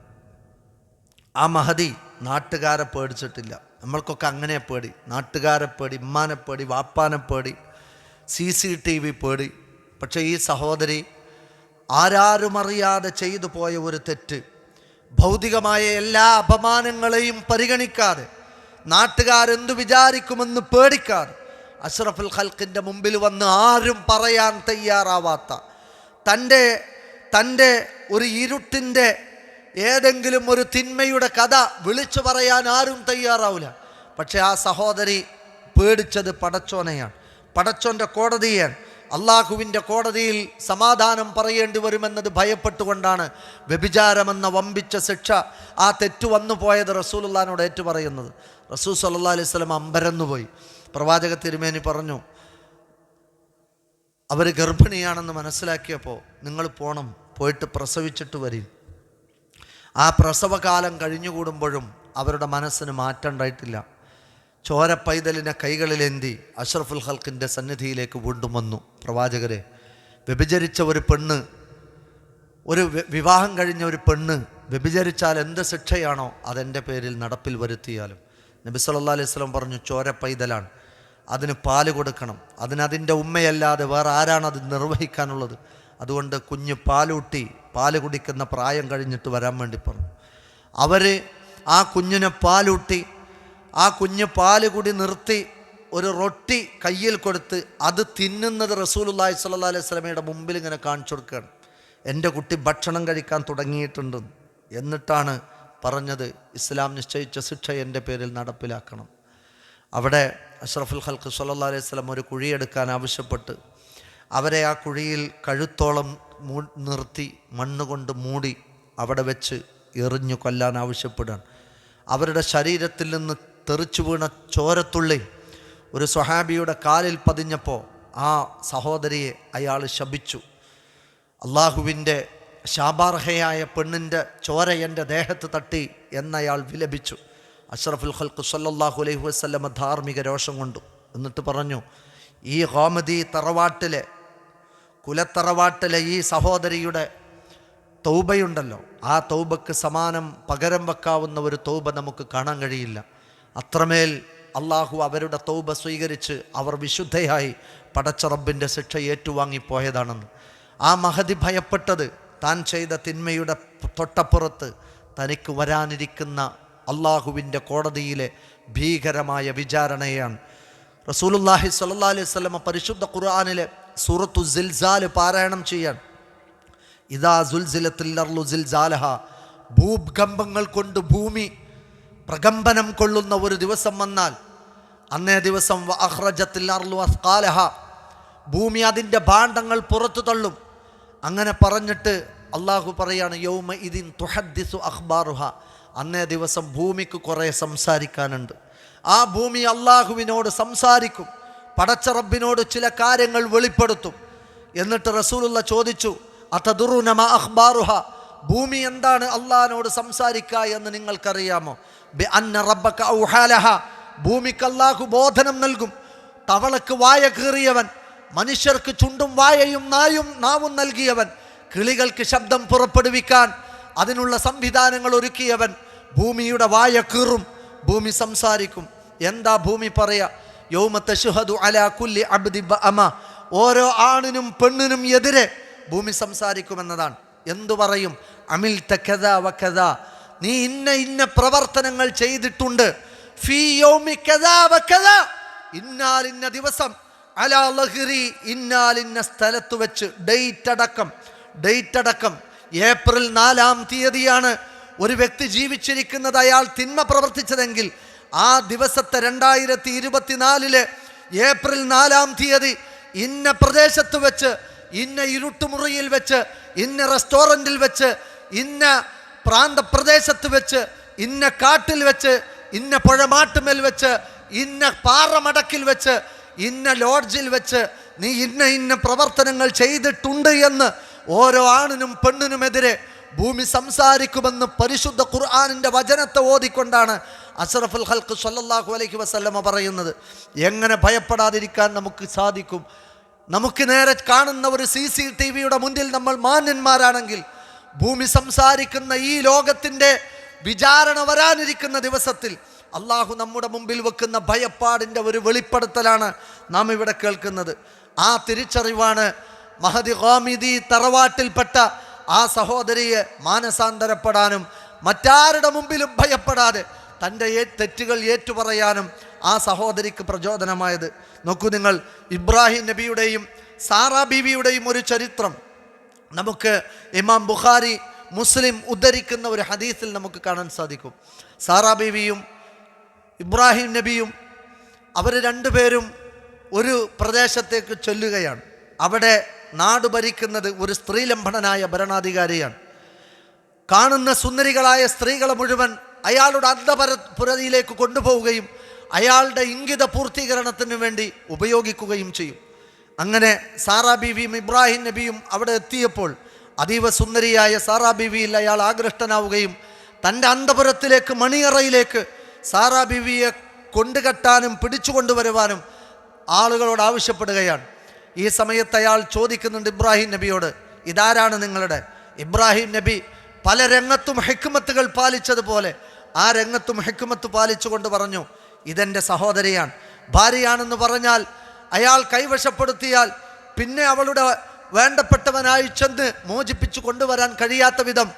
ആ മഹദി നാട്ടുകാരെ പേടിച്ചിട്ടില്ല. നമ്മൾക്കൊക്കെ അങ്ങനെ പേടി, നാട്ടുകാരെ പേടി, ഉമ്മാനെ പേടി, വാപ്പാനെ പേടി, CCTV പേടി. പക്ഷേ ഈ സഹോദരി ആരാരുമറിയാതെ ചെയ്തു പോയ ഒരു തെറ്റ്, ഭൗതികമായ എല്ലാ അപമാനങ്ങളെയും പരിഗണിക്കാതെ, നാട്ടുകാരെന്തു വിചാരിക്കുമെന്ന് പേടിക്കാതെ, അഷ്റഫുൽ ഖൽഖിൻ്റെ മുമ്പിൽ വന്ന് ആരും പറയാൻ തയ്യാറാവാത്ത, തൻ്റെ ഒരു ഇരുട്ടിൻ്റെ ഏതെങ്കിലും ഒരു തിന്മയുടെ കഥ വിളിച്ചു പറയാൻ ആരും തയ്യാറാവില്ല. പക്ഷേ ആ സഹോദരി പേടിച്ചത് പടച്ചോനെയാണ്, പടച്ചോൻ്റെ കോടതിയാണ്. അള്ളാഹുവിൻ്റെ കോടതിയിൽ സമാധാനം പറയേണ്ടി വരുമെന്നത് ഭയപ്പെട്ടുകൊണ്ടാണ് വ്യഭിചാരമെന്ന വമ്പിച്ച ശിക്ഷ, ആ തെറ്റ് വന്നു പോയത് റസൂലുള്ളാഹിനോട് ഏറ്റു പറയുന്നത്. റസൂൽ സല്ലല്ലാഹു അലൈഹി വസല്ലം അമ്പരന്നുപോയി. പ്രവാചക തിരുമേനി പറഞ്ഞു, അവർ ഗർഭിണിയാണെന്ന് മനസ്സിലാക്കിയപ്പോൾ നിങ്ങൾ പോയിട്ട് പ്രസവിച്ചിട്ട് വരും. ആ പ്രസവകാലം കഴിഞ്ഞുകൂടുമ്പോഴും അവരുടെ മനസ്സിന് മാറ്റം ഉണ്ടായിട്ടില്ല. ചോര പൈതലിനെ കൈകളിലേന്തി അഷ്റഫുൽ ഖൽഖിൻ്റെ സന്നിധിയിലേക്ക് വീണ്ടും വന്നു. പ്രവാചകരെ, വ്യഭിചരിച്ച ഒരു പെണ്ണ്, ഒരു വിവാഹം കഴിഞ്ഞ ഒരു പെണ്ണ് വ്യഭിചരിച്ചാൽ എന്ത് ശിക്ഷയാണോ അതെൻ്റെ പേരിൽ നടപ്പിൽ വരുത്തിയാലും. നബി സല്ലല്ലാഹു അലൈഹി വസല്ലം പറഞ്ഞു, ചോര പൈതലാണ്, അതിന് പാല് കൊടുക്കണം, അതിൻ്റെ ഉമ്മയല്ലാതെ വേറെ ആരാണത് നിർവഹിക്കാനുള്ളത്? അതുകൊണ്ട് കുഞ്ഞ് പാല് കുടിക്കുന്ന പ്രായം കഴിഞ്ഞിട്ട് വരാൻ വേണ്ടി പറഞ്ഞു. അവർ ആ കുഞ്ഞിനെ പാലൂട്ടി, ആ കുഞ്ഞ് പാല് കുടി നിർത്തി ഒരു റൊട്ടി കയ്യിൽ കൊടുത്ത് അത് തിന്നുന്നത് റസൂലുള്ളാഹി സ്വല്ലല്ലാഹു അലൈഹി വസല്ലമയുടെ മുമ്പിൽ ഇങ്ങനെ കാണിച്ചു കൊടുക്കുകയാണ്. എൻ്റെ കുട്ടി ഭക്ഷണം കഴിക്കാൻ തുടങ്ങിയിട്ടുണ്ടെന്ന്. എന്നിട്ടാണ് പറഞ്ഞത്, ഇസ്ലാം നിശ്ചയിച്ച ശിക്ഷ എൻ്റെ പേരിൽ നടപ്പിലാക്കണം. അവിടെ അഷ്റഫുൽ ഖൽഖ് സ്വല്ലല്ലാഹു അലൈഹി വസല്ലം ഒരു കുഴിയെടുക്കാൻ ആവശ്യപ്പെട്ട് അവരെ ആ കുഴിയിൽ കഴുത്തോളം നിർത്തി മണ്ണുകൊണ്ട് മൂടി അവിടെ വെച്ച് എറിഞ്ഞു കൊല്ലാൻ ആവശ്യപ്പെടുകയാണ്. അവരുടെ ശരീരത്തിൽ നിന്ന് തെറിച്ചു വീണ ചോരത്തുള്ളി ഒരു സ്വഹാബിയുടെ കാലിൽ പതിഞ്ഞപ്പോൾ ആ സഹോദരിയെ അയാൾ ശപിച്ചു. അള്ളാഹുവിൻ്റെ ശാപാർഹയായ പെണ്ണിൻ്റെ ചോര എൻ്റെ ദേഹത്ത് തട്ടി എന്നയാൾ വിലപിച്ചു. അഷ്റഫുൽ ഖൽഖ് സ്വല്ലല്ലാഹു അലൈഹി വസല്ലം ധാർമ്മിക രോഷം കൊണ്ടു. എന്നിട്ട് പറഞ്ഞു, ഈ ഗാമിദി കുലത്തറവാട്ടിലെ ഈ സഹോദരിയുടെ തൗബയുണ്ടല്ലോ, ആ തൗബക്ക് സമാനം പകരം വെക്കാവുന്ന ഒരു തൗബ നമുക്ക് കാണാൻ കഴിയില്ല. അത്രമേൽ അള്ളാഹു അവരുടെ തൗബ സ്വീകരിച്ച് അവർ വിശുദ്ധയായി പടച്ച റബ്ബിൻ്റെ ശിക്ഷ ഏറ്റുവാങ്ങിപ്പോയതാണെന്ന്. ആ മഹദി ഭയപ്പെട്ടത് താൻ ചെയ്ത തിന്മയുടെ തൊട്ടപ്പുറത്ത് തനിക്ക് വരാനിരിക്കുന്ന അള്ളാഹുവിൻ്റെ കോടതിയിലെ ഭീകരമായ വിചാരണയാണ്. റസൂലുള്ളാഹി സ്വല്ലല്ലാഹു അലൈഹി വസല്ലം പരിശുദ്ധ ഖുർആനിലെ സൂറത്തു സിൽസാൽ പാരായണം ചെയ്യാൻ, ഇദാ സുൽസിലത്തിൽ അർളു സിൽസാലഹ, ഭൂകമ്പങ്ങൾ കൊണ്ട് ഭൂമി പ്രകമ്പനം കൊള്ളുന്ന ഒരു ദിവസം വന്നാൽ അന്നേ ദിവസം വഅഖ്റജത്തിൽ അർളു അസ്ഖാലഹ, ഭൂമി അതിൻ്റെ ഭാണ്ഡങ്ങൾ പുറത്തു തള്ളും. അങ്ങനെ പറഞ്ഞിട്ട് അള്ളാഹു പറയാണ് യൗമ ഇദിൻ തുഹദ്ദിസു അഖ്ബാറുഹ, അന്നേ ദിവസം ഭൂമിക്ക് കുറേ സംസാരിക്കാനുണ്ട്. ആ ഭൂമി അള്ളാഹുവിനോട് സംസാരിക്കും, പടച്ച റബ്ബിനോട് ചില കാര്യങ്ങൾ വെളിപ്പെടുത്തും. എന്നിട്ട് റസൂലുള്ള ചോദിച്ചു അതദുറൂന മാ അഖ്ബാറുഹ, ഭൂമി എന്താണ് അള്ളാഹിനോട് സംസാരിക്കുക എന്ന് നിങ്ങൾക്കറിയാമോ? ബി അന്ന റബ്ബക ഔഹാലഹ, ഭൂമിക്ക് അള്ളാഹു ബോധനം നൽകും. തവളക്ക് വായ കീറിയവൻ, മനുഷ്യർക്ക് ചുണ്ടും വായയും നാവും നൽകിയവൻ, കിളികൾക്ക് ശബ്ദം പുറപ്പെടുവിക്കാൻ അതിനുള്ള സംവിധാനങ്ങൾ ഒരുക്കിയവൻ ഭൂമിയുടെ വായ കീറും, ഭൂമി സംസാരിക്കും. എന്താ ഭൂമി പറയാ? യൗമ തശ്ഹദു അലാ കുല്ലി അബ്ദി ബഅമ, ഓരോ ആണിനും പെണ്ണിനും എതിരെ ഭൂമി സംസാരിക്കുമെന്നതാണ്. എന്തു പറയും? അമിൽത കദാ വകദാ, നീ ഇന്ന പ്രവർത്തനങ്ങൾ ചെയ്തിട്ടുണ്ട്. ഫീ യൗമി കദാ വകദാ, ഇന്ന ദിവസം, അലാ ലഹ്രി, ഇന്ന സ്ഥലത്ത് വെച്ച്. ഡേറ്റ് അടക്കം ഏപ്രിൽ 4-ാം തീയതിയാണ് ഒരു വ്യക്തി ജീവിച്ചിരിക്കുന്നത്, അയാൾ തിന്മ പ്രവർത്തിച്ചതെങ്കിൽ ആ ദിവസത്തെ 2024 ഏപ്രിൽ 4-ാം തീയതി ഇന്ന പ്രദേശത്ത് വെച്ച്, ഇന്ന ഇരുട്ടുമുറിയിൽ വെച്ച്, ഇന്ന റെസ്റ്റോറൻറ്റിൽ വെച്ച്, ഇന്ന പ്രാന്തപ്രദേശത്ത് വെച്ച്, ഇന്ന കാട്ടിൽ വെച്ച്, ഇന്ന പുഴമാട്ടുമേൽ വെച്ച്, ഇന്ന പാറമടക്കിൽ വെച്ച്, ഇന്ന ലോഡ്ജിൽ വെച്ച് നീ ഇന്ന പ്രവർത്തനങ്ങൾ ചെയ്തിട്ടുണ്ട് എന്ന് ഓരോ ആണിനും പെണ്ണിനുമെതിരെ ഭൂമി സംസാരിക്കുമെന്ന് പരിശുദ്ധ ഖുർആനിൻ്റെ വചനത്തെ ഓതിക്കൊണ്ടാണ് അഷ്റഫുൽ ഖൽഖ് സ്വല്ലല്ലാഹു അലൈഹി വസല്ലമ പറയുന്നത്. എങ്ങനെ ഭയപ്പെടാതിരിക്കാൻ നമുക്ക് സാധിക്കും? നമുക്ക് നേരെ കാണുന്ന ഒരു CCTVയുടെ മുന്നിൽ നമ്മൾ മാന്യന്മാരാണെങ്കിൽ, ഭൂമി സംസാരിക്കുന്ന ഈ ലോകത്തിൻ്റെ വിചാരണ വരാനിരിക്കുന്ന ദിവസത്തിൽ അള്ളാഹു നമ്മുടെ മുമ്പിൽ വെക്കുന്ന ഭയപ്പാടിൻ്റെ ഒരു വെളിപ്പെടുത്തലാണ് നാം ഇവിടെ കേൾക്കുന്നത്. ആ തിരിച്ചറിവാണ് മഹദി ഖാമിദി തറവാട്ടിൽപ്പെട്ട ആ സഹോദരിയെ മാനസാന്തരപ്പെടാനും മറ്റാരുടെ മുമ്പിലും ഭയപ്പെടാതെ തൻ്റെ തെറ്റുകൾ ഏറ്റുപറയാനും ആ സഹോദരിക്ക് പ്രചോദനമായത്. നോക്കൂ നിങ്ങൾ, ഇബ്രാഹിം നബിയുടെയും സാറാ ബീവിയുടെയും ഒരു ചരിത്രം നമുക്ക് ഇമാം ബുഖാരി, മുസ്ലിം ഉദ്ധരിക്കുന്ന ഒരു ഹദീസിൽ നമുക്ക് കാണാൻ സാധിക്കും. സാറാ ബീവിയും ഇബ്രാഹിം നബിയും അവർ രണ്ടുപേരും ഒരു പ്രദേശത്തേക്ക് ചൊല്ലുകയാണ്. അവിടെ നാട് ഭരിക്കുന്നത് ഒരു സ്ത്രീലംബടനായ ഭരണാധികാരിയാണ്. കാണുന്ന സുന്ദരികളായ സ്ത്രീകളെ മുഴുവൻ അയാളുടെ അന്തപുരയിലേക്ക് കൊണ്ടുപോവുകയും അയാളുടെ ഇംഗിത പൂർത്തീകരണത്തിന് വേണ്ടി ഉപയോഗിക്കുകയും ചെയ്യും. അങ്ങനെ സാറാ ബീവിയും ഇബ്രാഹിം നബിയും അവിടെ എത്തിയപ്പോൾ അതീവ സുന്ദരിയായ സാറാ ബീവിയിൽ അയാൾ ആകൃഷ്ടനാവുകയും തൻ്റെ അന്തപുരത്തിലേക്ക്, മണിയറയിലേക്ക് സാറാ ബീവിയെ കൊണ്ടുകെട്ടാനും പിടിച്ചുകൊണ്ടുവരുവാനും ആളുകളോട് ആവശ്യപ്പെടുകയാണ്. ഈ സമയത്ത് അയാൾ ചോദിക്കുന്നുണ്ട് ഇബ്രാഹിം നബിയോട്, ഇതാരാണ് നിങ്ങളുടെ? ഇബ്രാഹിം നബി പല രംഗത്തും ഹിക്മത്തുകൾ പാലിച്ചതുപോലെ ആ രംഗത്തും ഹിക്മത്ത് പാലിച്ചുകൊണ്ട് പറഞ്ഞു, ഇതെൻ്റെ സഹോദരിയാണ്. ഭാര്യയാണെന്ന് പറഞ്ഞാൽ, അയാൾ കൈവശപ്പെടുത്തിയാൽ പിന്നെ അവളുടെ വേണ്ടപ്പെട്ടവനായി ചെന്ന് മോചിപ്പിച്ചു കൊണ്ടുവരാൻ കഴിയാത്ത വിധം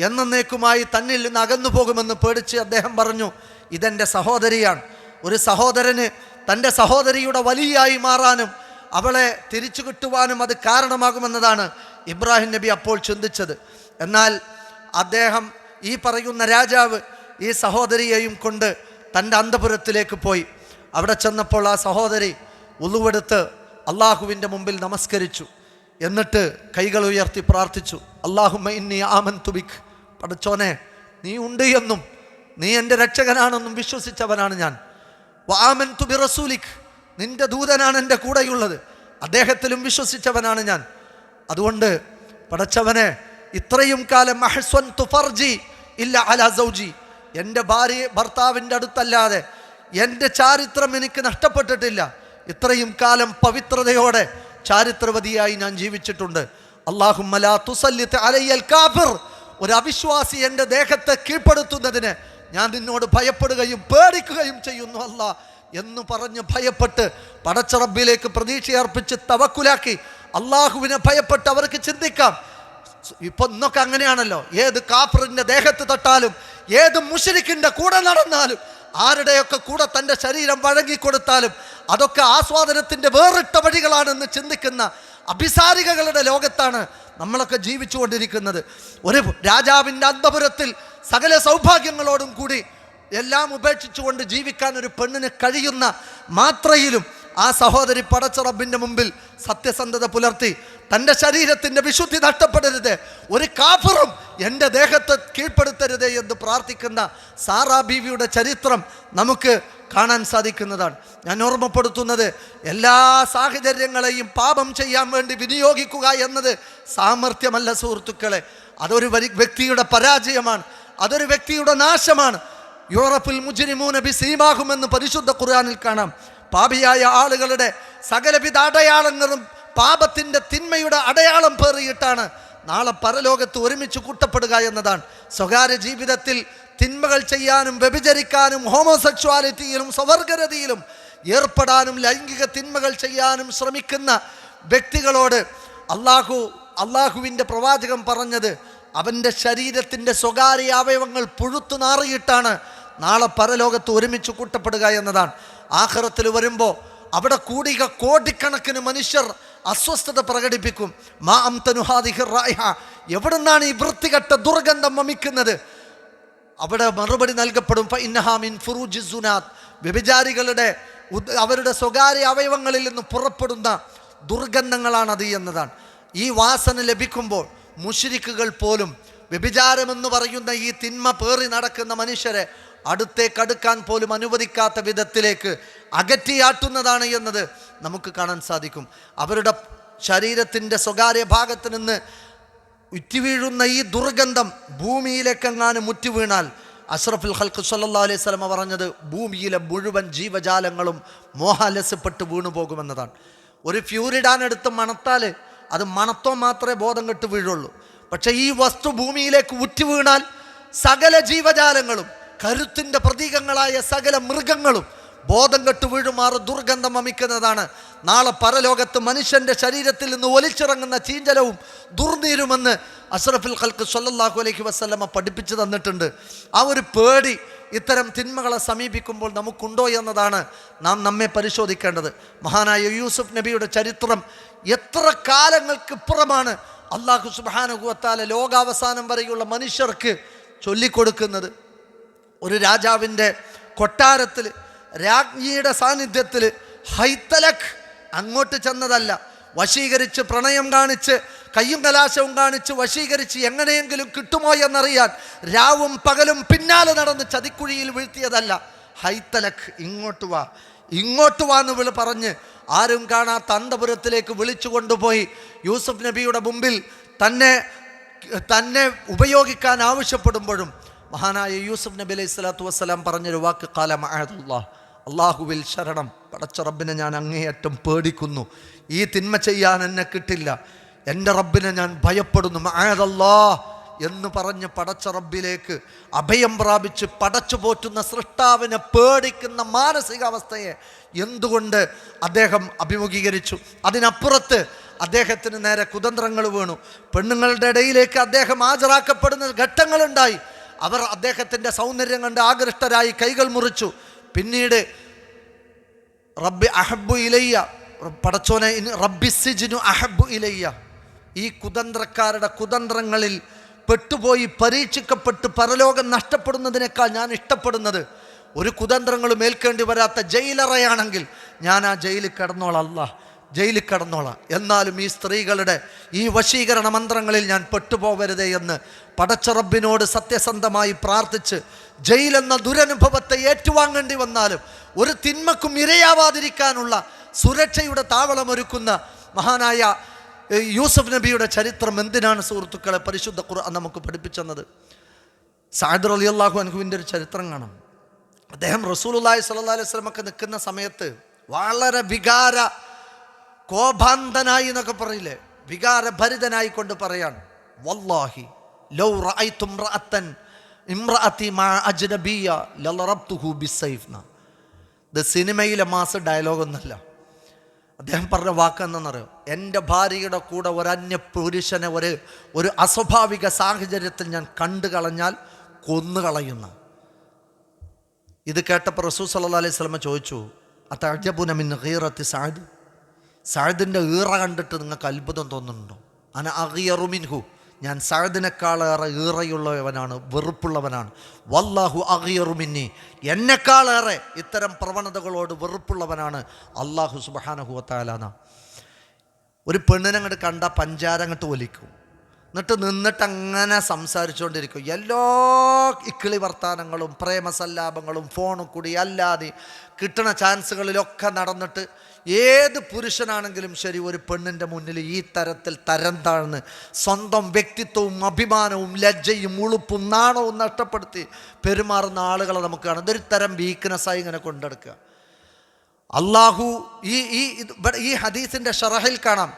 എന്നേക്കുമായി തന്നിൽ നിന്ന് അകന്നു പോകുമെന്ന് പേടിച്ച് അദ്ദേഹം പറഞ്ഞു, ഇതെൻ്റെ സഹോദരിയാണ്. ഒരു സഹോദരന് തൻ്റെ സഹോദരിയുടെ വലിയായി മാറാനും അവളെ തിരിച്ചു കിട്ടുവാനും അത് കാരണമാകുമെന്നതാണ് ഇബ്രാഹിം നബി അപ്പോൾ ചിന്തിച്ചത്. എന്നാൽ അദ്ദേഹം, ഈ പറയുന്ന രാജാവ്, ഈ സഹോദരിയെയും കൊണ്ട് തൻ്റെ അന്തപുരത്തിലേക്ക് പോയി. അവിടെ ചെന്നപ്പോൾ ആ സഹോദരി ഉളുവെടുത്ത് അള്ളാഹുവിൻ്റെ മുമ്പിൽ നമസ്കരിച്ചു. എന്നിട്ട് കൈകൾ ഉയർത്തി പ്രാർത്ഥിച്ചു, അല്ലാഹുമ്മ ഇന്നി ആമൻതു ബിക്, പടച്ചോനെ നീ ഉണ്ട് എന്നും നീ എൻ്റെ രക്ഷകനാണെന്നും വിശ്വസിച്ചവനാണ് ഞാൻ. വആമൻതു ബിറസൂലിക്, നിൻ്റെ ദൂതനാണ് എൻ്റെ കൂടെയുള്ളത്, അദ്ദേഹത്തിലും വിശ്വസിച്ചവനാണ് ഞാൻ. അതുകൊണ്ട് പടച്ചവനെ, ഇത്രയും കാലം അഹ്സൻതു ഫർജി ഇല്ല അലാ സൗജി, എൻ്റെ ഭർത്താവിൻ്റെ അടുത്തല്ലാതെ എൻ്റെ ചാരിത്രം എനിക്ക് നഷ്ടപ്പെട്ടിട്ടില്ല. ഇത്രയും കാലം പവിത്രതയോടെ ചാരിത്രവതിയായി ഞാൻ ജീവിച്ചിട്ടുണ്ട്. അല്ലാഹുമ്മ ലാ തുസല്ലിത് അലയ്യൽ കാഫിർ, ഒരു അവിശ്വാസി എൻ്റെ ദേഹത്തെ കീഴ്പ്പെടുത്തുന്നതിന് ഞാൻ നിന്നോട് ഭയപ്പെടുകയും പേടിക്കുകയും ചെയ്യുന്നു അല്ലാ എന്ന് പറഞ്ഞ് ഭയപ്പെട്ട് പടച്ച റബ്ബിലേക്ക് പ്രതീക്ഷയർപ്പിച്ച് തവക്കുലാക്കി അള്ളാഹുവിനെ ഭയപ്പെട്ട് അവർക്ക് ചിന്തിക്കാം. ഇപ്പം ഇന്നൊക്കെ അങ്ങനെയാണല്ലോ, ഏത് കാഫിറിൻ്റെ ദേഹത്ത് തൊട്ടാലും, ഏത് മുശ്രിക്കിൻ്റെ കൂടെ നടന്നാലും, ആരുടെയൊക്കെ കൂടെ തൻ്റെ ശരീരം വഴങ്ങിക്കൊടുത്താലും അതൊക്കെ ആസ്വാദനത്തിൻ്റെ വേറിട്ട വഴികളാണെന്ന് ചിന്തിക്കുന്ന അഭിസാരികകളുടെ ലോകത്താണ് നമ്മളൊക്കെ ജീവിച്ചു കൊണ്ടിരിക്കുന്നത്. ഒരു രാജാവിൻ്റെ അന്തപുരത്തിൽ സകല സൗഭാഗ്യങ്ങളോടും കൂടി എല്ലാം ഉപേക്ഷിച്ചുകൊണ്ട് ജീവിക്കാൻ ഒരു പെണ്ണിന് കഴിയുന്ന മാത്രയിലും ആ സഹോദരി പടച്ച റബ്ബിൻ്റെ മുമ്പിൽ സത്യസന്ധത പുലർത്തി. തൻ്റെ ശരീരത്തിൻ്റെ വിശുദ്ധി നഷ്ടപ്പെടരുത്, ഒരു കാഫിറും എൻ്റെ ദേഹത്തെ കീഴ്പ്പെടുത്തരുത് എന്ന് പ്രാർത്ഥിക്കുന്ന സാറാ ബീവിയുടെ ചരിത്രം നമുക്ക് കാണാൻ സാധിക്കുന്നതാണ്. ഞാൻ ഓർമ്മപ്പെടുത്തുന്നത്, എല്ലാ സാഹചര്യങ്ങളെയും പാപം ചെയ്യാൻ വേണ്ടി വിനിയോഗിക്കുക എന്നത് സാമർഥ്യമല്ല സുഹൃത്തുക്കളെ. അതൊരു വ്യക്തിയുടെ പരാജയമാണ്, അതൊരു വ്യക്തിയുടെ നാശമാണ്. യൂറഫുൽ മുജ്രിമൂന ബിസീമാഹുമെന്ന് പരിശുദ്ധ ഖുർആനിൽ കാണാം. പാപിയായ ആളുകളുടെ സകലവിധ അടയാളങ്ങളും പാപത്തിൻ്റെ തിന്മയുടെ അടയാളം പേറിയിട്ടാണ് നാളെ പരലോകത്ത് ഒരുമിച്ച് കൂട്ടപ്പെടുക എന്നതാണ്. സ്വകാര്യ ജീവിതത്തിൽ തിന്മകൾ ചെയ്യാനും വ്യഭിചരിക്കാനും ഹോമോസെക്ഷ്വാലിറ്റിയിലും സ്വവർഗരതിയിലും ഏർപ്പെടാനും ലൈംഗിക തിന്മകൾ ചെയ്യാനും ശ്രമിക്കുന്ന വ്യക്തികളോട് അള്ളാഹുവിൻ്റെ പ്രവാചകൻ പറഞ്ഞത്, അവൻ്റെ ശരീരത്തിൻ്റെ സ്വകാര്യ അവയവങ്ങൾ പുഴുത്തു നാറിയിട്ടാണ് നാളെ പരലോകത്ത് ഒരുമിച്ച് കൂട്ടപ്പെടുക എന്നതാണ്. ആഖിറത്തിൽ വരുമ്പോൾ അവിടെ കൂടിയ കോടിക്കണക്കിന് മനുഷ്യർ അസ്വസ്ഥത പ്രകടിപ്പിക്കും. മാ അംതനു ഹാദിഹി റൈഹ, എവിടുന്നാണ് ഈ വൃത്തികെട്ട ദുർഗന്ധം വമിക്കുന്നത്? അവിടെ മറുപടി നൽകപ്പെടും, ഫഇന്നഹാ മിൻ ഫുറൂജി സുനാത്ത്, വ്യഭിചാരികളുടെ അവരുടെ സ്വകാര്യ അവയവങ്ങളിൽ നിന്ന് പുറപ്പെടുന്ന ദുർഗന്ധങ്ങളാണത് എന്നതാണ്. ഈ വാസന ലഭിക്കുമ്പോൾ മുശ്രിക്കുകൾ പോലും വ്യഭിചാരമെന്ന് പറയുന്ന ഈ തിന്മ പേറി നടക്കുന്ന മനുഷ്യരെ അടുത്തേക്കടുക്കാൻ പോലും അനുവദിക്കാത്ത വിധത്തിലേക്ക് അകറ്റിയാട്ടുന്നതാണ് എന്നത് നമുക്ക് കാണാൻ സാധിക്കും. അവരുടെ ശരീരത്തിൻ്റെ സ്വകാര്യ ഭാഗത്ത് നിന്ന് ഉറ്റുവീഴുന്ന ഈ ദുർഗന്ധം ഭൂമിയിലേക്കെങ്ങാനും മുറ്റുവീണാൽ അഷ്റഫുൽ ഖൽഖ് സല്ലല്ലാഹു അലൈഹി വസല്ലം പറഞ്ഞത്, ഭൂമിയിലെ മുഴുവൻ ജീവജാലങ്ങളും മോഹാലസ്യപ്പെട്ട് വീണു പോകുമെന്നതാണ്. ഒരു ഫ്യൂരിഡാനെടുത്ത് മണത്താൽ അത് മണത്തോ മാത്രമേ ബോധം കെട്ട് വീഴുള്ളൂ. പക്ഷേ ഈ വസ്തു ഭൂമിയിലേക്ക് ഉറ്റുവീണാൽ സകല ജീവജാലങ്ങളും, കരുത്തിൻ്റെ പ്രതീകങ്ങളായ സകല മൃഗങ്ങളും ബോധം കെട്ട് വീഴുമാറ് ദുർഗന്ധം വമിക്കുന്നതാണ്. നാളെ പരലോകത്ത് മനുഷ്യൻ്റെ ശരീരത്തിൽ നിന്ന് ഒലിച്ചിറങ്ങുന്ന ചീഞ്ചലവും ദുർനീരുമെന്ന് അഷ്റഫുൽ ഖൽഖ് സല്ലല്ലാഹു അലൈഹി വസല്ലമ പഠിപ്പിച്ചു തന്നിട്ടുണ്ട്. ആ ഒരു പേടി ഇത്തരം തിന്മകളെ സമീപിക്കുമ്പോൾ നമുക്കുണ്ടോ എന്നതാണ് നാം നമ്മെ പരിശോധിക്കേണ്ടത്. മഹാനായ യൂസുഫ് നബിയുടെ ചരിത്രം എത്ര കാലങ്ങൾക്കിപ്പുറമാണ് അല്ലാഹു സുബ്ഹാനഹു വ തആല ലോകാവസാനം വരെയുള്ള മനുഷ്യർക്ക് ചൊല്ലിക്കൊടുക്കുന്നത്. ഒരു രാജാവിൻ്റെ കൊട്ടാരത്തിൽ രാജ്ഞിയുടെ സാന്നിധ്യത്തിൽ ഹൈത്തലഖ് അങ്ങോട്ട് ചെന്നതല്ല, വശീകരിച്ച് പ്രണയം കാണിച്ച് കയ്യും കലാശവും കാണിച്ച് വശീകരിച്ച് എങ്ങനെയെങ്കിലും കിട്ടുമോ എന്നറിയാൻ രാവും പകലും പിന്നാലെ നടന്ന് ചതിക്കുഴിയിൽ വീഴ്ത്തിയതല്ല. ഹൈത്തലഖ് ഇങ്ങോട്ട് വാ എന്ന് പറഞ്ഞ് ആരും കാണാത്ത അന്തപുരത്തിലേക്ക് വിളിച്ചു കൊണ്ടുപോയി യൂസുഫ് നബിയുടെ മുമ്പിൽ തന്നെ ഉപയോഗിക്കാൻ ആവശ്യപ്പെടുമ്പോഴും മഹാനായ യൂസുഫ് നബി അലൈഹി സ്വലാത്തു വസ്സലാം പറഞ്ഞൊരു വാക്ക്, ഖാല മഅദല്ലാഹ്, അള്ളാഹുവിൽ ശരണം, പടച്ച റബ്ബിനെ ഞാൻ അങ്ങേയറ്റം പേടിക്കുന്നു, ഈ തിന്മ ചെയ്യാൻ എന്നെ കിട്ടില്ല, എൻ്റെ റബ്ബിനെ ഞാൻ ഭയപ്പെടുന്നു, മഅദല്ലാഹ് എന്ന് പറഞ്ഞ് പടച്ച റബ്ബിലേക്ക് അഭയം പ്രാപിച്ച് പടച്ചു പോറ്റുന്ന സൃഷ്ടാവിനെ പേടിക്കുന്ന മാനസികാവസ്ഥയെ എന്തുകൊണ്ട് അദ്ദേഹം അഭിമുഖീകരിച്ചു? അതിനപ്പുറത്ത് അദ്ദേഹത്തിന് നേരെ കുതന്ത്രങ്ങൾ വീണു. പെണ്ണുങ്ങളുടെ ഇടയിലേക്ക് അദ്ദേഹം ഹാജരാക്കപ്പെടുന്ന ഘട്ടങ്ങളുണ്ടായി. അവർ അദ്ദേഹത്തിൻ്റെ സൗന്ദര്യം കണ്ട് ആകൃഷ്ടരായി കൈകൾ മുറിച്ചു. പിന്നീട് റബ്ബി അഹബ്ബു ഇലയ്യ, പടച്ചോനെ റബ്ബി സിജ്നു അഹബ്ബു ഇലയ്യ, ഈ കുതന്ത്രക്കാരുടെ കുതന്ത്രങ്ങളിൽ പെട്ടുപോയി പരീക്ഷിക്കപ്പെട്ട് പരലോകം നഷ്ടപ്പെടുന്നതിനേക്കാൾ ഞാൻ ഇഷ്ടപ്പെടുന്നത് ഒരു കുതന്ത്രങ്ങളും ഏൽക്കേണ്ടി വരാത്ത ജയിലറയാണെങ്കിൽ ഞാൻ ആ ജയിലിൽ കിടന്നോളാം. എന്നാലും ഈ സ്ത്രീകളുടെ ഈ വശീകരണ മന്ത്രങ്ങളിൽ ഞാൻ പെട്ടുപോകരുതേ എന്ന് പടച്ച റബ്ബിനോട് സത്യസന്ധമായി പ്രാർത്ഥിച്ച് ജയിലെന്ന ദുരനുഭവത്തെ ഏറ്റുവാങ്ങേണ്ടി വന്നാലും ഒരു തിന്മക്കും ഇരയാവാതിരിക്കാനുള്ള സുരക്ഷയുടെ താവളമൊരുക്കുന്ന മഹാനായ യൂസുഫ് നബിയുടെ ചരിത്രം എന്തിനാണ് സുഹൃത്തുക്കളെ പരിശുദ്ധ ഖുർആൻ നമുക്ക് പഠിപ്പിച്ചെന്നത്? സഅദ് റളിയല്ലാഹു അൻഹുവിൻ്റെ ഒരു ചരിത്രം കാണാം. അദ്ദേഹം റസൂലുള്ളാഹി സ്വല്ലല്ലാഹു അലൈഹി വസല്ലമക്ക് നിൽക്കുന്ന സമയത്ത് വളരെ കോപാന്തനായി എന്നൊക്കെ പറയില്ലേ, വികാരഭരിതനായി കൊണ്ട് പറയാണ്, വല്ലാഹി ലൗ റഅയ്തു ഇംറഅതി മഅ അജ്നബിയ്യ ലളറബ്തുഹു ബിസ്സൈഫ്. ഇത് സിനിമയിലെ മാസ് ഡയലോഗൊന്നുമല്ല. അദ്ദേഹം പറഞ്ഞ വാക്കെന്നറിയോ, എൻ്റെ ഭാര്യയുടെ കൂടെ ഒരന്യ പുരുഷനെ ഒരു അസ്വാഭാവിക സാഹചര്യത്തിൽ ഞാൻ കണ്ടു കളഞ്ഞാൽ കൊന്നുകളയുന്ന. ഇത് കേട്ടപ്പോൾ റസൂൽ സല്ലല്ലാഹു അലൈഹി വസല്ലം ചോദിച്ചു, അതഅജബുന മിൻ ഗീറത്തി സഅദ്, സഅദിൻ്റെ ഈറ കണ്ടിട്ട് നിങ്ങൾക്ക് അത്ഭുതം തോന്നുന്നുണ്ടോ? അന അഗിയറു മിൻഹു, ഞാൻ സഅദിനേക്കാളേറെ ഈറയുള്ളവനാണ്, വെറുപ്പുള്ളവനാണ്. വല്ലാഹു അഗ്യറു മിന്നി, എന്നെക്കാളേറെ ഇത്തരം പ്രവണതകളോട് വെറുപ്പുള്ളവനാണ് അല്ലാഹു സുബ്ഹാനഹു വ തആല. ഒരു പെണ്ണിനെ അങ്ങോട്ട് കണ്ട പഞ്ചാര അങ്ങോട്ട് ഒലിക്കും, എന്നിട്ട് നിന്നിട്ട് അങ്ങനെ സംസാരിച്ചുകൊണ്ടിരിക്കും. എല്ലാ ഇക്കിളി വർത്താനങ്ങളും പ്രേമസല്ലാപങ്ങളും ഫോണിൽ കൂടി അല്ലാതെ കിട്ടുന്ന ചാൻസുകളിലൊക്കെ നടന്നിട്ട് ഏത് പുരുഷനാണെങ്കിലും ശരി ഒരു പെണ്ണിൻ്റെ മുന്നിൽ ഈ തരത്തിൽ തരം താഴ്ന്ന് സ്വന്തം വ്യക്തിത്വവും അഭിമാനവും ലജ്ജയും ഉളുപ്പും നാണവും നഷ്ടപ്പെടുത്തി പെരുമാറുന്ന ആളുകളെ നമുക്ക് കാണാം. ഇതൊരു തരം വീക്ക്നെസ്സായി ഇങ്ങനെ കൊണ്ടെടുക്കുക. അള്ളാഹു ഈ ഹദീസിൻ്റെ ഷറഹിൽ കാണാം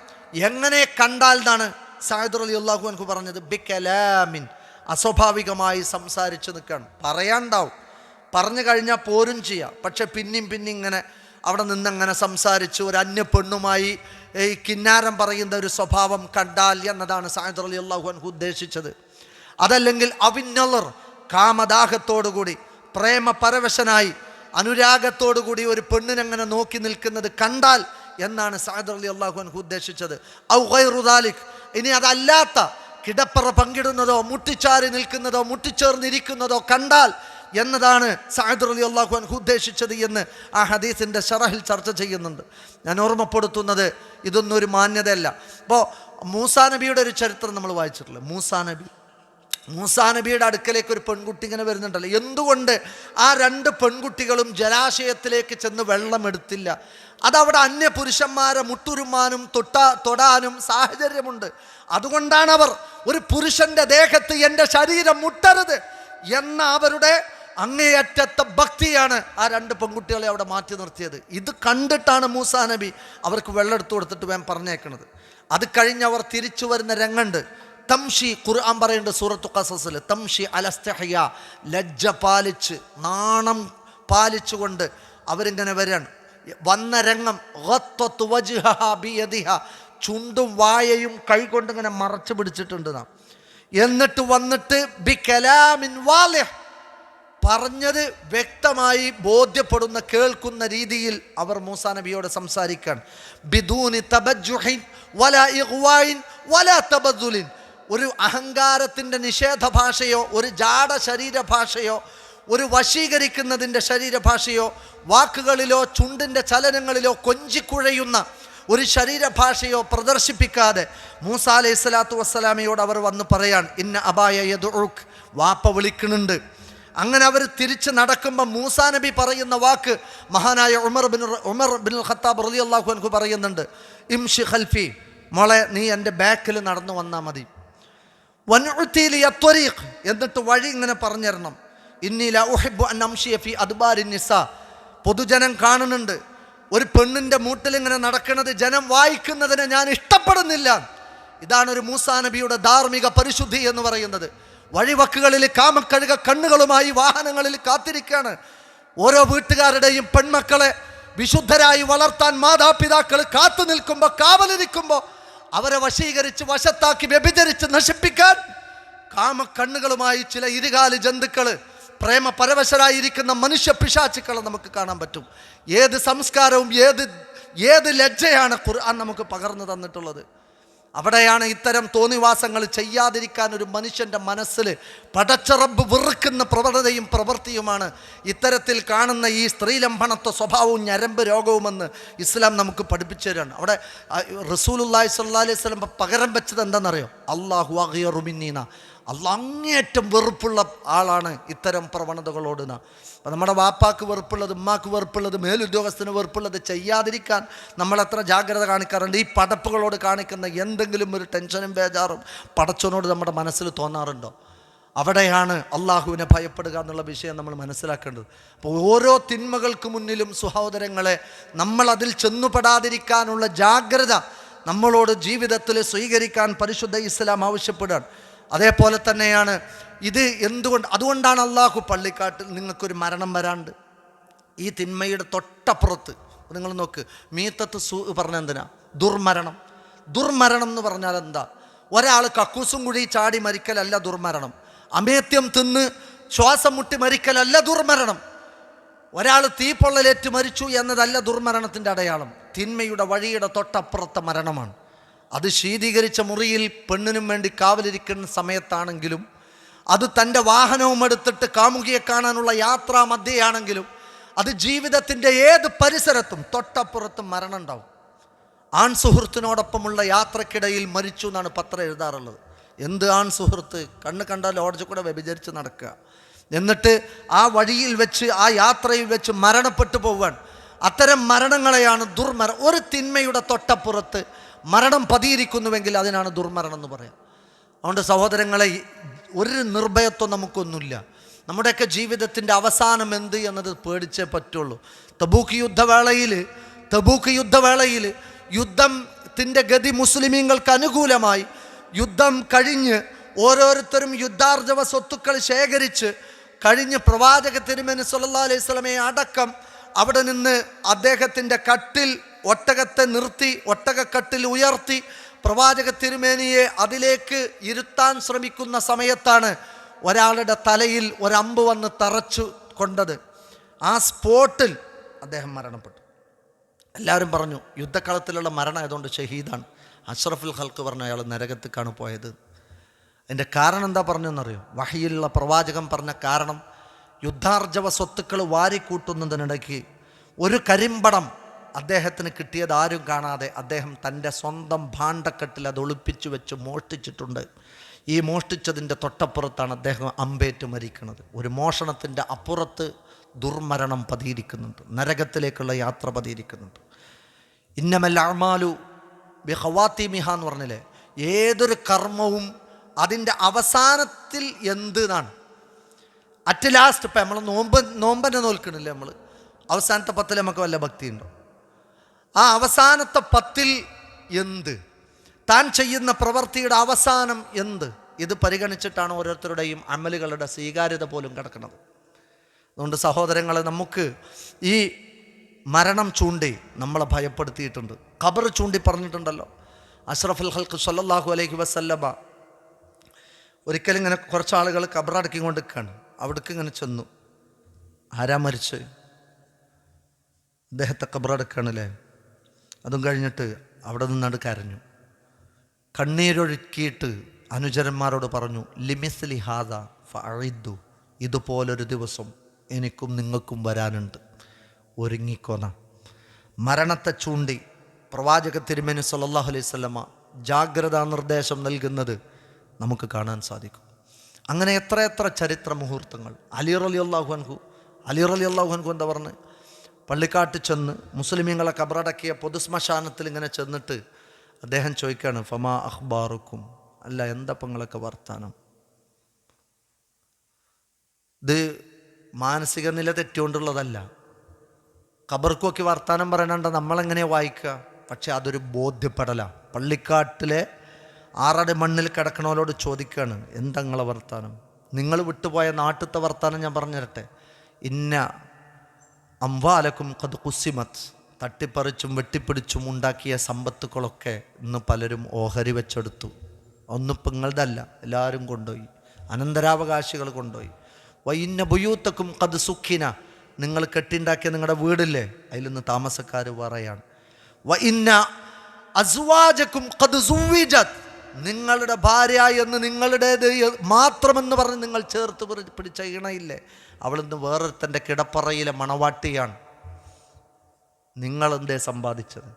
എങ്ങനെ കണ്ടാൽ എന്നാണ് സഅദ് റളിയല്ലാഹു അൻഹു പറഞ്ഞത്. ബികലാമിൻ, അസ്വാഭാവികമായി സംസാരിച്ച് നിൽക്കുകയാണ്. പറയാണ്ടാവും, പറഞ്ഞു കഴിഞ്ഞാൽ പോരും ചെയ്യാം, പക്ഷെ പിന്നെയും ഇങ്ങനെ അവിടെ നിന്നങ്ങനെ സംസാരിച്ച് ഒരു അന്യ പെണ്ണുമായി ഈ കിന്നാരം പറയുന്ന ഒരു സ്വഭാവം കണ്ടാൽ എന്നതാണ് സഅദ് റളിയല്ലാഹു അൻഹു ഉദ്ദേശിച്ചത്. അതല്ലെങ്കിൽ അവിന്നളർ, കാമദാഹത്തോടുകൂടി പ്രേമപരവശനായി അനുരാഗത്തോടുകൂടി ഒരു പെണ്ണിനങ്ങനെ നോക്കി നിൽക്കുന്നത് കണ്ടാൽ എന്നാണ് സഅദ് റളിയല്ലാഹു അൻഹു ഉദ്ദേശിച്ചത്. ഔ ഗൈറു ദാലിക്, ഇനി അതല്ലാത്ത കിടപ്പറ പങ്കിടുന്നതോ മുട്ടിച്ചാരി നിൽക്കുന്നതോ മുട്ടിച്ചേർന്നിരിക്കുന്നതോ കണ്ടാൽ എന്നതാണ് സഅദ് റളിയല്ലാഹു അൻഹു ഉദ്ദേശിച്ചത് എന്ന് ആ ഹദീസിൻ്റെ ഷറഹിൽ ചർച്ച ചെയ്യുന്നുണ്ട്. ഞാൻ ഓർമ്മപ്പെടുത്തുന്നത് ഇതൊന്നും ഒരു മാന്യതയല്ല. ഇപ്പോൾ മൂസാ നബിയുടെ ഒരു ചരിത്രം നമ്മൾ വായിച്ചിട്ടില്ല. മൂസാ നബിയുടെ അടുക്കലേക്ക് ഒരു പെൺകുട്ടി ഇങ്ങനെ വരുന്നുണ്ടല്ലോ. എന്തുകൊണ്ട് ആ രണ്ട് പെൺകുട്ടികളും ജലാശയത്തിലേക്ക് ചെന്ന് വെള്ളം എടുത്തില്ല? അതവിടെ അന്യ പുരുഷന്മാരെ മുട്ടുരുമാനും തൊടാനും സാഹചര്യമുണ്ട്. അതുകൊണ്ടാണ് അവർ ഒരു പുരുഷന്റെ ദേഹത്ത് എൻ്റെ ശരീരം മുട്ടരുത് എന്ന അവരുടെ അങ്ങേയറ്റത്തെ ഭക്തിയാണ് ആ രണ്ട് പെൺകുട്ടികളെ അവിടെ മാറ്റി നിർത്തിയത്. ഇത് കണ്ടിട്ടാണ് മൂസാ നബി അവർക്ക് വെള്ളം എടുത്തു കൊടുത്തിട്ട് വേഗം പറഞ്ഞേക്കണത്. അത് കഴിഞ്ഞ് അവർ തിരിച്ചു വരുന്ന രംഗുണ്ട്. തംഷി, ഖുർആൻ പറയുന്നുണ്ട് സൂറത്തു ഖസസിൽ, തംഷി അലസ്തഹ്യ, ലജ്ജ പാലിച്ച് നാണം പാലിച്ചുകൊണ്ട് അവരിങ്ങനെ വരികയാണ്. വന്ന രംഗം ഗത്തത്ത് വജ്ഹഹാ ബിയദിഹാ, ചുണ്ടും വായയും കൈകൊണ്ട് ഇങ്ങനെ മറച്ചു പിടിച്ചിട്ടുണ്ട് നാം. എന്നിട്ട് വന്നിട്ട് ബികലാമിൻ വാലിഹ്, പറഞ്ഞത് വ്യക്തമായി ബോധ്യപ്പെടുന്ന കേൾക്കുന്ന രീതിയിൽ അവർ മൂസാ നബിയോട് സംസാരിക്കാൻ. ബിദൂനി തബജ്ജുഹിൻ വലാ ഇഗ്വായിൻ വലാ തബദ്ദുലിൻ, ഒരു അഹങ്കാരത്തിൻ്റെ നിഷേധ ഭാഷയോ ഒരു ജാട ശരീരഭാഷയോ ഒരു വശീകരിക്കുന്നതിൻ്റെ ശരീരഭാഷയോ വാക്കുകളിലോ ചുണ്ടിൻ്റെ ചലനങ്ങളിലോ കൊഞ്ചിക്കുഴയുന്ന ഒരു ശരീരഭാഷയോ പ്രദർശിപ്പിക്കാതെ മൂസാ അലൈഹി സ്വലാത്തു വസ്സലാമയോട് അവർ വന്ന് പറയാൻ, ഇന്ന അബായ യദ്ഉക്, വാപ്പ വിളിക്കുന്നുണ്ട്. അങ്ങനെ അവർ തിരിച്ച് നടക്കുമ്പോൾ മൂസാ നബി പറയുന്ന വാക്ക് മഹാനായ ഉമർ ബിൻ ഖത്താബ് റളിയല്ലാഹു അൻഹു പറയുന്നുണ്ട്, ഇംഷി ഖൽഫി, മോളെ നീ എൻ്റെ ബാക്കിൽ നടന്നു വന്നാൽ മതി. വൻഉതീലി അത്വരീഖ്, എന്നിട്ട് വഴി ഇങ്ങനെ പറഞ്ഞിരണം. ഇന്നി ലാ ഉഹിബ്ബു അൻ അംശിയ ഫി അദ്ബാരി നിസാ, പൊതുജനം കാണുന്നുണ്ട്, ഒരു പെണ്ണിൻ്റെ മൂട്ടിൽ ഇങ്ങനെ നടക്കുന്നത് ജനം വായിക്കുന്നതിനെ ഞാൻ ഇഷ്ടപ്പെടുന്നില്ല. ഇതാണ് ഒരു മൂസാ നബിയുടെ ധാർമ്മിക പരിശുദ്ധി എന്ന് പറയുന്നത്. വഴിവക്കുകളിൽ കാമക്കഴുക കണ്ണുകളുമായി വാഹനങ്ങളിൽ കാത്തിരിക്കുകയാണ്. ഓരോ വീട്ടുകാരുടെയും പെൺമക്കളെ വിശുദ്ധരായി വളർത്താൻ മാതാപിതാക്കൾ കാത്തു നിൽക്കുമ്പോൾ, കാവലിരിക്കുമ്പോൾ അവരെ വശീകരിച്ച് വശത്താക്കി വ്യഭിചരിച്ച് നശിപ്പിക്കാൻ കാമക്കണ്ണുകളുമായി ചില ഇരുകാലി ജന്തുക്കൾ, പ്രേമപരവശരായിരിക്കുന്ന മനുഷ്യ പിശാചുക്കളെ നമുക്ക് കാണാൻ പറ്റും. ഏത് സംസ്കാരവും ഏത് ലജ്ജയാണ് ഖുർആൻ നമുക്ക് പകർന്നു തന്നിട്ടുള്ളത്. അവിടെയാണ് ഇത്തരം തോന്നിവാസങ്ങൾ ചെയ്യാതിരിക്കാൻ ഒരു മനുഷ്യൻ്റെ മനസ്സിൽ പടച്ച റബ്ബ് വെറുക്കുന്ന പ്രവണതയും പ്രവൃത്തിയുമാണ് ഇത്തരത്തിൽ കാണുന്ന ഈ സ്ത്രീലംബണത്വ സ്വഭാവവും ഞരമ്പ് രോഗവുമെന്ന് ഇസ്ലാം നമുക്ക് പഠിപ്പിച്ചു തരാണ്. അവിടെ റസൂലുള്ളാഹി സ്വല്ലല്ലാഹി അലൈഹി വസല്ലം പകരം വെച്ചത് എന്താണെന്നറിയോ? അല്ലാഹു അഗ്യറു മിന്നീന, അള്ളാഹ് അങ്ങേയറ്റം വെറുപ്പുള്ള ആളാണ് ഇത്തരം പ്രവണതകളോട്. അപ്പം നമ്മുടെ വാപ്പാക്ക് വെറുപ്പുള്ളത്, ഉമ്മാക്ക് വെറുപ്പുള്ളത്, മേലുദ്യോഗസ്ഥന് വെറുപ്പുള്ളത് ചെയ്യാതിരിക്കാൻ നമ്മളെത്ര ജാഗ്രത കാണിക്കാറുണ്ട്. ഈ പടപ്പുകളോട് കാണിക്കുന്ന എന്തെങ്കിലും ഒരു ടെൻഷനും ബേജാറും പടച്ചവനോട് നമ്മുടെ മനസ്സിൽ തോന്നാറുണ്ടോ? അവിടെയാണ് അള്ളാഹുവിനെ ഭയപ്പെടുക എന്നുള്ള വിഷയം നമ്മൾ മനസ്സിലാക്കേണ്ടത്. അപ്പോൾ ഓരോ തിന്മകൾക്ക് മുന്നിലും സഹോദരങ്ങളെ നമ്മളതിൽ ചെന്നുപെടാതിരിക്കാനുള്ള ജാഗ്രത നമ്മളോട് ജീവിതത്തിൽ സ്വീകരിക്കാൻ പരിശുദ്ധ ഇസ്ലാം ആവശ്യപ്പെടുകയാണ്. അതേപോലെ തന്നെയാണ് ഇത്. അതുകൊണ്ടാണ് അള്ളാഹു പള്ളിക്കാട്ടിൽ നിങ്ങൾക്കൊരു മരണം വരാണ്ട് ഈ തിന്മയുടെ തൊട്ടപ്പുറത്ത് നിങ്ങൾ നോക്ക്, മീത്തത്ത് സൂ പറഞ്ഞ എന്തിനാ? ദുർമരണം എന്ന് പറഞ്ഞാൽ എന്താ? ഒരാൾ കക്കൂസും കുഴി ചാടി മരിക്കലല്ല ദുർമരണം. അമേത്യം തിന്ന് ശ്വാസം മുട്ടി മരിക്കലല്ല ദുർമരണം. ഒരാൾ തീപ്പൊള്ളലേറ്റ് മരിച്ചു എന്നതല്ല ദുർമരണത്തിൻ്റെ അടയാളം. തിന്മയുടെ വഴിയുടെ തൊട്ടപ്പുറത്തെ മരണമാണ്. അത് ശീതീകരിച്ച മുറിയിൽ പെണ്ണിനും വേണ്ടി കാവലിരിക്കുന്ന സമയത്താണെങ്കിലും, അത് തൻ്റെ വാഹനവും എടുത്തിട്ട് കാമുകിയെ കാണാനുള്ള യാത്രാ മധ്യയാണെങ്കിലും, അത് ജീവിതത്തിൻ്റെ ഏത് പരിസരത്തും തൊട്ടപ്പുറത്തും മരണം ഉണ്ടാവും. ആൺ സുഹൃത്തിനോടൊപ്പമുള്ള യാത്രക്കിടയിൽ മരിച്ചു എന്നാണ് പത്രം എഴുതാറുള്ളത്. എന്ത് ആൺ സുഹൃത്ത്? കണ്ണ് കണ്ട ലോഡ്ജിൽ കൂടെ വ്യഭിചരിച്ച് നടക്കുക, എന്നിട്ട് ആ വഴിയിൽ വെച്ച് ആ യാത്രയിൽ വെച്ച് മരണപ്പെട്ടു പോവാൻ. അത്തരം മരണങ്ങളെയാണ് ദുർമരണം. ഒരു തിന്മയുടെ തൊട്ടപ്പുറത്ത് മരണം പതിയിരിക്കുന്നുവെങ്കിൽ അതിനാണ് ദുർമരണം എന്ന് പറയാം. അതുകൊണ്ട് സഹോദരങ്ങളെ, ഒരു നിർഭയത്വം നമുക്കൊന്നുമില്ല. നമ്മുടെയൊക്കെ ജീവിതത്തിൻ്റെ അവസാനം എന്ത് എന്നത് പേടിച്ചേ പറ്റുള്ളൂ. തബൂക്ക് യുദ്ധവേളയിൽ യുദ്ധത്തിൻ്റെ ഗതി മുസ്ലിമീങ്ങൾക്ക് അനുകൂലമായി. യുദ്ധം കഴിഞ്ഞ് ഓരോരുത്തരും യുദ്ധാർജവ സ്വത്തുക്കൾ ശേഖരിച്ച് കഴിഞ്ഞ് പ്രവാചക തിരുമേനി സല്ലല്ലാഹു അലൈഹി വസല്ലമയെ അടക്കം അവിടെ നിന്ന് അദ്ദേഹത്തിൻ്റെ കട്ടിൽ, ഒട്ടകത്തെ നിർത്തി ഒട്ടകക്കട്ടിൽ ഉയർത്തി പ്രവാചക തിരുമേനിയെ അതിലേക്ക് ഇരുത്താൻ ശ്രമിക്കുന്ന സമയത്താണ് ഒരാളുടെ തലയിൽ ഒരമ്പ് വന്ന് തറച്ചു കൊണ്ടത്. ആ സ്പോട്ടിൽ അദ്ദേഹം മരണപ്പെട്ടു. എല്ലാവരും പറഞ്ഞു യുദ്ധക്കളത്തിലുള്ള മരണമായതുകൊണ്ട് ഷഹീദാണ്. അഷ്റഫുൽ ഖൽഖ് പറഞ്ഞു അയാൾ നരകത്തേക്കാണ് പോയത്. അതിൻ്റെ കാരണം എന്താ പറഞ്ഞെന്നറിയോ? വഹയിലുള്ള പ്രവാചകൻ പറഞ്ഞ കാരണം, യുദ്ധാർജവ സ്വത്തുക്കൾ വാരിക്കൂട്ടുന്നതിനിടയ്ക്ക് ഒരു കരിമ്പടം അദ്ദേഹത്തിന് കിട്ടിയത് ആരും കാണാതെ അദ്ദേഹം തൻ്റെ സ്വന്തം ഭാണ്ഡക്കെട്ടിൽ അത് ഒളിപ്പിച്ചു വെച്ച് മോഷ്ടിച്ചിട്ടുണ്ട്. ഈ മോഷ്ടിച്ചതിൻ്റെ തൊട്ടപ്പുറത്താണ് അദ്ദേഹം അമ്പേറ്റ് മരിക്കുന്നത്. ഒരു മോഷണത്തിൻ്റെ അപ്പുറത്ത് ദുർമരണം പതിയിരിക്കുന്നുണ്ട്, നരകത്തിലേക്കുള്ള യാത്ര പതിയിരിക്കുന്നുണ്ട്. ഇന്നമൽ അഅ്മാലു ബിഖവാതിമിഹ എന്ന് പറഞ്ഞില്ലേ, ഏതൊരു കർമ്മവും അതിൻ്റെ അവസാനത്തിൽ എന്ത് എന്നാണ്. അറ്റ് ലാസ്റ്റ് ഇപ്പം നമ്മൾ നോമ്പന്നെ നോൽക്കണില്ലേ, നമ്മൾ അവസാനത്തെ 10 നമുക്ക് വല്ല ഭക്തിയുണ്ടോ? ആ അവസാനത്തെ 10 എന്ത്, താൻ ചെയ്യുന്ന പ്രവൃത്തിയുടെ അവസാനം എന്ത്, ഇത് പരിഗണിച്ചിട്ടാണ് ഓരോരുത്തരുടെയും അമലുകളുടെ സ്വീകാര്യത പോലും കിടക്കുന്നത്. അതുകൊണ്ട് സഹോദരങ്ങളെ, നമുക്ക് ഈ മരണം ചൂണ്ടി നമ്മളെ ഭയപ്പെടുത്തിയിട്ടുണ്ട്. ഖബർ ചൂണ്ടി പറഞ്ഞിട്ടുണ്ടല്ലോ. അഷ്റഫുൽ ഖൽഖ് സ്വല്ലല്ലാഹു അലൈഹി വസല്ലമ ഒരിക്കലും ഇങ്ങനെ കുറച്ച് ആളുകൾ ഖബറടക്കി കൊണ്ട് നിൽക്കുകയാണ്. അവിടേക്ക് ഇങ്ങനെ ചെന്നു. ആരാ മരിച്ച്? അദ്ദേഹത്തെ ഖബറടക്കുകയാണല്ലേ. അതും കഴിഞ്ഞിട്ട് അവിടെ നിന്നാണ്ട് കരഞ്ഞു. കണ്ണീരൊഴുക്കിയിട്ട് അനുചരന്മാരോട് പറഞ്ഞു, ലിമിസ്ലി ഹാദ ഫഅഇദ്ദു, ഇതുപോലൊരു ദിവസം എനിക്കും നിങ്ങൾക്കും വരാനുണ്ട്, ഒരുങ്ങിക്കോന. മരണത്തെ ചൂണ്ടി പ്രവാചക തിരുമേനി സല്ലല്ലാഹു അലൈഹി വസല്ലമ ജാഗ്രതാ നിർദ്ദേശം നൽകുന്നത് നമുക്ക് കാണാൻ സാധിക്കും. അങ്ങനെ എത്ര ചരിത്ര മുഹൂർത്തങ്ങൾ. അലി റളിയല്ലാഹു അൻഹു എന്താ പറഞ്ഞ്, പള്ളിക്കാട്ട് ചെന്ന് മുസ്ലിമീങ്ങളെ ഖബറടക്കിയ പൊതുശ്മശാനത്തിൽ ഇങ്ങനെ ചെന്നിട്ട് അദ്ദേഹം ചോദിക്കുകയാണ്, ഫമാ അഖ്ബാറുക്കും, അല്ല എന്താ നിങ്ങളൊക്കെ വർത്താനം? ഇത് മാനസിക നില തെറ്റുകൊണ്ടുള്ളതല്ല. ഖബർക്കൊക്കെ വർത്താനം പറയണണ്ട നമ്മളെങ്ങനെയാണ് വായിക്കുക? പക്ഷെ അതൊരു ബോധ്യപ്പെടല. പള്ളിക്കാട്ടിലെ 6 അടി മണ്ണിൽ കിടക്കണവരോട് ചോദിക്കുകയാണ്, എന്താ നിങ്ങളെ വർത്താനം? നിങ്ങൾ വിട്ടുപോയ നാട്ടിലത്തെ വർത്താനം ഞാൻ പറഞ്ഞു തരട്ടെ. ഇന്ന അംവാലക്കും ഖദ് ഖുസിമത്ത്, തട്ടിപ്പറിച്ചും വെട്ടിപ്പിടിച്ചും ഉണ്ടാക്കിയ സമ്പത്തുക്കളൊക്കെ ഇന്ന് പലരും ഓഹരി വെച്ചെടുത്തു. ഒന്നിപ്പം നിങ്ങളുടല്ല, എല്ലാവരും കൊണ്ടുപോയി, അനന്തരാവകാശികൾ കൊണ്ടുപോയി. വൈന്ന ബുയൂത്തക്കും ഖദ് സുഖിന, നിങ്ങൾ കെട്ടിണ്ടാക്കിയ നിങ്ങളുടെ വീടില്ലേ, അതിൽ നിന്ന് താമസക്കാർ വേറെയാണ്. വഇന്ന അസ്വാജക്കും ഖദ് സുവ്വിജത്, നിങ്ങളുടെ ഭാര്യ എന്ന് നിങ്ങളുടേത് മാത്രമെന്ന് പറഞ്ഞ് നിങ്ങൾ ചേർത്ത് പിടിച്ച ഇണയില്ലേ, അവളിന്ന് വേറൊരുത്തൻ്റെ കിടപ്പറയിലെ മണവാട്ടിയാണ്. നിങ്ങളെന്തേ സമ്പാദിച്ചത്?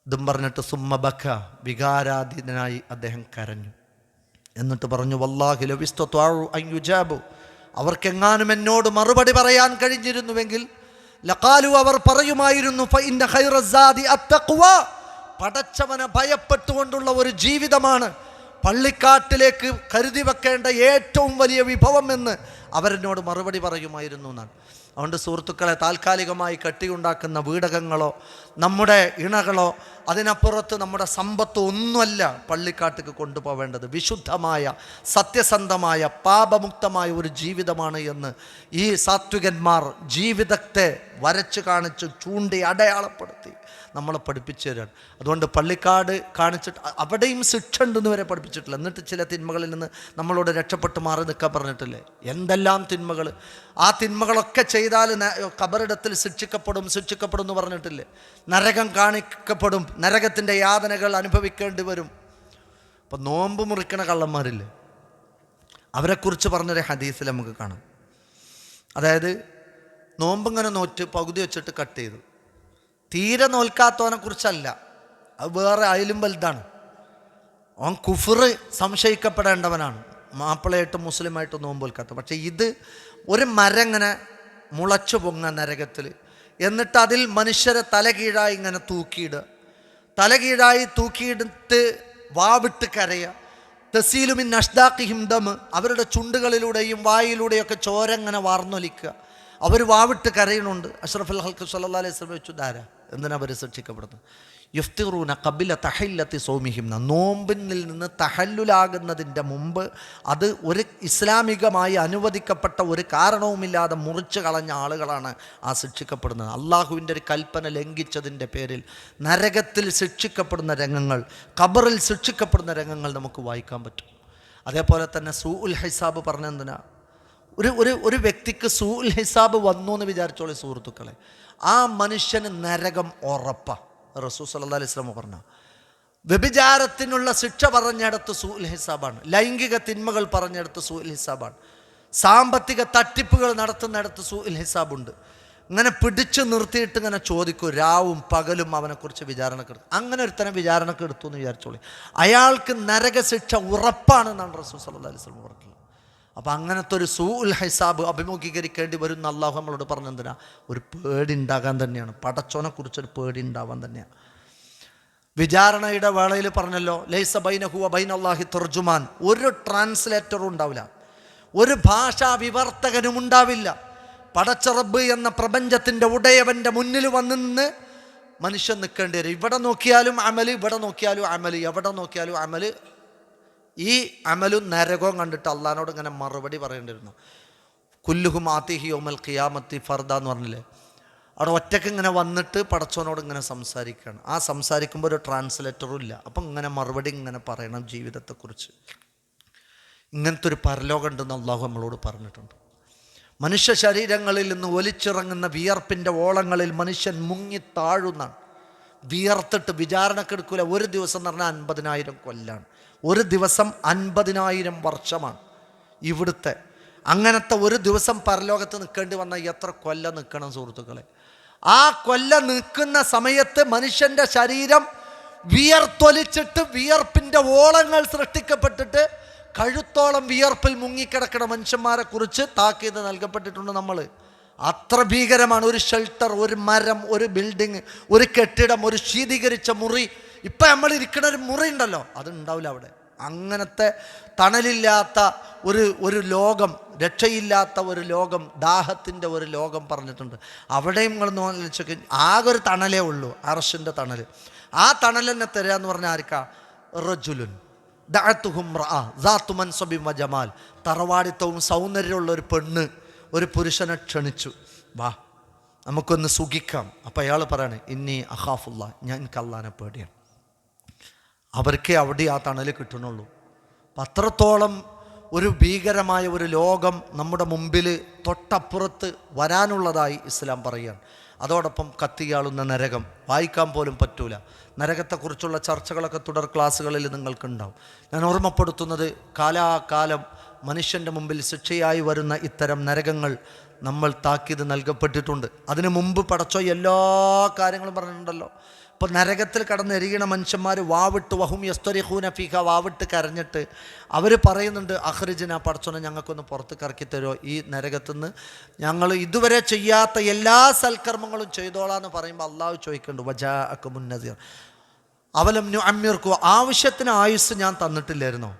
ഇതും പറഞ്ഞിട്ട് സുമ്മ ബക്ക, വികാരാധീനായി അദ്ദേഹം കരഞ്ഞു. എന്നിട്ട് പറഞ്ഞു, വല്ലാഹി ലൗ ഇസ്തത്വഉ അൻ യുജാബു, അവർക്കെങ്ങാനും എന്നോട് മറുപടി പറയാൻ കഴിഞ്ഞിരുന്നുവെങ്കിൽ ലഖാലു, അവർ പറയുമായിരുന്നു, ഫഇന്ന ഖൈറസ്സാദി അത്തഖ്വ, പടച്ചവനെ ഭയപ്പെട്ടുകൊണ്ടുള്ള ഒരു ജീവിതമാണ് പള്ളിക്കാട്ടിലേക്ക് കരുതി വെക്കേണ്ട ഏറ്റവും വലിയ വിഭവം എന്ന് അവരെന്നോട് മറുപടി പറയുമായിരുന്നു എന്നാണ്. അതുകൊണ്ട് സുഹൃത്തുക്കളെ, താൽക്കാലികമായി കെട്ടിയുണ്ടാക്കുന്ന വീടകങ്ങളോ നമ്മുടെ ഇണകളോ അതിനപ്പുറത്ത് നമ്മുടെ സമ്പത്ത് ഒന്നുമല്ല പള്ളിക്കാട്ടിക്ക് കൊണ്ടുപോവേണ്ടത്. വിശുദ്ധമായ, സത്യസന്ധമായ, പാപമുക്തമായ ഒരു ജീവിതമാണ് എന്ന് ഈ സാത്വികന്മാർ ജീവിതത്തെ വരച്ച് കാണിച്ച് ചൂണ്ടി അടയാളപ്പെടുത്തി നമ്മളെ പഠിപ്പിച്ചു തരാണ്. അതുകൊണ്ട് പള്ളിക്കാട് കാണിച്ചിട്ട് അവിടെയും ശിക്ഷ ഉണ്ടെന്ന് വരെ പഠിപ്പിച്ചിട്ടില്ല. എന്നിട്ട് ചില തിന്മകളിൽ നിന്ന് നമ്മളോട് രക്ഷപ്പെട്ട് മാറി നിൽക്കാൻ പറഞ്ഞിട്ടില്ലേ? എന്തെല്ലാം തിന്മകൾ! ആ തിന്മകളൊക്കെ ചെയ്താൽ ഖബറിടത്തിൽ ശിക്ഷിക്കപ്പെടും എന്ന് പറഞ്ഞിട്ടില്ലേ? നരകം കാണിക്കപ്പെടും, നരകത്തിൻ്റെ യാതനകൾ അനുഭവിക്കേണ്ടി വരും. അപ്പം നോമ്പ് മുറിക്കണ കള്ളന്മാരില്ലേ, അവരെക്കുറിച്ച് പറഞ്ഞൊരു ഹദീസിൽ നമുക്ക് കാണാം. അതായത് നോമ്പിങ്ങനെ നോറ്റ് പകുതി വെച്ചിട്ട് കട്ട് ചെയ്തു. തീരെ നോൽക്കാത്തവനെ കുറിച്ചല്ല, അത് വേറെ അതിലും വലുതാണ്. അവൻ കുഫർ സംശയിക്കപ്പെടേണ്ടവനാണ്, മാപ്പിളയായിട്ടും മുസ്ലിമായിട്ടും നോമ്പ് നോൽക്കാത്ത. പക്ഷേ ഇത് ഒരു മരം ഇങ്ങനെ മുളച്ചു പൊങ്ങ നരകത്തിൽ, എന്നിട്ട് അതിൽ മനുഷ്യരെ തലകീഴായി ഇങ്ങനെ തൂക്കിയിടുക, തലകീഴായി തൂക്കിയിടുത്ത് വാവിട്ട് കരയുക. തസീലുമിൻ അഷ്ദാഖിഹിം ദം, അവരുടെ ചുണ്ടുകളിലൂടെയും വായിലൂടെയൊക്കെ ചോരങ്ങനെ വാർന്നൊലിക്കുക. അവർ വാവിട്ട് കരയുന്നുണ്ട്. അഷ്റഫുൽ ഖൽഖ് സല്ലല്ലാഹു അലൈഹി വസല്ലം വെച്ചു, ധാര എന്തിനാ അവർ ശിക്ഷിക്കപ്പെടുന്നത്? യുഫ്തിറൂന ഖബില തഹല്ലത്തി സൗമിഹിം, നോമ്പിനിൽ നിന്ന് തഹല്ലുലാകുന്നതിൻ്റെ മുമ്പ് അത് ഒരു ഇസ്ലാമികമായി അനുവദിക്കപ്പെട്ട ഒരു കാരണവുമില്ലാതെ മുറിച്ച് കളഞ്ഞ ആളുകളാണ് ആ ശിക്ഷിക്കപ്പെടുന്നത്. അള്ളാഹുവിൻ്റെ ഒരു കൽപ്പന ലംഘിച്ചതിൻ്റെ പേരിൽ നരകത്തിൽ ശിക്ഷിക്കപ്പെടുന്ന രംഗങ്ങൾ, ഖബറിൽ ശിക്ഷിക്കപ്പെടുന്ന രംഗങ്ങൾ നമുക്ക് വായിക്കാൻ പറ്റും. അതേപോലെ തന്നെ സൂഉൽ ഹിസാബ് പറഞ്ഞെന്തിനാ? ഒരു വ്യക്തിക്ക് സൂഉൽ ഹിസാബ് വന്നു എന്ന് വിചാരിച്ചോളി സുഹൃത്തുക്കളെ, ആ മനുഷ്യന് നരകം ഉറപ്പാണ്. റസൂൽ സല്ലല്ലാഹു അലൈഹി വസല്ലം പറഞ്ഞ വ്യഭിചാരത്തിനുള്ള ശിക്ഷ പറഞ്ഞെടുത്ത് സൂഉൽ ഹിസാബാണ്, ലൈംഗിക തിന്മകൾ പറഞ്ഞെടുത്ത് സൂഉൽ ഹിസാബാണ്, സാമ്പത്തിക തട്ടിപ്പുകൾ നടത്തുന്നിടത്ത് സൂഉൽ ഹിസാബുണ്ട്. ഇങ്ങനെ പിടിച്ചു നിർത്തിയിട്ട് ഇങ്ങനെ ചോദിക്കും, രാവും പകലും അവനെക്കുറിച്ച് വിചാരണക്ക് എടുക്കും. അങ്ങനെ ഒരുത്തനെ വിചാരണക്ക് എടുത്തു എന്ന് വിചാരിച്ചോളി, അയാൾക്ക് നരകശിക്ഷ ഉറപ്പാണെന്നാണ് റസൂൽ സല്ലല്ലാഹു അലൈഹി വസല്ലം പറഞ്ഞത്. അപ്പം അങ്ങനത്തെ ഒരു സൂഉൽ ഹിസാബ് അഭിമുഖീകരിക്കേണ്ടി വരുന്ന അള്ളാഹു നമ്മളോട് പറഞ്ഞെന്തിനാ? ഒരു പേടി ഉണ്ടാകാൻ തന്നെയാണ്, പടച്ചോനെക്കുറിച്ചൊരു പേടി ഉണ്ടാവാൻ തന്നെയാണ്. വിചാരണയുടെ വേളയിൽ പറഞ്ഞല്ലോ, ലൈസ ബൈനഹു വ ബൈനല്ലാഹി തർജുമാൻ, ഒരു ട്രാൻസ്ലേറ്ററും ഉണ്ടാവില്ല, ഒരു ഭാഷാ വിവർത്തകനും ഉണ്ടാവില്ല. പടച്ച റബ്ബ് എന്ന പ്രപഞ്ചത്തിൻ്റെ ഉടയവൻ്റെ മുന്നിൽ വന്ന് നിന്ന് മനുഷ്യൻ നിൽക്കേണ്ടി വരും. ഇവിടെ നോക്കിയാലും അമല്, ഇവിടെ നോക്കിയാലും അമല്, എവിടെ നോക്കിയാലും അമല്. ഈ അമലും നരകവും കണ്ടിട്ട് അള്ളാഹിനോട് ഇങ്ങനെ മറുപടി പറയേണ്ടിയിരുന്നു. കുല്ലുഹും ആതിഹി യൗമൽ ഖിയാമത്തി ഫർദ എന്ന് പറഞ്ഞില്ലേ? അവിടെ ഒറ്റയ്ക്ക് ഇങ്ങനെ വന്നിട്ട് പടച്ചോനോട് ഇങ്ങനെ സംസാരിക്കുകയാണ്. ആ സംസാരിക്കുമ്പോൾ ഒരു ട്രാൻസ്ലേറ്ററും ഇല്ല. അപ്പം ഇങ്ങനെ മറുപടി ഇങ്ങനെ പറയണം ജീവിതത്തെക്കുറിച്ച്. ഇങ്ങനത്തെ ഒരു പരലോകം ഉണ്ടെന്ന് അള്ളാഹു നമ്മളോട് പറഞ്ഞിട്ടുണ്ട്. മനുഷ്യ ശരീരങ്ങളിൽ നിന്ന് ഒലിച്ചിറങ്ങുന്ന വിയർപ്പിൻ്റെ ഓളങ്ങളിൽ മനുഷ്യൻ മുങ്ങിത്താഴുന്നാണ്. വിയർത്തിട്ട് വിചാരണക്കെടുക്കൂല. ഒരു ദിവസം എന്ന് പറഞ്ഞാൽ 50,000 കൊല്ലാണ്. ഒരു ദിവസം 50,000 വർഷമാണ് ഇവിടുത്തെ. അങ്ങനത്തെ ഒരു ദിവസം പരലോകത്ത് നിൽക്കേണ്ടി വന്നാൽ എത്ര കൊല്ലം നിൽക്കണം സുഹൃത്തുക്കളെ? ആ കൊല്ലം നിൽക്കുന്ന സമയത്ത് മനുഷ്യൻ്റെ ശരീരം വിയർത്തൊലിച്ചിട്ട് വിയർപ്പിൻ്റെ ഓളങ്ങൾ സൃഷ്ടിക്കപ്പെട്ടിട്ട് കഴുത്തോളം വിയർപ്പിൽ മുങ്ങിക്കിടക്കുന്ന മനുഷ്യന്മാരെ കുറിച്ച് താക്കീത് നൽകപ്പെട്ടിട്ടുണ്ട് നമ്മൾ. അത്ര ഭീകരമാണ്. ഒരു ഷെൽട്ടർ, ഒരു മരം, ഒരു ബിൽഡിങ്, ഒരു കെട്ടിടം, ഒരു ശീതീകരിച്ച മുറി, ഇപ്പം നമ്മൾ ഇരിക്കുന്ന ഒരു മുറി ഉണ്ടല്ലോ, അതുണ്ടാവില്ല അവിടെ. അങ്ങനത്തെ തണലില്ലാത്ത ഒരു ലോകം, രക്ഷയില്ലാത്ത ഒരു ലോകം, ദാഹത്തിൻ്റെ ഒരു ലോകം പറഞ്ഞിട്ടുണ്ട്. അവിടെയും നിങ്ങൾ നോക്കി ആകെ ഒരു തണലേ ഉള്ളൂ, അർശിൻ്റെ തണൽ. ആ തണൽ തന്നെ തരിക എന്ന് പറഞ്ഞാൽ ആർക്കാ? റജുലുൻ ദഅതുഹും റഅ ദാതു മൻസബിൻ വ ജമാൽ, തറവാടിത്തവും സൗന്ദര്യമുള്ള ഒരു പെണ്ണ് ഒരു പുരുഷനെ ക്ഷണിച്ചു, വാ നമുക്കൊന്ന് സുഖിക്കാം. അപ്പം അയാൾ പറയാണ്, ഇന്നി അഖാഫുല്ലാ, ഞാൻ എനിക്ക് അള്ളാനെ പേടിയാണ്. അവർക്കേ അവിടെ ആ തണൽ കിട്ടണുള്ളൂ. അത്രത്തോളം ഒരു ഭീകരമായ ഒരു ലോകം നമ്മുടെ മുമ്പിൽ തൊട്ടപ്പുറത്ത് വരാനുള്ളതായി ഇസ്ലാം പറയുകയാണ്. അതോടൊപ്പം കത്തിയാളുന്ന നരകം വായിക്കാൻ പോലും പറ്റൂല. നരകത്തെക്കുറിച്ചുള്ള ചർച്ചകളൊക്കെ തുടർ ക്ലാസ്സുകളിൽ നിങ്ങൾക്കുണ്ടാവും. ഞാൻ ഓർമ്മപ്പെടുത്തുന്നത്, കാലാകാലം മനുഷ്യൻ്റെ മുമ്പിൽ ശിക്ഷയായി വരുന്ന ഇത്തരം നരകങ്ങൾ നമ്മൾ താക്കീത് നൽകപ്പെട്ടിട്ടുണ്ട്. അതിനു മുമ്പ് പടച്ചോ എല്ലാ കാര്യങ്ങളും പറഞ്ഞിട്ടുണ്ടല്ലോ. ഇപ്പോൾ നരകത്തിൽ കടന്നെരിയണ മനുഷ്യന്മാർ വാവിട്ട് വഹും യസ്തരിഖൂന ഫീഹ, വാവിട്ട് കരഞ്ഞിട്ട് അവർ പറയുന്നുണ്ട്, അഖ്റിജ്നാ, പടച്ചോനെ ഞങ്ങൾക്കൊന്ന് പുറത്തേക്ക് ഇറക്കി തരുമോ ഈ നരകത്തുനിന്ന്, ഞങ്ങൾ ഇതുവരെ ചെയ്യാത്ത എല്ലാ സൽക്കർമ്മങ്ങളും ചെയ്തോളാന്ന് പറയുമ്പോൾ അള്ളാഹു ചോദിക്കുന്നുണ്ട്, വജാഅകുമുൻ നദീർ അവലം നുഅമ്മിർകു, ആവശ്യത്തിന് ആയുസ് ഞാൻ തന്നിട്ടില്ലായിരുന്നോ?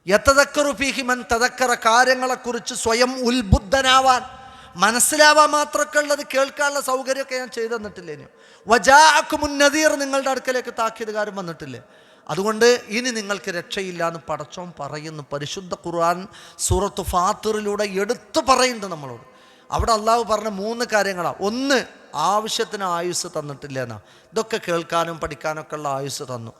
യതദക്കറു ഫീഹി മൻ തദക്കറ, കാര്യങ്ങളെക്കുറിച്ച് സ്വയം ഉത്ബുദ്ധനാവാൻ, മനസ്സിലാവാൻ മാത്രമൊക്കെ ഉള്ളത് കേൾക്കാനുള്ള സൗകര്യമൊക്കെ ഞാൻ ചെയ്തു തന്നിട്ടില്ലേനു. വജാഅകുമുൻ നദീർ, നിങ്ങളുടെ അടുക്കലേക്ക് താക്കീതുകാരൻ വന്നിട്ടില്ലേ? അതുകൊണ്ട് ഇനി നിങ്ങൾക്ക് രക്ഷയില്ല എന്ന് പടച്ചോൻ പറയുന്നു. പരിശുദ്ധ ഖുർആൻ സൂറത്ത് ഫാത്തിറിലൂടെ എടുത്തു പറയുന്നുണ്ട് നമ്മളോട്. അവിടെ അള്ളാഹു പറഞ്ഞ 3 കാര്യങ്ങളാണ്. ഒന്ന്, ആവശ്യത്തിന് ആയുസ് തന്നിട്ടില്ല എന്നാ. ഇതൊക്കെ കേൾക്കാനും പഠിക്കാനൊക്കെ ഉള്ള ആയുസ് തന്നു.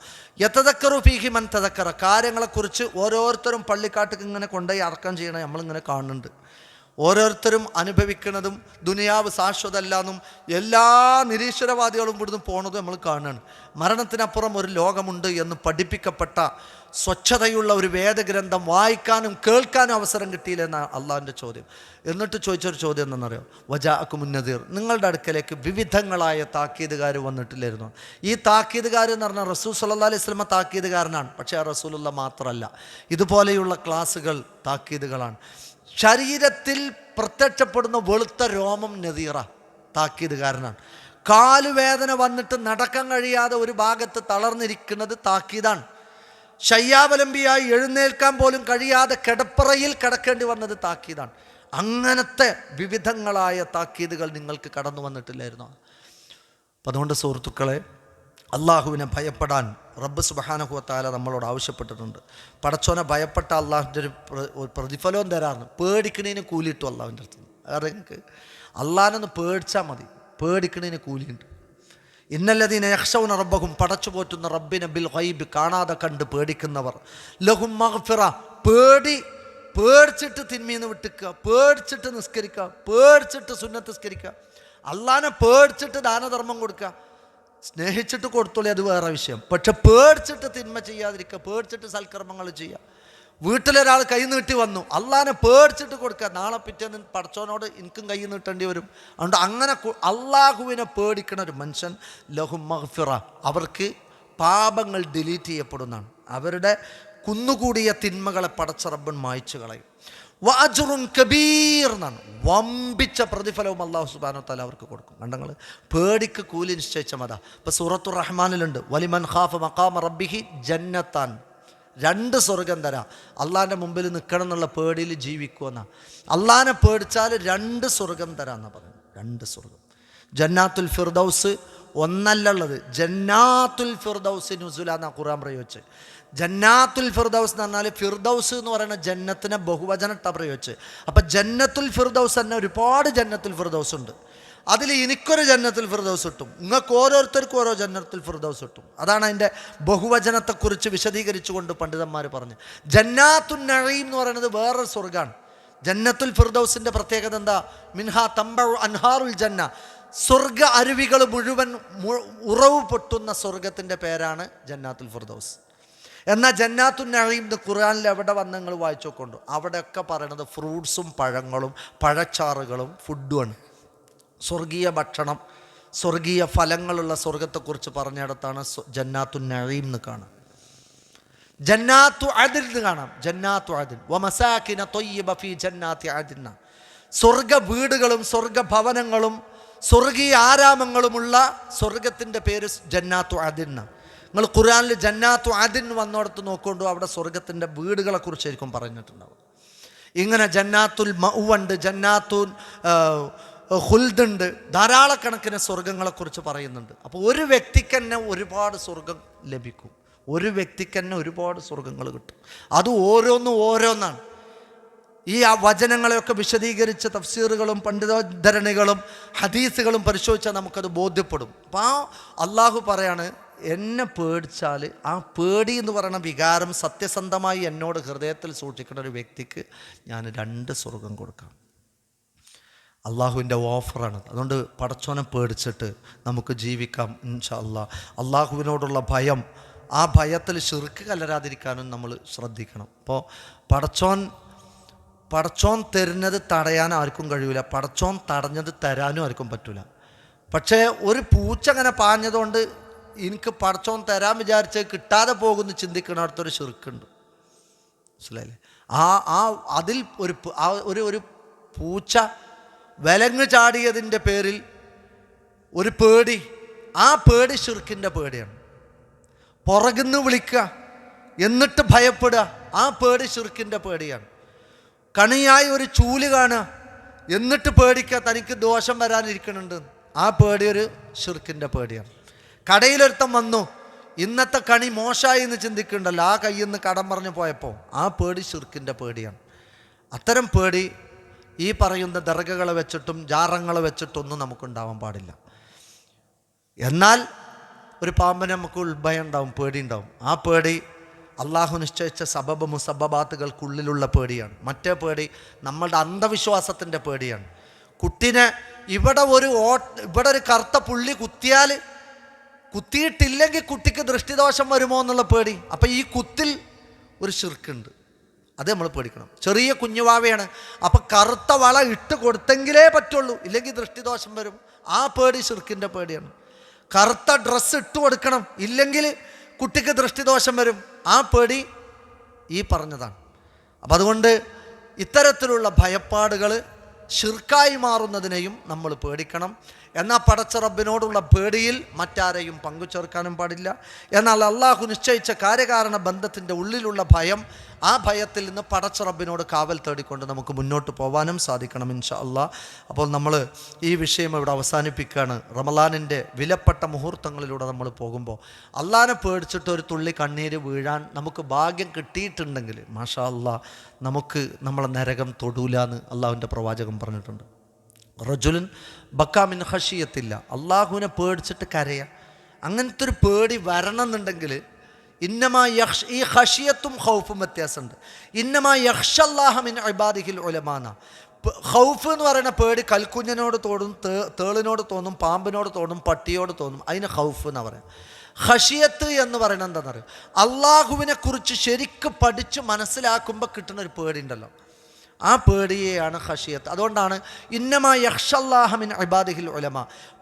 യതദക്കറു ഫീഹി മൻ തദക്കറ, കാര്യങ്ങളെക്കുറിച്ച് ഓരോരുത്തരും പള്ളിക്കാട്ടിക്ക് ഇങ്ങനെ കൊണ്ടുപോയി അടക്കം ചെയ്യണേ നമ്മളിങ്ങനെ കാണുന്നുണ്ട്. ഓരോരുത്തരും അനുഭവിക്കുന്നതും ദുനിയാവ് ശാശ്വതമല്ലാന്നും എല്ലാ നിരീശ്വരവാദികളും ഇവിടുന്ന് പോണതും നമ്മൾ കാണുകയാണ്. മരണത്തിനപ്പുറം ഒരു ലോകമുണ്ട് എന്ന് പഠിപ്പിക്കപ്പെട്ട സ്വച്ഛതയുള്ള ഒരു വേദഗ്രന്ഥം വായിക്കാനും കേൾക്കാനും അവസരം കിട്ടിയില്ലെന്നാണ് അള്ളാഹുവിൻ്റെ ചോദ്യം. എന്നിട്ട് ചോദിച്ചൊരു ചോദ്യം എന്താണെന്നറിയോ? വജാഅക്കും മുന്നദീർ, നിങ്ങളുടെ അടുക്കലേക്ക് വിവിധങ്ങളായ താക്കീതുകാർ വന്നിട്ടില്ലായിരുന്നു. ഈ താക്കീതുകാർ എന്ന് പറഞ്ഞാൽ റസൂൽ സല്ലല്ലാഹു അലൈഹി വസല്ലം താക്കീതുകാരനാണ്. പക്ഷേ ആ റസൂലുള്ള മാത്രമല്ല, ഇതുപോലെയുള്ള ക്ലാസ്സുകൾ താക്കീതുകളാണ്. ശരീരത്തിൽ പ്രത്യക്ഷപ്പെടുന്ന വെളുത്ത രോമം നദീറ, താക്കീതുകാരനാണ്. കാലുവേദന വന്നിട്ട് നടക്കാൻ കഴിയാതെ ഒരു ഭാഗത്ത് തളർന്നിരിക്കുന്നത് താക്കീതാണ്. ശയ്യാവലംബിയായി എഴുന്നേൽക്കാൻ പോലും കഴിയാതെ കിടപ്പറയിൽ കിടക്കേണ്ടി വന്നത് താക്കീതാണ്. അങ്ങനത്തെ വിവിധങ്ങളായ താക്കീതുകൾ നിങ്ങൾക്ക് കടന്നു വന്നിട്ടില്ലായിരുന്നോ? അപ്പം അതുകൊണ്ട് സുഹൃത്തുക്കളെ, അള്ളാഹുവിനെ ഭയപ്പെടാൻ റബ്ബ് സുബ്ഹാനഹു വ തആല നമ്മളോട് ആവശ്യപ്പെട്ടിട്ടുണ്ട്. പടച്ചോനെ ഭയപ്പെട്ട അള്ളാഹുവിൻ്റെ ഒരു പ്രതിഫലവും തരാറുണ്ട്. പേടിക്കണേന് കൂലിയിട്ടു അള്ളാഹുവിൻ്റെ അടുത്ത്. കാരണം നിങ്ങൾക്ക് അള്ളാഹിനൊന്ന് പേടിച്ചാൽ മതി, പേടിക്കണേന് കൂലിയുണ്ട്. ഇന്നല്ലദീന യഖ്ശൗന റബ്ബഹും, പടച്ചു പോറ്റുന്ന റബ്ബിനെ ബിൽ ഗൈബ്, കാണാതെ കണ്ട് പേടിക്കുന്നവർ, ലഹും മഗ്ഫിറ, പേടിച്ചിട്ട് തിന്മീന്ന് വിട്ടുക്കുക, പേടിച്ചിട്ട് നിസ്കരിക്കുക, പേടിച്ചിട്ട് സുന്നത്ത് നിസ്കരിക്കുക, അള്ളാഹിനെ പേടിച്ചിട്ട് ദാനധർമ്മം കൊടുക്കുക. സ്നേഹിച്ചിട്ട് കൊടുത്തോളി, അത് വേറെ വിഷയം. പക്ഷെ പേടിച്ചിട്ട് തിന്മ ചെയ്യാതിരിക്കുക, പേടിച്ചിട്ട് സൽക്കർമ്മങ്ങൾ ചെയ്യുക. വീട്ടിലൊരാൾ കൈ നീട്ടി വന്നു, അള്ളാഹിനെ പേടിച്ചിട്ട് കൊടുക്കുക. നാളെ പിറ്റേന്ന് പടച്ചോനോട് എനിക്കും കൈ നീട്ടേണ്ടി വരും. അതുകൊണ്ട് അങ്ങനെ അള്ളാഹുവിനെ പേടിക്കണ ഒരു മനുഷ്യൻ ലഹും മഗ്ഫിറ, അവർക്ക് പാപങ്ങൾ ഡിലീറ്റ് ചെയ്യപ്പെടുന്നതാണ്. അവരുടെ കുന്നുകൂടിയ തിന്മകളെ പടച്ച റബ്ബൻ മായ്ച്ചു കളയും. വഅജ്റുൻ കബീർ എന്നാണ്, വമ്പിച്ച പ്രതിഫലവും അല്ലാഹു സുബ്ഹാനഹു വ തആല അവർക്ക് കൊടുക്കും. കണ്ടങ്ങൾ, പേടിക്ക് കൂലി നിശ്ചയിച്ച മത. ഇപ്പോൾ സൂറത്തുർ റഹ്മാനിലുണ്ട്, വലിമൻ ഖാഫ മഖാമ റബ്ബിഹി ജന്നത്താൻ, 2 സ്വർഗം തരാം. അള്ളാഹിൻ്റെ മുമ്പിൽ നിൽക്കണം എന്നുള്ള പേടിയിൽ ജീവിക്കുമെന്നാണ്. അള്ളാഹിനെ പേടിച്ചാൽ 2 സ്വർഗം തരാമെന്നാണ് പറഞ്ഞു. 2 സ്വർഗം. ജന്നാത്തുൽ ഫിർദൗസ് ഒന്നല്ലുള്ളത്, ജന്നാത്തുൽ ഫിർദൗസ് നുസുല എന്നാണ് ഖുർആൻ പ്രയോഗിച്ച്. ജന്നാത്തുൽ ഫിർദൗസ് എന്ന് പറഞ്ഞാൽ ഫിർദൗസ് എന്ന് പറയുന്ന ജന്നത്തിനെ ബഹുവചനട്ട പ്രയോഗിച്ച്. അപ്പം ജന്നത്തുൽ ഫിർദൗസ് തന്നെ ഒരുപാട് ജന്നത്തുൽ ഫിർദൗസ് ഉണ്ട്. അതിൽ എനിക്കൊരു ജന്നത്തുൽ ഫിർദൗസ് കിട്ടും, നിങ്ങൾക്ക് ഓരോരുത്തർക്കും ഓരോ ജന്നത്തുൽ ഫിർദൗസ് കിട്ടും. അതാണ് അതിൻ്റെ ബഹുവചനത്തെക്കുറിച്ച് വിശദീകരിച്ചുകൊണ്ട് പണ്ഡിതന്മാർ പറഞ്ഞു. ജന്നാത്തുൻ നഈം എന്ന് പറയുന്നത് വേറൊരു സ്വർഗ്ഗമാണ്. ജന്നത്തുൽ ഫിർദൗസിൻ്റെ പ്രത്യേകത എന്താ? മിൻഹാ തംബഉ അൻഹാറുൽ ജന്ന, സ്വർഗ അരുവികൾ മുഴുവൻ ഉറവ് പൊട്ടുന്ന സ്വർഗത്തിൻ്റെ പേരാണ് ജന്നാത്തുൽ ഫിർദൗസ്. എന്നാൽ ജന്നാത്തുൻ നഈം ഖുർആനിൽ എവിടെ വന്ന് നിങ്ങൾ വായിച്ചു നോക്കൊണ്ടു, അവിടെയൊക്കെ പറയണത് ഫ്രൂട്ട്സും പഴങ്ങളും പഴച്ചാറുകളും ഫുഡുമാണ്. സ്വർഗീയ ഭക്ഷണം, സ്വർഗീയ ഫലങ്ങളുള്ള സ്വർഗത്തെക്കുറിച്ച് പറഞ്ഞിടത്താണ് ജന്നാത്തുൻ നഈം എന്ന് കാണാം. ജന്നാത്തു അദ്ൻ എന്ന് കാണാം. ജന്നാത്തു അദ്ൻ വമസാകിന ത്വയ്യിബ ഫീ ജന്നാത്തി അദ്ൻ, സ്വർഗ വീടുകളും സ്വർഗ ഭവനങ്ങളും സ്വർഗീയ ആരാമങ്ങളുമുള്ള സ്വർഗത്തിൻ്റെ പേര് ജന്നാത്തു അദ്ൻ. നിങ്ങൾ ഖുർആനിൽ ജന്നാത്തു അദ്ൻ വന്നോടത്ത് നോക്കൊണ്ടു, അവിടെ സ്വർഗത്തിൻ്റെ വീടുകളെ കുറിച്ചായിരിക്കും പറഞ്ഞിട്ടുണ്ടാവും. ഇങ്ങനെ ജന്നാത്തുൽ മഅ്വണ്ട്, ജന്നാത്തുൽ ഖുൽദുണ്ട്, ധാരാളക്കണക്കിന് സ്വർഗങ്ങളെക്കുറിച്ച് പറയുന്നുണ്ട്. അപ്പോൾ ഒരു വ്യക്തിക്ക് തന്നെ ഒരുപാട് സ്വർഗം ലഭിക്കും, ഒരു വ്യക്തിക്ക് തന്നെ ഒരുപാട് സ്വർഗങ്ങൾ കിട്ടും. അത് ഓരോന്നാണ്. ഈ വചനങ്ങളെയൊക്കെ വിശദീകരിച്ച തഫ്സീറുകളും പണ്ഡിതോദ്ധരണികളും ഹദീസുകളും പരിശോധിച്ചാൽ നമുക്കത് ബോധ്യപ്പെടും. അപ്പോൾ അള്ളാഹു പറയാണ്, എന്നെ പേടിച്ചാൽ ആ പേടി എന്ന് പറയുന്ന വികാരം സത്യസന്ധമായി എന്നോട് ഹൃദയത്തിൽ സൂക്ഷിക്കുന്ന ഒരു വ്യക്തിക്ക് ഞാൻ 2 സ്വർഗം കൊടുക്കാം. അള്ളാഹുവിൻ്റെ ഓഫറാണ്. അതുകൊണ്ട് പടച്ചോനെ പേടിച്ചിട്ട് നമുക്ക് ജീവിക്കാം ഇൻഷാ അല്ലാഹ്. അള്ളാഹുവിനോടുള്ള ഭയം, ആ ഭയത്തിൽ ശിർക്ക് കലരാതിരിക്കാനും നമ്മൾ ശ്രദ്ധിക്കണം. അപ്പോൾ പടച്ചോൻ തരുന്നത് തടയാൻ ആർക്കും കഴിയില്ല, പടച്ചോൻ തടഞ്ഞത് തരാനും ആർക്കും പറ്റില്ല. പക്ഷേ ഒരു പൂച്ച അങ്ങനെ പാഞ്ഞതുകൊണ്ട് എനിക്ക് പടച്ചോൻ തരാൻ വിചാരിച്ച് കിട്ടാതെ പോകുന്നു ചിന്തിക്കുന്നിടത്തൊരു ശിർക്കുണ്ട്. മനസ്സിലായില്ലേ? അതിൽ ഒരു പൂച്ച വിലങ്ങ് ചാടിയതിൻ്റെ പേരിൽ ഒരു പേടി, ആ പേടി ശിർക്കിൻ്റെ പേടിയാണ്. പുറകുന്ന് വിളിക്കുക എന്നിട്ട് ഭയപ്പെടുക, ആ പേടി ശിർക്കിൻ്റെ പേടിയാണ്. കണിയായി ഒരു ചൂല് കാണുക എന്നിട്ട് പേടിക്കുക തനിക്ക് ദോഷം വരാനിരിക്കുന്നുണ്ട്, ആ പേടി ഒരു ശിർക്കിൻ്റെ പേടിയാണ്. കടയിലൊരുത്തം വന്നു, ഇന്നത്തെ കണി മോശമായി എന്ന് ചിന്തിക്കുന്നുണ്ടല്ലോ, ആ കയ്യിൽ നിന്ന് കടം പറഞ്ഞു പോയപ്പോൾ ആ പേടി ശിർക്കിൻ്റെ പേടിയാണ്. അത്തരം പേടി ഈ പറയുന്ന ദർഗകളെ വെച്ചിട്ടും ജാറങ്ങളെ വെച്ചിട്ടൊന്നും നമുക്കുണ്ടാവാൻ പാടില്ല. എന്നാൽ ഒരു പാമ്പിന് നമുക്ക് ഉൾഭയം ഉണ്ടാവും, പേടി ഉണ്ടാവും. ആ പേടി അള്ളാഹു നിശ്ചയിച്ച സബബ് മുസബബാത്തുകൾക്കുള്ളിലുള്ള പേടിയാണ്. മറ്റേ പേടി നമ്മളുടെ അന്ധവിശ്വാസത്തിൻ്റെ പേടിയാണ്. കുട്ടിനെ ഇവിടെ ഒരു കറുത്ത പുള്ളി കുത്തിയിട്ടില്ലെങ്കിൽ കുട്ടിക്ക് ദൃഷ്ടിദോഷം വരുമോ എന്നുള്ള പേടി. അപ്പം ഈ കുത്തിൽ ഒരു ശിർക്കുണ്ട്, അത് നമ്മൾ പേടിക്കണം. ചെറിയ കുഞ്ഞുവാവയാണ്, അപ്പം കറുത്ത വള ഇട്ട് കൊടുത്തെങ്കിലേ പറ്റുള്ളൂ, ഇല്ലെങ്കിൽ ദൃഷ്ടിദോഷം വരും. ആ പേടി ശിർക്കിൻ്റെ പേടിയാണ്. കറുത്ത ഡ്രസ്സ് ഇട്ട് കൊടുക്കണം, ഇല്ലെങ്കിൽ കുട്ടിക്ക് ദൃഷ്ടിദോഷം വരും. ആ പേടി ഈ പറഞ്ഞതാണ്. അപ്പം അതുകൊണ്ട് ഇത്തരത്തിലുള്ള ഭയപ്പാടുകൾ ശിർക്കായി മാറുന്നതിനെയും നമ്മൾ പേടിക്കണം. എന്നാൽ പടച്ച റബ്ബിനോടുള്ള പേടിയിൽ മറ്റാരെയും പങ്കുചേർക്കാനും പാടില്ല. എന്നാൽ അള്ളാഹു നിശ്ചയിച്ച കാര്യകാരണ ബന്ധത്തിൻ്റെ ഉള്ളിലുള്ള ഭയം, ആ ഭയത്തിൽ നിന്ന് പടച്ച റബ്ബിനോട് കാവൽ തേടിക്കൊണ്ട് നമുക്ക് മുന്നോട്ട് പോകാനും സാധിക്കണം ഇൻഷാ അള്ളാഹ്. അപ്പോൾ നമ്മൾ ഈ വിഷയം ഇവിടെ അവസാനിപ്പിക്കുകയാണ്. റമളാനിൻ്റെ വിലപ്പെട്ട മുഹൂർത്തങ്ങളിലൂടെ നമ്മൾ പോകുമ്പോൾ അള്ളാഹിനെ പേടിച്ചിട്ട് ഒരു തുള്ളി കണ്ണീര് വീഴാൻ നമുക്ക് ഭാഗ്യം കിട്ടിയിട്ടുണ്ടെങ്കിൽ മാഷാ അള്ളാഹ് നമുക്ക് നമ്മളെ നരകം തൊടൂലാന്ന് അള്ളാഹുവിൻ്റെ പ്രവാചകൻ പറഞ്ഞിട്ടുണ്ട്. റജുലുൻ ബക്കാമിൻ ഖശിയത്തില്ല, അള്ളാഹുവിനെ പേടിച്ചിട്ട് കരയാ. അങ്ങനത്തെ ഒരു പേടി വരണം എന്നുണ്ടെങ്കിൽ ഈ ഖശിയത്തും ഖൗഫും വ്യത്യാസമുണ്ട്. ഇന്നമാ യഖ്ഷല്ലാഹ മിൻ ഇബാദിഹിൽ ഉലമാന. ഖൗഫ് എന്ന് പറയുന്ന പേടി കൽക്കുഞ്ഞിനോട് തോന്നും, തേളിനോട് തോന്നും, പാമ്പിനോട് തോന്നും, പട്ടിയോട് തോന്നും, അതിന് ഖൗഫ് എന്ന് പറയാം. ഖശിയത്ത് എന്ന് പറയുന്നത് എന്താണെന്ന് അറിയാം, അള്ളാഹുവിനെ കുറിച്ച് ശരിക്ക് പഠിച്ച് മനസ്സിലാക്കുമ്പോൾ കിട്ടുന്ന ഒരു പേടി ഉണ്ടല്ലോ, ആ പേടിയെയാണ് ഖശിയത്ത്. അതുകൊണ്ടാണ് ഇന്നമാ യഖ്ഷല്ലാഹ മിൻ ഇബാദിഹിൽ ഉലമ,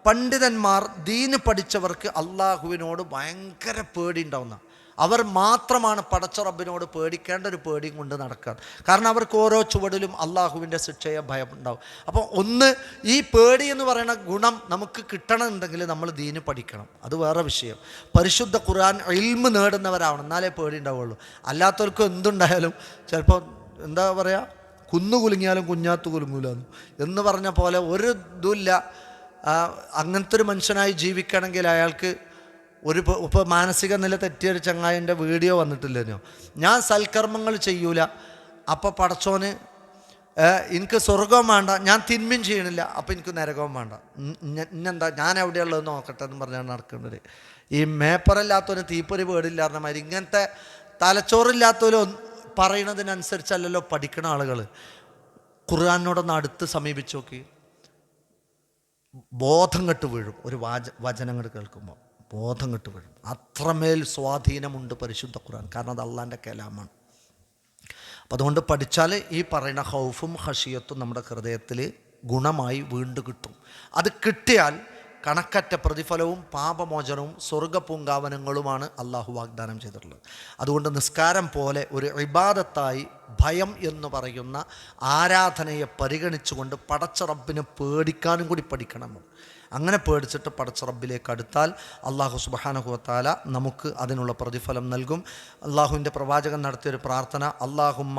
പണ്ഡിതന്മാർ ദീന് പഠിച്ചവർക്ക് അള്ളാഹുവിനോട് ഭയങ്കര പേടി ഉണ്ടാവുന്ന, അവർ മാത്രമാണ് പടച്ച റബ്ബിനോട് പേടിക്കേണ്ട ഒരു പേടിയും കൊണ്ട് നടക്കുക. കാരണം അവർക്ക് ഓരോ ചുവടിലും അള്ളാഹുവിൻ്റെ ശിക്ഷയെ ഭയം ഉണ്ടാവും. അപ്പോൾ ഒന്ന്, ഈ പേടി എന്ന് പറയുന്ന ഗുണം നമുക്ക് കിട്ടണമെന്നുണ്ടെങ്കിൽ നമ്മൾ ദീന് പഠിക്കണം, അത് വേറെ വിഷയം. പരിശുദ്ധ ഖുർആൻ ഇൽമ് നേടുന്നവരാവണം, എന്നാലേ പേടി ഉണ്ടാവുള്ളൂ. അല്ലാത്തവർക്ക് എന്തുണ്ടായാലും ചിലപ്പോൾ എന്താ പറയുക, കുന്നു കുലുങ്ങിയാലും കുഞ്ഞാത്ത് കുലുങ്ങൂലെന്ന് എന്ന് പറഞ്ഞ പോലെ ഒരു ഇതുമില്ല. അങ്ങനത്തെ ഒരു മനുഷ്യനായി ജീവിക്കണമെങ്കിൽ അയാൾക്ക് ഇപ്പോൾ മാനസിക നില തെറ്റിയൊരു ചങ്ങായിൻ്റെ വീഡിയോ വന്നിട്ടില്ലെന്നോ, ഞാൻ സൽക്കർമ്മങ്ങൾ ചെയ്യൂല, അപ്പോൾ പടച്ചോന് എനിക്ക് സ്വർഗവും വേണ്ട, ഞാൻ തിന്മയും ചെയ്യണില്ല, അപ്പോൾ എനിക്ക് നരകവും വേണ്ട, ഇന്നെന്താ ഞാൻ എവിടെയുള്ളത് നോക്കട്ടെ എന്ന് പറഞ്ഞാൽ നടക്കേണ്ടത്. ഈ മേപ്പറില്ലാത്തവന് തീപ്പൊരി പേടില്ല പറഞ്ഞ മാതിരി ഇങ്ങനത്തെ തലച്ചോറില്ലാത്തവരും പറയുന്നതിനനുസരിച്ചല്ലല്ലോ പഠിക്കണ ആളുകൾ. ഖുർആനോടൊന്ന് അടുത്ത് സമീപിച്ച് നോക്കി, ബോധം കെട്ട് വീഴും. ഒരു വചനങ്ങൾ കേൾക്കുമ്പോൾ ബോധം കെട്ട് വീഴും. അത്രമേൽ സ്വാധീനമുണ്ട് പരിശുദ്ധ ഖുർആൻ, കാരണം അത് അള്ളാൻ്റെ കലാമാണ്. അപ്പം അതുകൊണ്ട് പഠിച്ചാൽ ഈ പറയുന്ന ഖൗഫും ഖശിയത്തും നമ്മുടെ ഹൃദയത്തിൽ ഗുണമായി വീണ്ടും കിട്ടും. അത് കിട്ടിയാൽ കണക്കറ്റ പ്രതിഫലവും പാപമോചനവും സ്വർഗപൂങ്കാവനങ്ങളുമാണ് അള്ളാഹു വാഗ്ദാനം ചെയ്തിട്ടുള്ളത്. അതുകൊണ്ട് നിസ്കാരം പോലെ ഒരു ഇബാദത്തായി ഭയം എന്ന് പറയുന്ന ആരാധനയെ പരിഗണിച്ചുകൊണ്ട് പടച്ച റബ്ബിനെ പേടിക്കാനും കൂടി പഠിക്കണം. അങ്ങനെ പേടിച്ചിട്ട് പടച്ച റബ്ബിലേക്ക് അടുത്താൽ അള്ളാഹു സുബ്ഹാനഹു വ തആല നമുക്ക് അതിനുള്ള പ്രതിഫലം നൽകും. അള്ളാഹുവിൻ്റെ പ്രവാചകൻ നടത്തിയൊരു പ്രാർത്ഥന, അല്ലാഹുമ്മ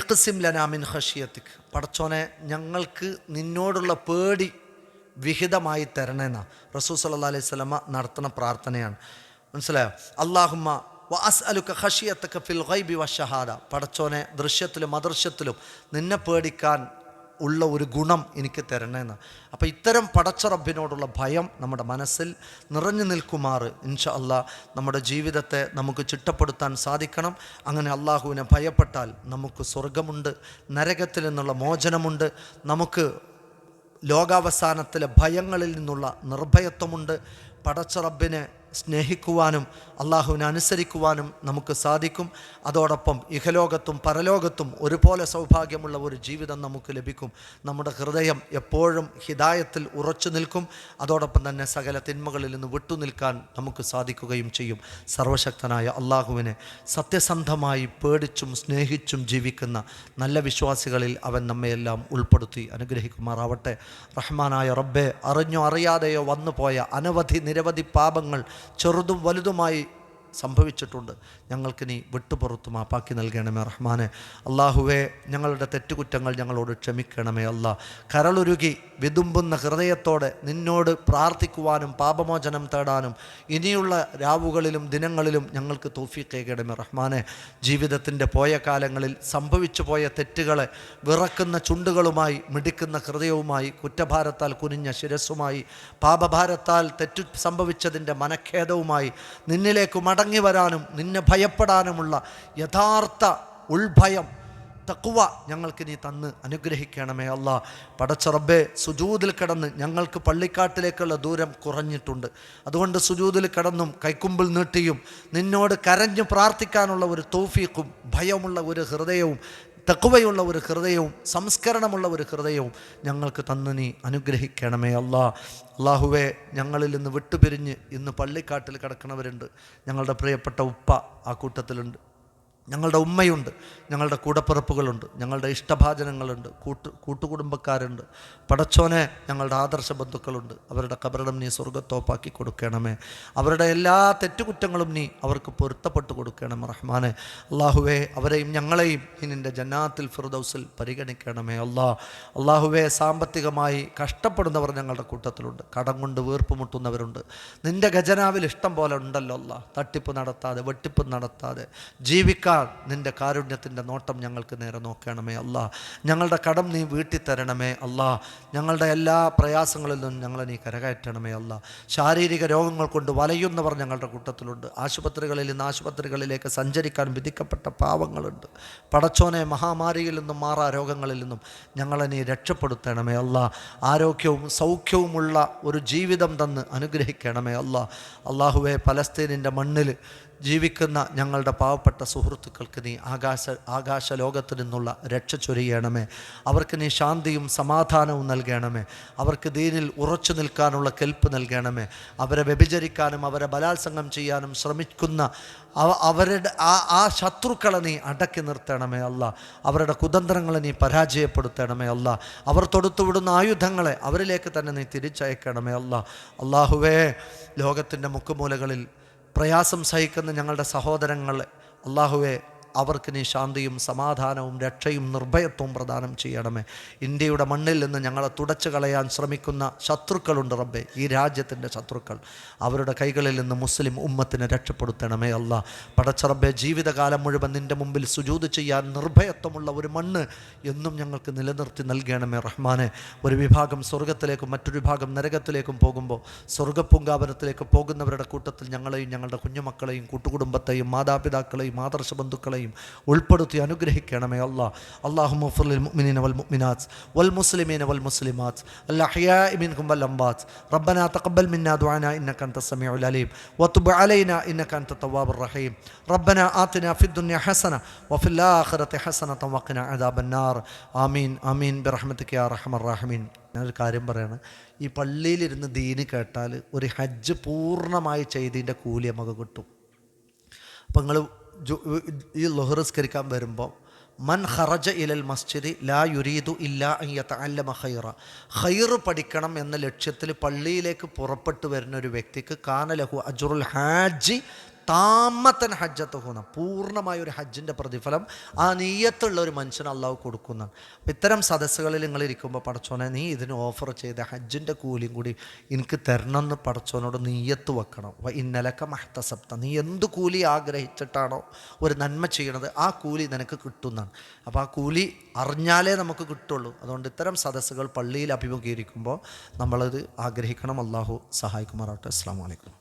ഇഖ്സിം ലനാ മിൻ ഖശിയതിക്, പടച്ചോനെ ഞങ്ങൾക്ക് നിന്നോടുള്ള പേടി വിഹിതമായി തരണേന്ന റസൂൽ സല്ലല്ലാഹു അലൈഹി വസല്ലമ നടത്തുന്ന പ്രാർത്ഥനയാണ്. മനസ്സിലായോ? അല്ലാഹുമ്മ വ അസ്അലുക ഖശിയതക ഫിൽ ഗൈബി വശഹാദ, പടച്ചോനെ ദൃശ്യത്തിലും അദൃശ്യത്തിലും നിന്നെ പേടിക്കാൻ ഉള്ള ഒരു ഗുണം എനിക്ക് തരണേന്ന്. അപ്പോൾ ഇത്തരം പടച്ച റബ്ബിനോടുള്ള ഭയം നമ്മുടെ മനസ്സിൽ നിറഞ്ഞു നിൽക്കുമാറ് ഇൻഷാ അല്ലാഹ് നമ്മുടെ ജീവിതത്തെ നമുക്ക് ചിട്ടപ്പെടുത്താൻ സാധിക്കണം. അങ്ങനെ അള്ളാഹുവിനെ ഭയപ്പെട്ടാൽ നമുക്ക് സ്വർഗമുണ്ട്, നരകത്തിൽ നിന്നുള്ള മോചനമുണ്ട്, നമുക്ക് ലോകാവസാനത്തിലെ ഭയങ്ങളിൽ നിന്നുള്ള നിർഭയത്വമുണ്ട്. പടച്ച റബ്ബിനെ സ്നേഹിക്കുവാനും അള്ളാഹുവിനെ അനുസരിക്കുവാനും നമുക്ക് സാധിക്കും. അതോടൊപ്പം ഇഹലോകത്തും പരലോകത്തും ഒരുപോലെ സൗഭാഗ്യമുള്ള ഒരു ജീവിതം നമുക്ക് ലഭിക്കും. നമ്മുടെ ഹൃദയം എപ്പോഴും ഹിദായത്തിൽ ഉറച്ചു നിൽക്കും. അതോടൊപ്പം തന്നെ സകല തിന്മകളിൽ നിന്ന് വിട്ടുനിൽക്കാൻ നമുക്ക് സാധിക്കുകയും ചെയ്യും. സർവശക്തനായ അള്ളാഹുവിനെ സത്യസന്ധമായി പേടിച്ചും സ്നേഹിച്ചും ജീവിക്കുന്ന നല്ല വിശ്വാസികളിൽ അവൻ നമ്മയെല്ലാം ഉൾപ്പെടുത്തി അനുഗ്രഹിക്കുമാറാവട്ടെ. റഹ്മാനായ റബ്ബെ, അറിഞ്ഞോ അറിയാതെയോ വന്നുപോയ നിരവധി പാപങ്ങൾ ചെറുതും വലുതുമായി സംഭവിച്ചിട്ടുണ്ട്. ഞങ്ങൾക്ക് നീ വിട്ടുപുറത്തു മാപ്പാക്കി നൽകണമേ റഹ്മാനെ. അള്ളാഹുവേ, ഞങ്ങളുടെ തെറ്റുകുറ്റങ്ങൾ ഞങ്ങളോട് ക്ഷമിക്കണമേ അല്ലാ. കരളുരുകി വിതുമ്പുന്ന ഹൃദയത്തോടെ നിന്നോട് പ്രാർത്ഥിക്കുവാനും പാപമോചനം തേടാനും ഇനിയുള്ള രാവുകളിലും ദിനങ്ങളിലും ഞങ്ങൾക്ക് തൗഫീഖേകണമേ റഹ്മാനെ. ജീവിതത്തിൻ്റെ പോയ കാലങ്ങളിൽ സംഭവിച്ചു പോയ തെറ്റുകളെ വിറക്കുന്ന ചുണ്ടുകളുമായി, മിടിക്കുന്ന ഹൃദയവുമായി, കുറ്റഭാരത്താൽ കുനിഞ്ഞ ശിരസ്സുമായി, പാപഭാരത്താൽ തെറ്റു സംഭവിച്ചതിൻ്റെ മനഖേദവുമായി നിന്നിലേക്ക് മടങ്ങി വരാനും നിന്നെ ഭയപ്പെടാനുമുള്ള യഥാർത്ഥ ഉൾഭയം, തഖ്വ ഞങ്ങൾക്ക് നീ തന്ന് അനുഗ്രഹിക്കണമേ അല്ലാ. പടച്ച റബ്ബേ, സുജൂദിൽ കിടന്ന് ഞങ്ങൾക്ക് പള്ളിക്കാട്ടിലേക്കുള്ള ദൂരം കുറഞ്ഞിട്ടുണ്ട്. അതുകൊണ്ട് സുജൂദിൽ കിടന്നും കൈക്കുമ്പിൾ നീട്ടിയും നിന്നോട് കരഞ്ഞു പ്രാർത്ഥിക്കാനുള്ള ഒരു തൗഫീഖും ഭയമുള്ള ഒരു ഹൃദയവും തഖ്വയുള്ള ഒരു ഹൃദയവും സംസ്കരണമുള്ള ഒരു ഹൃദയവും ഞങ്ങൾക്ക് തന്ന് നീ അനുഗ്രഹിക്കണമേ അല്ലാ. അല്ലാഹുവേ, ഞങ്ങളിൽ നിന്ന് വിട്ടുപിരിഞ്ഞ് ഇന്ന് പള്ളിക്കാട്ടിൽ കിടക്കുന്നവരുണ്ട്. ഞങ്ങളുടെ പ്രിയപ്പെട്ട ഉപ്പ ആ കൂട്ടത്തിലുണ്ട്, ഞങ്ങളുടെ ഉമ്മയുണ്ട്, ഞങ്ങളുടെ കൂടപ്പിറപ്പുകളുണ്ട്, ഞങ്ങളുടെ ഇഷ്ടഭാജനങ്ങളുണ്ട്, കൂട്ടുകുടുംബക്കാരുണ്ട്. പടച്ചോനെ, ഞങ്ങളുടെ ആദർശ ബന്ധുക്കളുണ്ട്. അവരുടെ ഖബറിടം നീ സ്വർഗ്ഗത്തോപ്പാക്കി കൊടുക്കണമേ. അവരുടെ എല്ലാ തെറ്റുകുറ്റങ്ങളും നീ അവർക്ക് പൊരുത്തപ്പെട്ട് കൊടുക്കണം റഹ്മാനെ. അള്ളാഹുവേ, അവരെയും ഞങ്ങളെയും നീ നിൻ്റെ ജന്നാത്തിൽ ഫിർദൗസിൽ പരിഗണിക്കണമേ അല്ലാ. അള്ളാഹുവേ, സാമ്പത്തികമായി കഷ്ടപ്പെടുന്നവർ ഞങ്ങളുടെ കൂട്ടത്തിലുണ്ട്. കടം കൊണ്ട് വീർപ്പുമുട്ടുന്നവരുണ്ട്. നിൻ്റെ ഖജനാവിൽ ഇഷ്ടം പോലെ ഉണ്ടല്ലോ അല്ലാ. തട്ടിപ്പ് നടത്താതെ, വെട്ടിപ്പ് നടത്താതെ ജീവിക്കാൻ നിൻ്റെ കാരുണ്യത്തിൻ്റെ നോട്ടം ഞങ്ങൾക്ക് നേരെ നോക്കണമേ അല്ലാ. ഞങ്ങളുടെ കടം നീ വീട്ടി തരണമേ അല്ലാ. ഞങ്ങളുടെ എല്ലാ പ്രയാസങ്ങളിൽ നിന്നും ഞങ്ങളെ നീ കരകയറ്റണമേ അല്ലാ. ശാരീരിക രോഗങ്ങൾ കൊണ്ട് വലയുന്നവർ ഞങ്ങളുടെ കൂട്ടത്തിലുണ്ട്. ആശുപത്രികളിൽ നിന്ന് ആശുപത്രികളിലേക്ക് സഞ്ചരിക്കാൻ വിധിക്കപ്പെട്ട പാവങ്ങളുണ്ട്. പടച്ചോനെ, മഹാമാരിയിൽ നിന്നും മാറാ രോഗങ്ങളിൽ നിന്നും ഞങ്ങളെ നീ രക്ഷപ്പെടുത്തണമേ അല്ലാ. ആരോഗ്യവും സൗഖ്യവുമുള്ള ഒരു ജീവിതം തന്ന് അനുഗ്രഹിക്കണമേ അല്ലാ. അള്ളാഹുവേ, പലസ്തീനിൻ്റെ മണ്ണിൽ ജീവിക്കുന്ന ഞങ്ങളുടെ പാവപ്പെട്ട സുഹൃത്തുക്കൾക്ക് നീ ആകാശ ലോകത്തു നിന്നുള്ള രക്ഷ ചൊരിയണമേ. അവർക്ക് നീ ശാന്തിയും സമാധാനവും നൽകണമേ. അവർക്ക് ദീനിൽ ഉറച്ചു നിൽക്കാനുള്ള കെൽപ്പ് നൽകണമേ. അവരെ വ്യഭിചരിക്കാനും അവരെ ബലാത്സംഗം ചെയ്യാനും ശ്രമിക്കുന്ന അവരുടെ ആ ശത്രുക്കളെ നീ അടക്കി നിർത്തണമേ അല്ല. അവരുടെ കുതന്ത്രങ്ങളെ നീ പരാജയപ്പെടുത്തണമേ അല്ല. അവർ തൊടുത്തുവിടുന്ന ആയുധങ്ങളെ അവരിലേക്ക് തന്നെ നീ തിരിച്ചയക്കണമേ അല്ല. അള്ളാഹുവേ, ലോകത്തിൻ്റെ മുക്കുമൂലകളിൽ പ്രയാസം സഹിക്കുന്ന ഞങ്ങളുടെ സഹോദരങ്ങളെ അള്ളാഹുവേ, അവർക്ക് നീ ശാന്തിയും സമാധാനവും രക്ഷയും നിർഭയത്വവും പ്രദാനം ചെയ്യണമേ. ഇന്ത്യയുടെ മണ്ണിൽ നിന്ന് ഞങ്ങളെ തുടച്ചു കളയാൻ ശ്രമിക്കുന്ന ശത്രുക്കളുണ്ട് റബ്ബേ, ഈ രാജ്യത്തിൻ്റെ ശത്രുക്കൾ. അവരുടെ കൈകളിൽ നിന്ന് മുസ്ലിം ഉമ്മത്തിനെ രക്ഷപ്പെടുത്തണമേ അല്ലാ. പടച്ച റബ്ബേ, ജീവിതകാലം മുഴുവൻ നിൻ്റെ മുമ്പിൽ സുജൂദ് ചെയ്യാൻ നിർഭയത്വമുള്ള ഒരു മണ്ണ് എന്നും ഞങ്ങൾക്ക് നിലനിർത്തി നൽകണമേ റഹ്മാനെ. ഒരു വിഭാഗം സ്വർഗത്തിലേക്കും മറ്റൊരു വിഭാഗം നരകത്തിലേക്കും പോകുമ്പോൾ സ്വർഗപ്പൂങ്കാവനത്തിലേക്ക് പോകുന്നവരുടെ കൂട്ടത്തിൽ ഞങ്ങളെയും ഞങ്ങളുടെ കുഞ്ഞുമക്കളെയും കൂട്ടുകുടുംബത്തെയും മാതാപിതാക്കളെയും ആദർശ ബന്ധുക്കളെയും ഉൾപ്പെടുത്തി അനുഗ്രഹിക്കണമേ അല്ലാ. അല്ലാഹുമ്മ ഗ്ഫിർ ലിൽ മുഅ്മിനീന വൽ മുഅ്മിനാത്ത് വൽ മുസ്ലിമീന വൽ മുസ്ലിമാത്ത് അൽ അഹ്യാഇ മിൻഹും വൽ അംവാത്ത് റബ്ബനാ തഖബ്ബൽ മിന്നാ ദുആനാ ഇന്നക അൻതസ് സമീഉൽ അലീം വതുബ് അലൈനാ ഇന്നക അൻതത് തവ്വാബുർ റഹീം റബ്ബനാ ആതിനാ ഫിദ് ദുനിയ ഹസന വഫിൽ ആഖിറതി ഹസനത വഖിനാ അദാബൻ നാർ ആമീൻ ആമീൻ ബിറഹ്മതിക യാ അർഹമർ റഹീമീൻ. ഞാനൊരു കാര്യം പറയാണ്, ഈ പള്ളിയിലിരുന്ന് ദീന് കേട്ടാൽ ഒരു ഹജ്ജ് പൂർണ്ണമായി ചെയ്തതിൻ്റെ കൂലി നമുക്ക് കിട്ടും. അപ്പം നിങ്ങൾ ഈ ളുഹ്റസ്കരിക്കാൻ വരുമ്പോൾ മൻ ഖറജ ഇലൽ മസ്ജിദി ലാ യുരീദു ഇല്ലാ അൻ യതഅല്ലമ ഖൈർ പഠിക്കണം എന്ന ലക്ഷ്യത്തിൽ പള്ളിയിലേക്ക് പുറപ്പെട്ടു വരുന്ന ഒരു വ്യക്തിക്ക് കാന ലഹു അജ്റുൽ ഹാജി താമത്തൻ ഹജ്ജത്തുഹുന, പൂർണ്ണമായ ഒരു ഹജ്ജിൻ്റെ പ്രതിഫലം ആ നീയത്തുള്ള ഒരു മനുഷ്യന് അള്ളാഹു കൊടുക്കുന്നതാണ്. അപ്പം ഇത്തരം സദസ്സുകളിൽ നിങ്ങളിരിക്കുമ്പോൾ പടച്ചോനെ, നീ ഇതിന് ഓഫർ ചെയ്ത ഹജ്ജിൻ്റെ കൂലിയും കൂടി എനിക്ക് തരണമെന്ന് പടച്ചോനോട് നീയത്ത് വെക്കണം. ഇന്നലക്ക മഹ്തസബ്ത, നീ എന്ത് കൂലി ആഗ്രഹിച്ചിട്ടാണോ ഒരു നന്മ ചെയ്യണത് ആ കൂലി നിനക്ക് കിട്ടുന്നതാണ്. അപ്പോൾ ആ കൂലി അറിഞ്ഞാലേ നമുക്ക് കിട്ടുള്ളൂ. അതുകൊണ്ട് ഇത്തരം സദസ്സുകൾ പള്ളിയിൽ അഭിമുഖീകരിക്കുമ്പോൾ നമ്മളത് ആഗ്രഹിക്കണം. അള്ളാഹു സഹായിക്കുമാറാവട്ടെ. അസ്സലാമു അലൈക്കും.